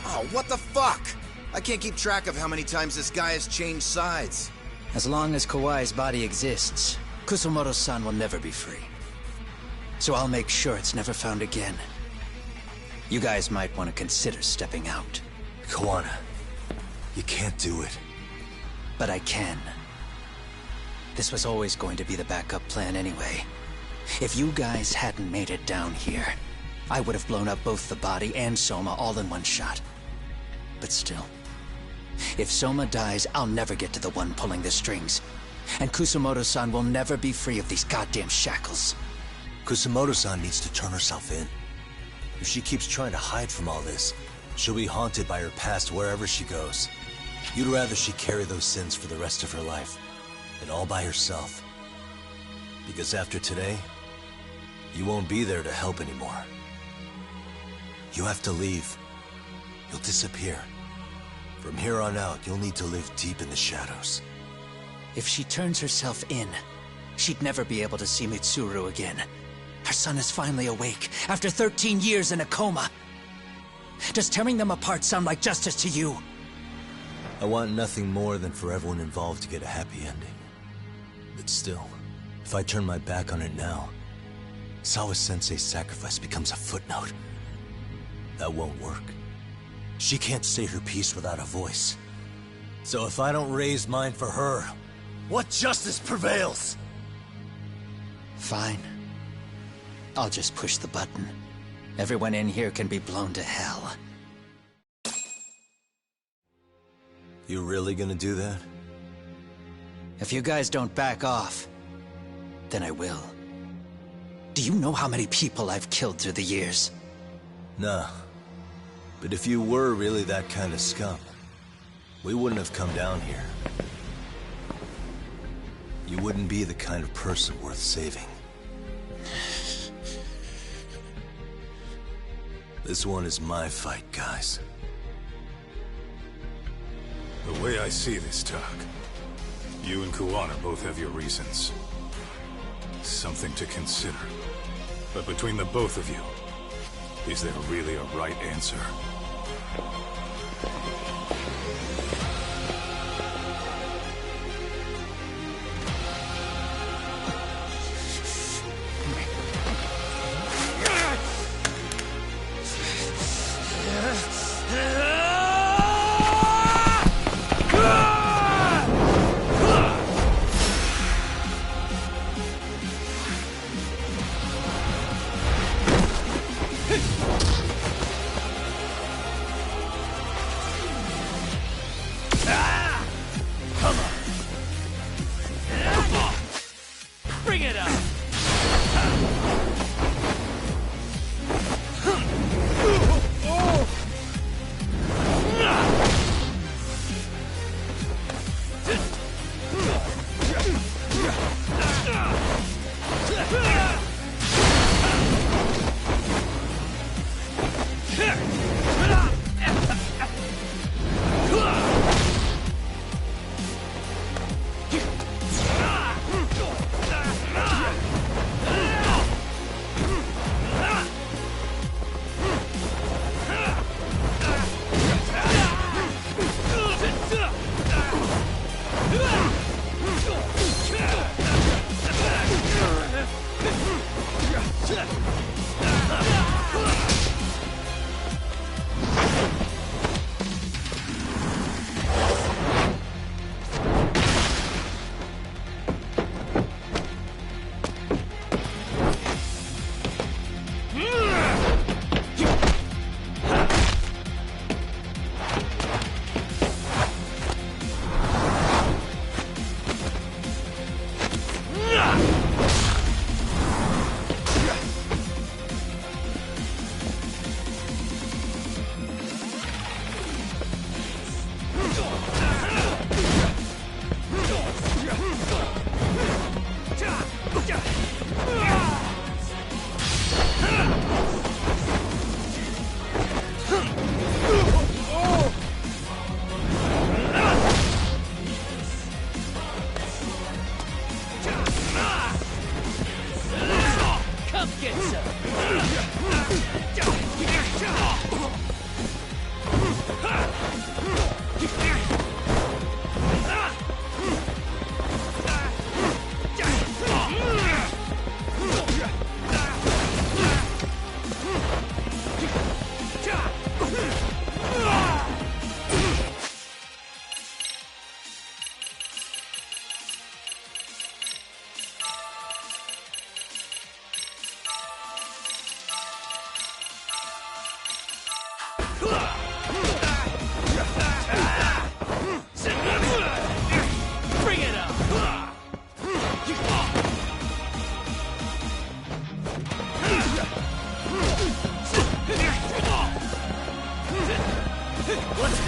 Oh, what the fuck? I can't keep track of how many times this guy has changed sides. As long as Kawai's body exists, Kusumoto-san will never be free. So I'll make sure it's never found again. You guys might want to consider stepping out. Kawana, you can't do it. But I can. This was always going to be the backup plan anyway. If you guys hadn't made it down here, I would have blown up both the body and Soma all in one shot. But still, if Soma dies, I'll never get to the one pulling the strings. And Kusumoto-san will never be free of these goddamn shackles. Kusumoto-san needs to turn herself in. If she keeps trying to hide from all this, she'll be haunted by her past wherever she goes. You'd rather she carry those sins for the rest of her life, and all by herself. Because after today, you won't be there to help anymore. You have to leave. You'll disappear. From here on out, you'll need to live deep in the shadows. If she turns herself in, she'd never be able to see Mitsuru again. Her son is finally awake, after 13 years in a coma. Does tearing them apart sound like justice to you? I want nothing more than for everyone involved to get a happy ending. But still, if I turn my back on it now, Sawa-sensei's sacrifice becomes a footnote. That won't work. She can't say her piece without a voice. So if I don't raise mine for her, what justice prevails? Fine. I'll just push the button. Everyone in here can be blown to hell. You really gonna do that? If you guys don't back off, then I will. Do you know how many people I've killed through the years? Nah. But if you were really that kind of scum, we wouldn't have come down here. You wouldn't be the kind of person worth saving. This one is my fight, guys. The way I see this, Tak, you and Kuwana both have your reasons. Something to consider. But between the both of you, is there really a right answer? Bring it up! Let's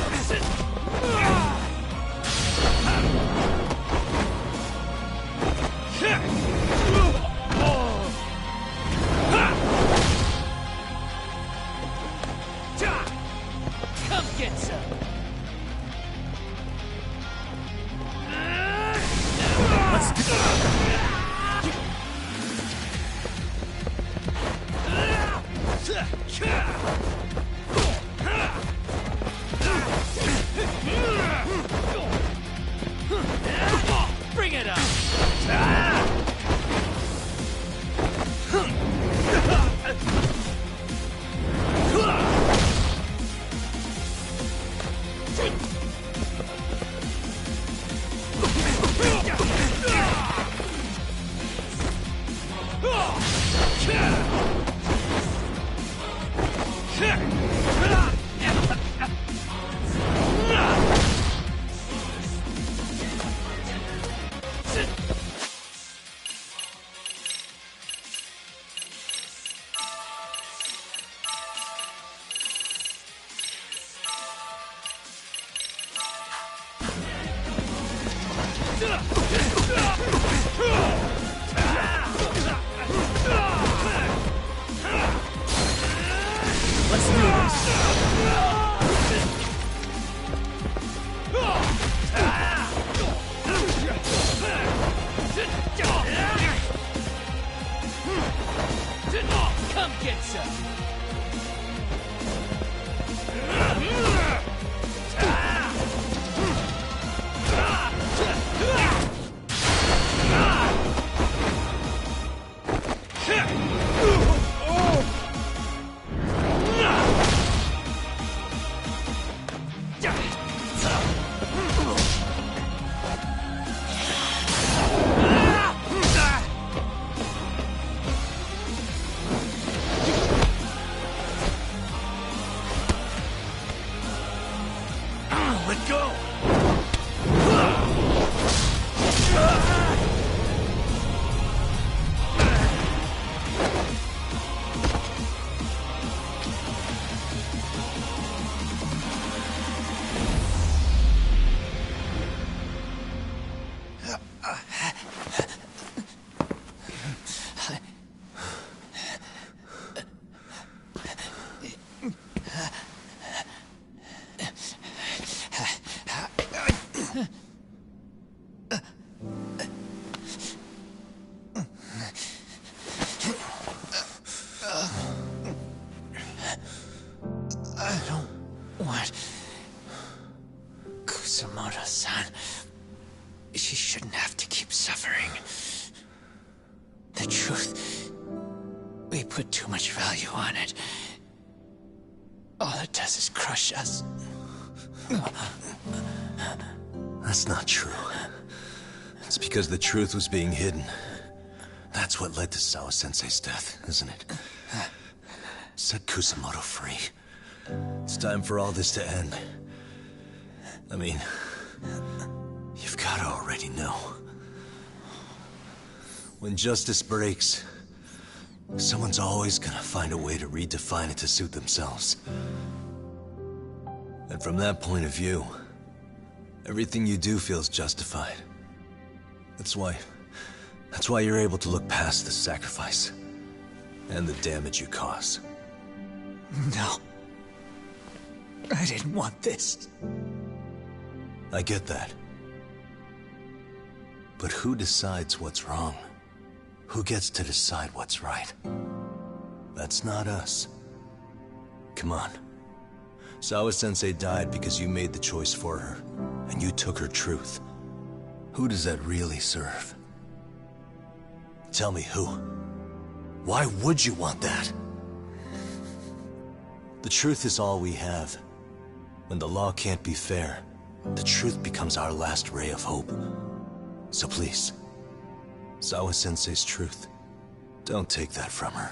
go. Come get some. Let's do Bring it up! Let's do this. Come get some. Let go! I don't want Kusamoto-san. She shouldn't have to keep suffering. The truth, we put too much value on it. All it does is crush us. That's not true. It's because the truth was being hidden. That's what led to Sawa-sensei's death, isn't it? Set Kusamoto free. It's time for all this to end. I mean, you've got to already know. When justice breaks, someone's always gonna find a way to redefine it to suit themselves. And from that point of view, everything you do feels justified. That's why you're able to look past the sacrifice and the damage you cause. No. I didn't want this. I get that. But who decides what's wrong? Who gets to decide what's right? That's not us. Come on. Sawa-sensei died because you made the choice for her, and you took her truth. Who does that really serve? Tell me who. Why would you want that? The truth is all we have. When the law can't be fair, the truth becomes our last ray of hope. So please, Sawa-sensei's truth, don't take that from her.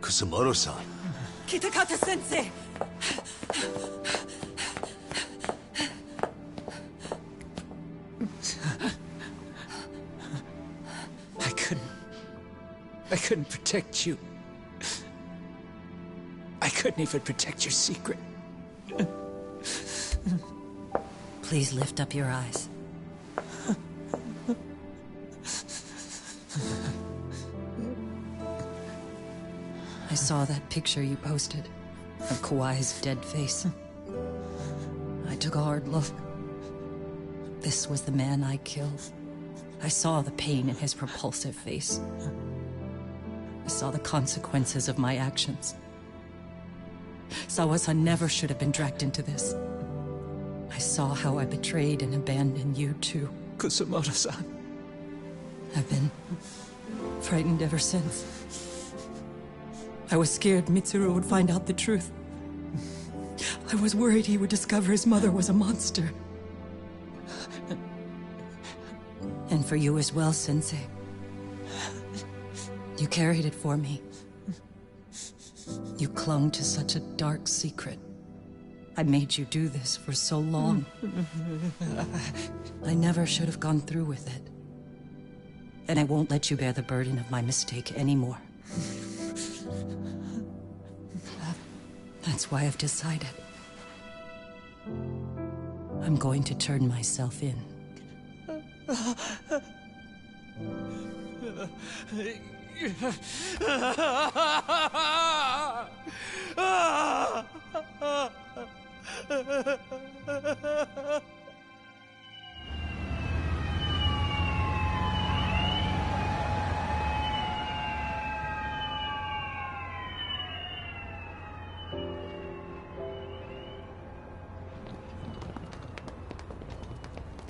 Kusumoto-san. Kitakata-sensei! I couldn't protect you. I couldn't even protect your secret. Please lift up your eyes. I saw that picture you posted of Kawai's dead face. I took a hard look. This was the man I killed. I saw the pain in his repulsive face. I saw the consequences of my actions. Sawa-san never should have been dragged into this. I saw how I betrayed and abandoned you too, Kusumoto-san. I've been frightened ever since. I was scared Mitsuru would find out the truth. I was worried he would discover his mother was a monster. And for you as well, Sensei. You carried it for me. You clung to such a dark secret. I made you do this for so long. I never should have gone through with it. And I won't let you bear the burden of my mistake anymore. That's why I've decided. I'm going to turn myself in.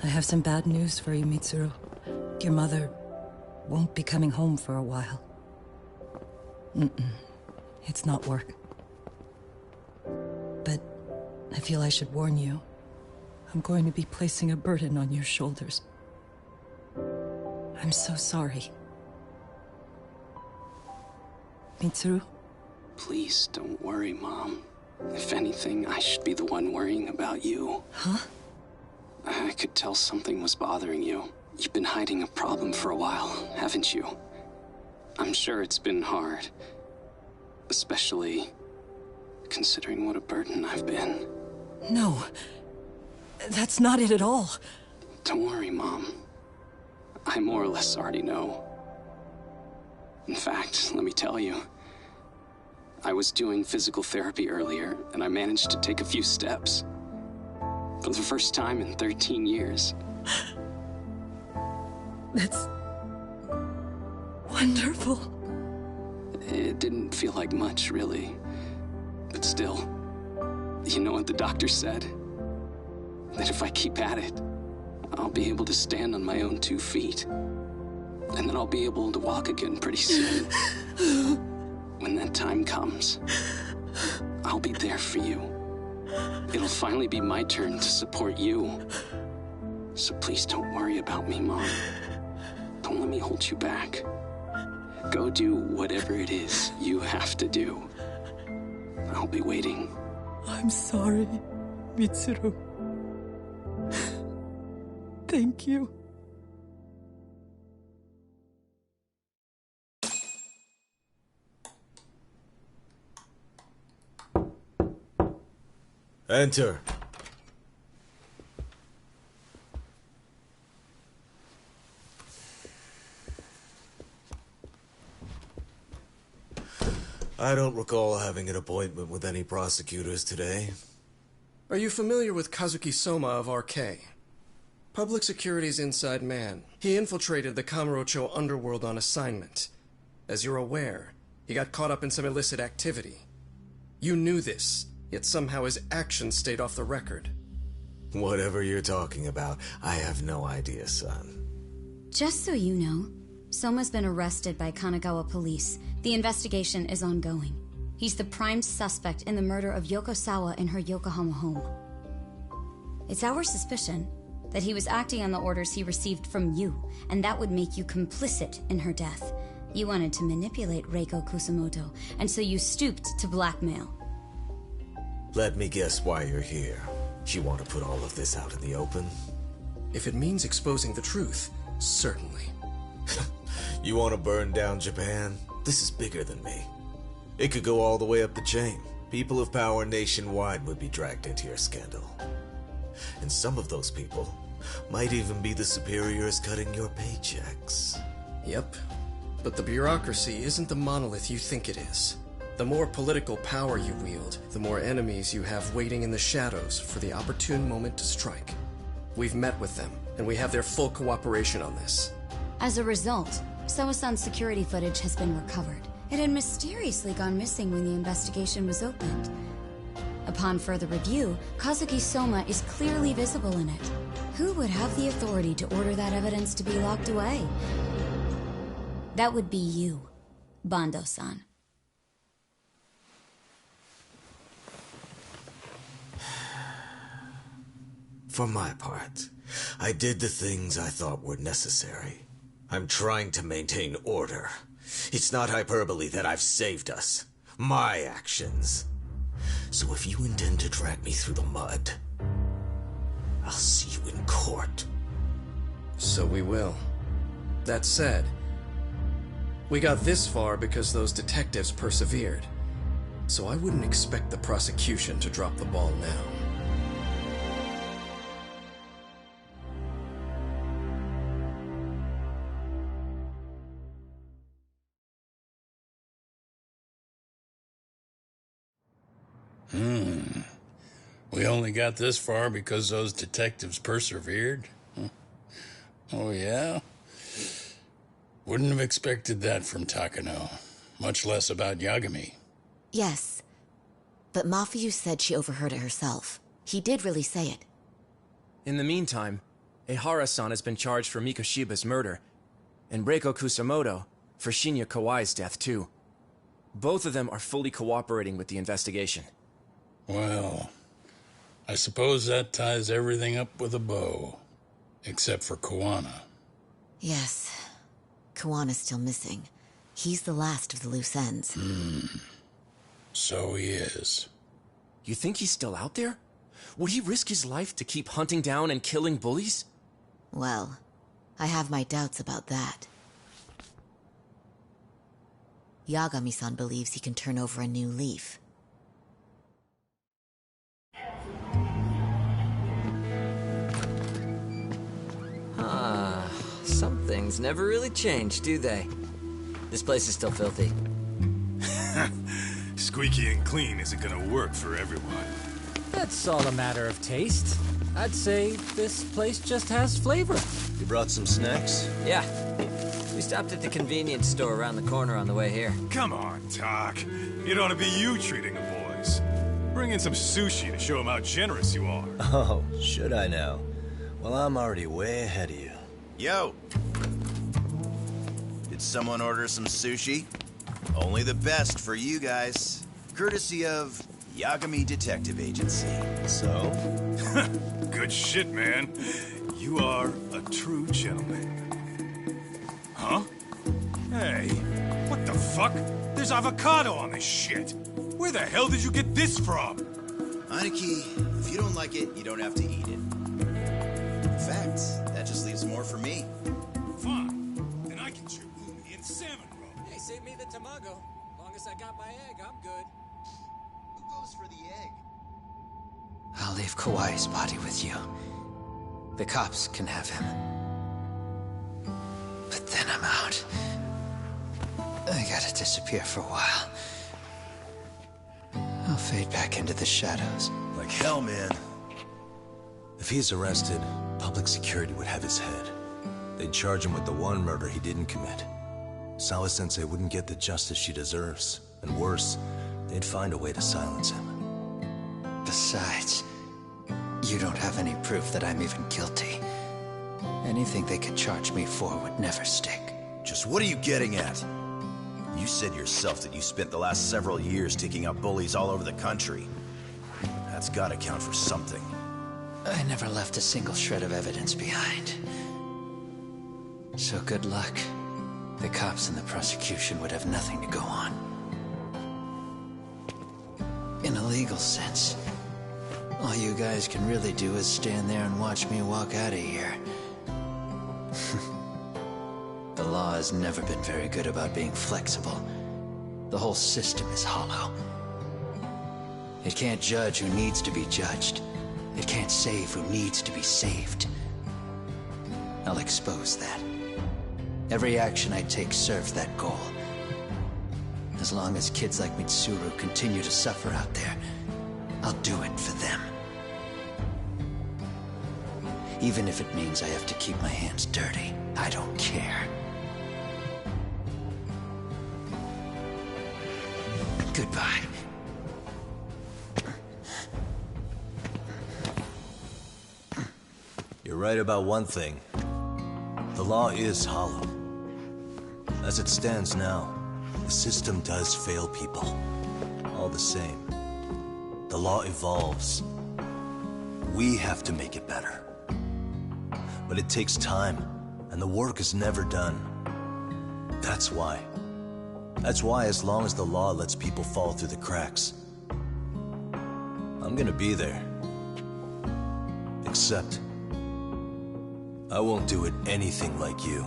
I have some bad news for you, Mitsuru. Your mother won't be coming home for a while. It's not work. But I feel I should warn you. I'm going to be placing a burden on your shoulders. I'm so sorry. Mitsuru? Please don't worry, Mom. If anything, I should be the one worrying about you. Huh? I could tell something was bothering you. You've been hiding a problem for a while, haven't you? I'm sure it's been hard. Especially considering what a burden I've been. No. That's not it at all. Don't worry, Mom. I more or less already know. In fact, let me tell you. I was doing physical therapy earlier, and I managed to take a few steps. For the first time in 13 years. That's wonderful. It didn't feel like much, really. But still, you know what the doctor said? That if I keep at it, I'll be able to stand on my own 2 feet. And then I'll be able to walk again pretty soon. When that time comes, I'll be there for you. It'll finally be my turn to support you. So please don't worry about me, Mom. Don't let me hold you back. Go do whatever it is you have to do. I'll be waiting. I'm sorry, Mitsuru. Thank you. Enter. I don't recall having an appointment with any prosecutors today. Are you familiar with Kazuki Soma of RK? Public Security's inside man. He infiltrated the Kamurocho underworld on assignment. As you're aware, he got caught up in some illicit activity. You knew this, yet somehow his actions stayed off the record. Whatever you're talking about, I have no idea, son. Just so you know, Soma's been arrested by Kanagawa police. The investigation is ongoing. He's the prime suspect in the murder of Yoko Sawa in her Yokohama home. It's our suspicion that he was acting on the orders he received from you, and that would make you complicit in her death. You wanted to manipulate Reiko Kusumoto, and so you stooped to blackmail. Let me guess why you're here. You want to put all of this out in the open? If it means exposing the truth, certainly. You want to burn down Japan? This is bigger than me. It could go all the way up the chain. People of power nationwide would be dragged into your scandal. And some of those people might even be the superiors cutting your paychecks. Yep. But the bureaucracy isn't the monolith you think it is. The more political power you wield, the more enemies you have waiting in the shadows for the opportune moment to strike. We've met with them, and we have their full cooperation on this. As a result, Sawa-san's security footage has been recovered. It had mysteriously gone missing when the investigation was opened. Upon further review, Kazuki Soma is clearly visible in it. Who would have the authority to order that evidence to be locked away? That would be you, Bando-san. For my part, I did the things I thought were necessary. I'm trying to maintain order. It's not hyperbole that I've saved us. My actions. So if you intend to drag me through the mud, I'll see you in court. So we will. That said, we got this far because those detectives persevered. So I wouldn't expect the prosecution to drop the ball now. We only got this far because those detectives persevered? Oh, yeah? Wouldn't have expected that from Takano. Much less about Yagami. Yes. But Mafuyu said she overheard it herself. He did really say it. In the meantime, Ehara-san has been charged for Mikoshiba's murder, and Reiko Kusumoto for Shinya Kawai's death, too. Both of them are fully cooperating with the investigation. Well, I suppose that ties everything up with a bow. Except for Kawana. Yes. Kawana's still missing. He's the last of the loose ends. So he is. You think he's still out there? Would he risk his life to keep hunting down and killing bullies? Well, I have my doubts about that. Yagami-san believes he can turn over a new leaf. Some things never really change, do they? This place is still filthy. Squeaky and clean isn't gonna work for everyone. That's all a matter of taste. I'd say this place just has flavor. You brought some snacks? Yeah. We stopped at the convenience store around the corner on the way here. Come on, Doc. It ought to be you treating the boys. Bring in some sushi to show them how generous you are. Oh, should I now? Well, I'm already way ahead of you. Yo! Did someone order some sushi? Only the best for you guys. Courtesy of Yagami Detective Agency. So? Good shit, man. You are a true gentleman. Huh? Hey, what the fuck? There's avocado on this shit. Where the hell did you get this from? Aniki, if you don't like it, you don't have to eat it. In fact, that just leaves more for me. Fine. Then I can chew umi and salmon roll. Hey, save me the tamago. Long as I got my egg, I'm good. Who goes for the egg? I'll leave Kawai's body with you. The cops can have him. But then I'm out. I gotta disappear for a while. I'll fade back into the shadows. Like hell, man. If he's arrested, public security would have his head. They'd charge him with the one murder he didn't commit. Sawa-sensei wouldn't get the justice she deserves. And worse, they'd find a way to silence him. Besides, you don't have any proof that I'm even guilty. Anything they could charge me for would never stick. Just what are you getting at? You said yourself that you spent the last several years taking out bullies all over the country. That's gotta count for something. I never left a single shred of evidence behind. So good luck. The cops and the prosecution would have nothing to go on. In a legal sense, all you guys can really do is stand there and watch me walk out of here. The law has never been very good about being flexible. The whole system is hollow. It can't judge who needs to be judged. It can't save who needs to be saved. I'll expose that. Every action I take serves that goal. As long as kids like Mitsuru continue to suffer out there, I'll do it for them. Even if it means I have to keep my hands dirty, I don't care. Goodbye. You're right about one thing. The law is hollow. As it stands now, the system does fail people. All the same, the law evolves. We have to make it better. But it takes time, and the work is never done. That's why. That's why as long as the law lets people fall through the cracks, I'm gonna be there. Except, I won't do it anything like you.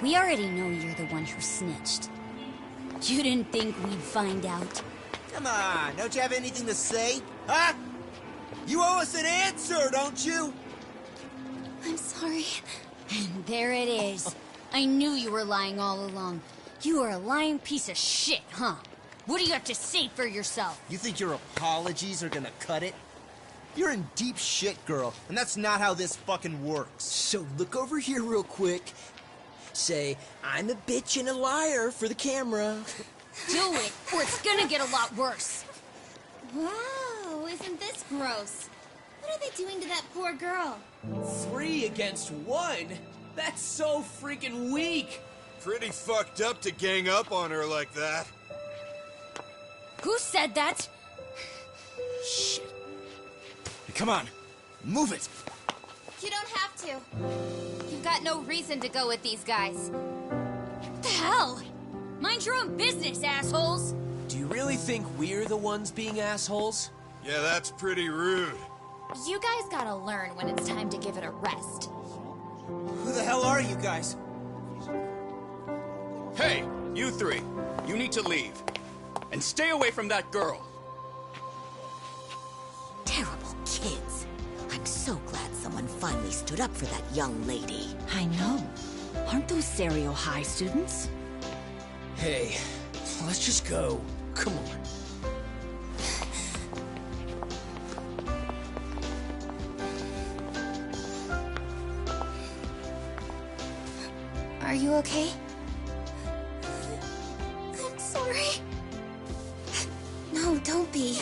We already know you're the one who snitched. You didn't think we'd find out? Come on, don't you have anything to say? Huh? You owe us an answer, don't you? I'm sorry. And there it is. I knew you were lying all along. You are a lying piece of shit, huh? What do you have to say for yourself? You think your apologies are gonna cut it? You're in deep shit, girl, and that's not how this fucking works. So look over here real quick. Say, I'm a bitch and a liar for the camera. Do it, or it's gonna get a lot worse. Wow, isn't this gross? What are they doing to that poor girl? 3 against 1? That's so freaking weak. Pretty fucked up to gang up on her like that. Who said that? Shit. Hey, come on, move it. You don't have to. You've got no reason to go with these guys. What the hell? Mind your own business, assholes! Do you really think we're the ones being assholes? Yeah, that's pretty rude. You guys gotta learn when it's time to give it a rest. Who the hell are you guys? Hey, you 3. You need to leave. And stay away from that girl. Terrible kids. I'm so glad someone finally stood up for that young lady. I know. Aren't those Serio High students? Hey, let's just go. Come on. Are you okay? I'm sorry. No, don't be.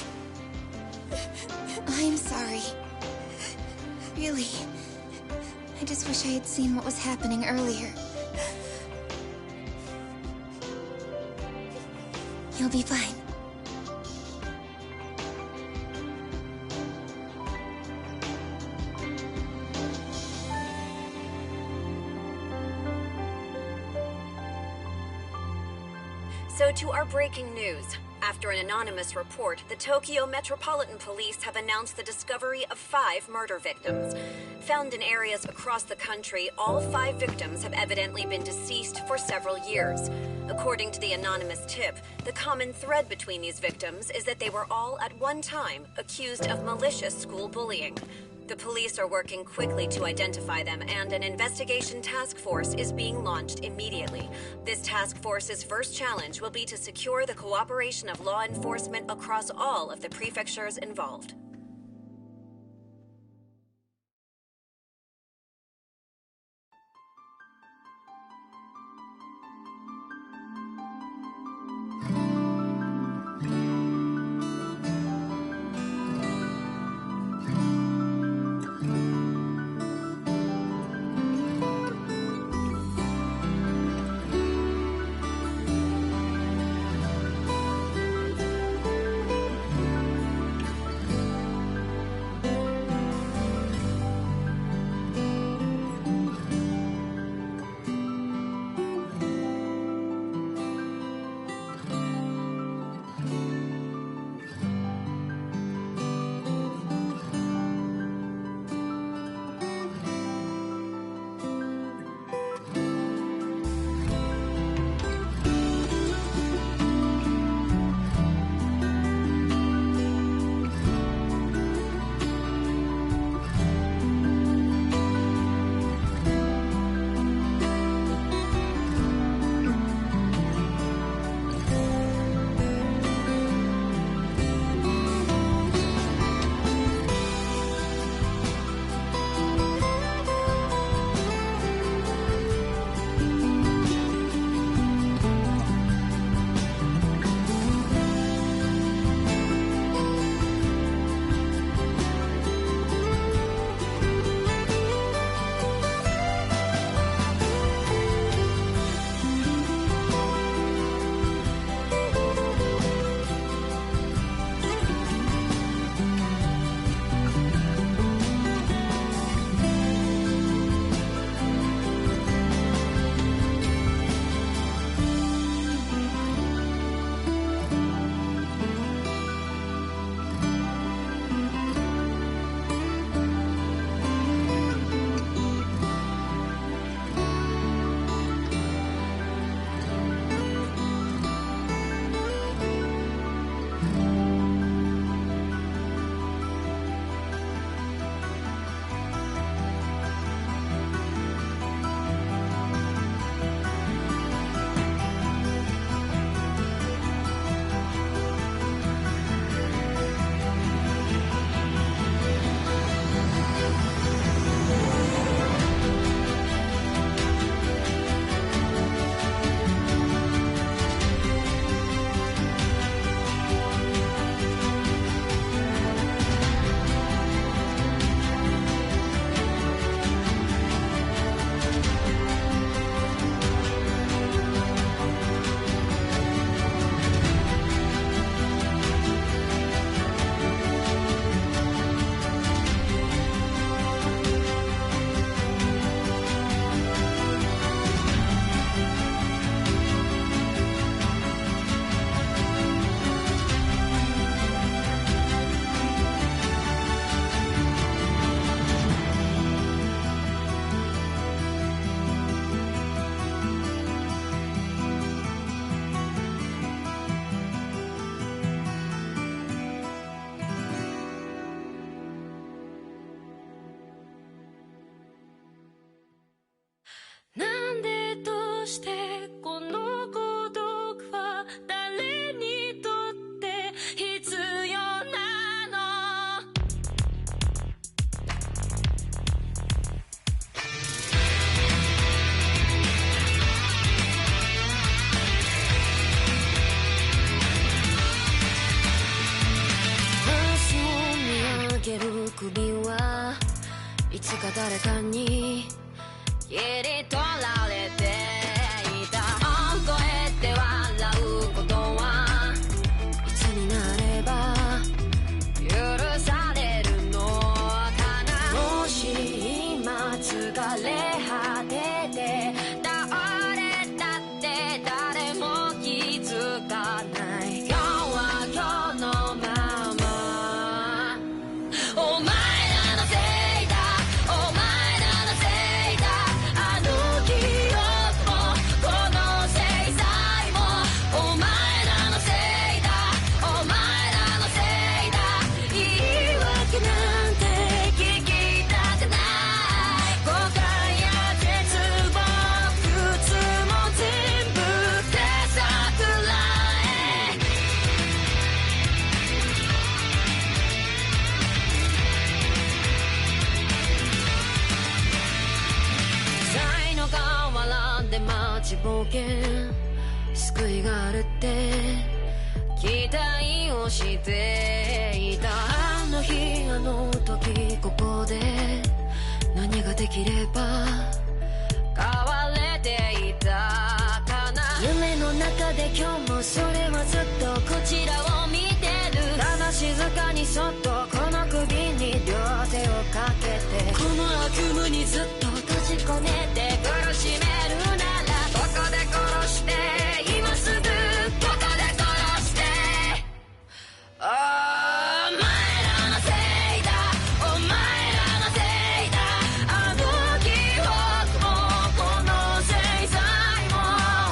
I'm sorry. Really. I just wish I had seen what was happening earlier. You'll be fine. So to our breaking news. After an anonymous report, the Tokyo Metropolitan Police have announced the discovery of 5 murder victims. Found in areas across the country, all 5 victims have evidently been deceased for several years. According to the anonymous tip, the common thread between these victims is that they were all at one time accused of malicious school bullying. The police are working quickly to identify them, and an investigation task force is being launched immediately. This task force's first challenge will be to secure the cooperation of law enforcement across all of the prefectures involved.誰かに切り取られていた。覚えて笑うことはいつになれば許されるのかな。もし今疲れ果てて倒れたって誰も気づかない。今日は今日のままお前お前らのせいだ。あの記憶冒険救いがあるって期待をしていたあの日あの時ここで何ができれば変われていたかな夢の中で今日もそれはずっとこちらを見てるただ静かにそっとこの首に両手をかけてこの悪夢にずっと閉じ込めて苦しめるならここで殺して今すぐここで殺してお前らのせいだお前らのせいだあの記憶もこの制裁も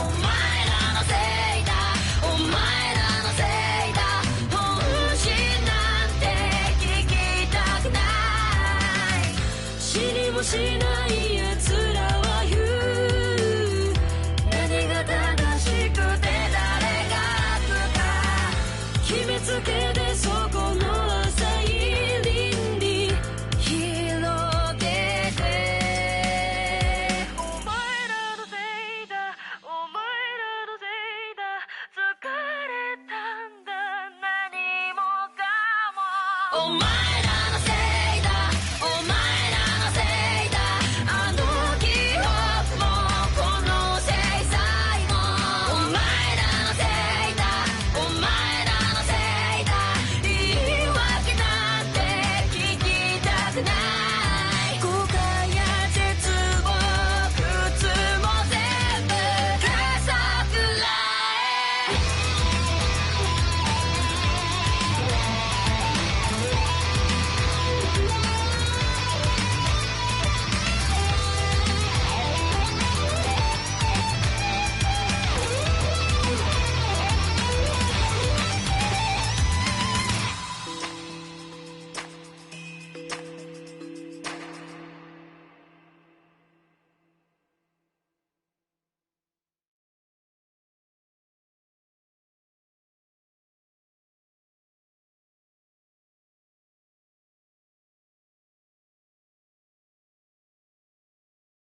お前らのせいだお前らのせいだ本心なんて聞きたくない知りもしない奴らは言う何が正しくて誰が悪か決めつけてそこの浅い倫理広げてお前らのせいだお前らのせいだ疲れたんだ何もかもお前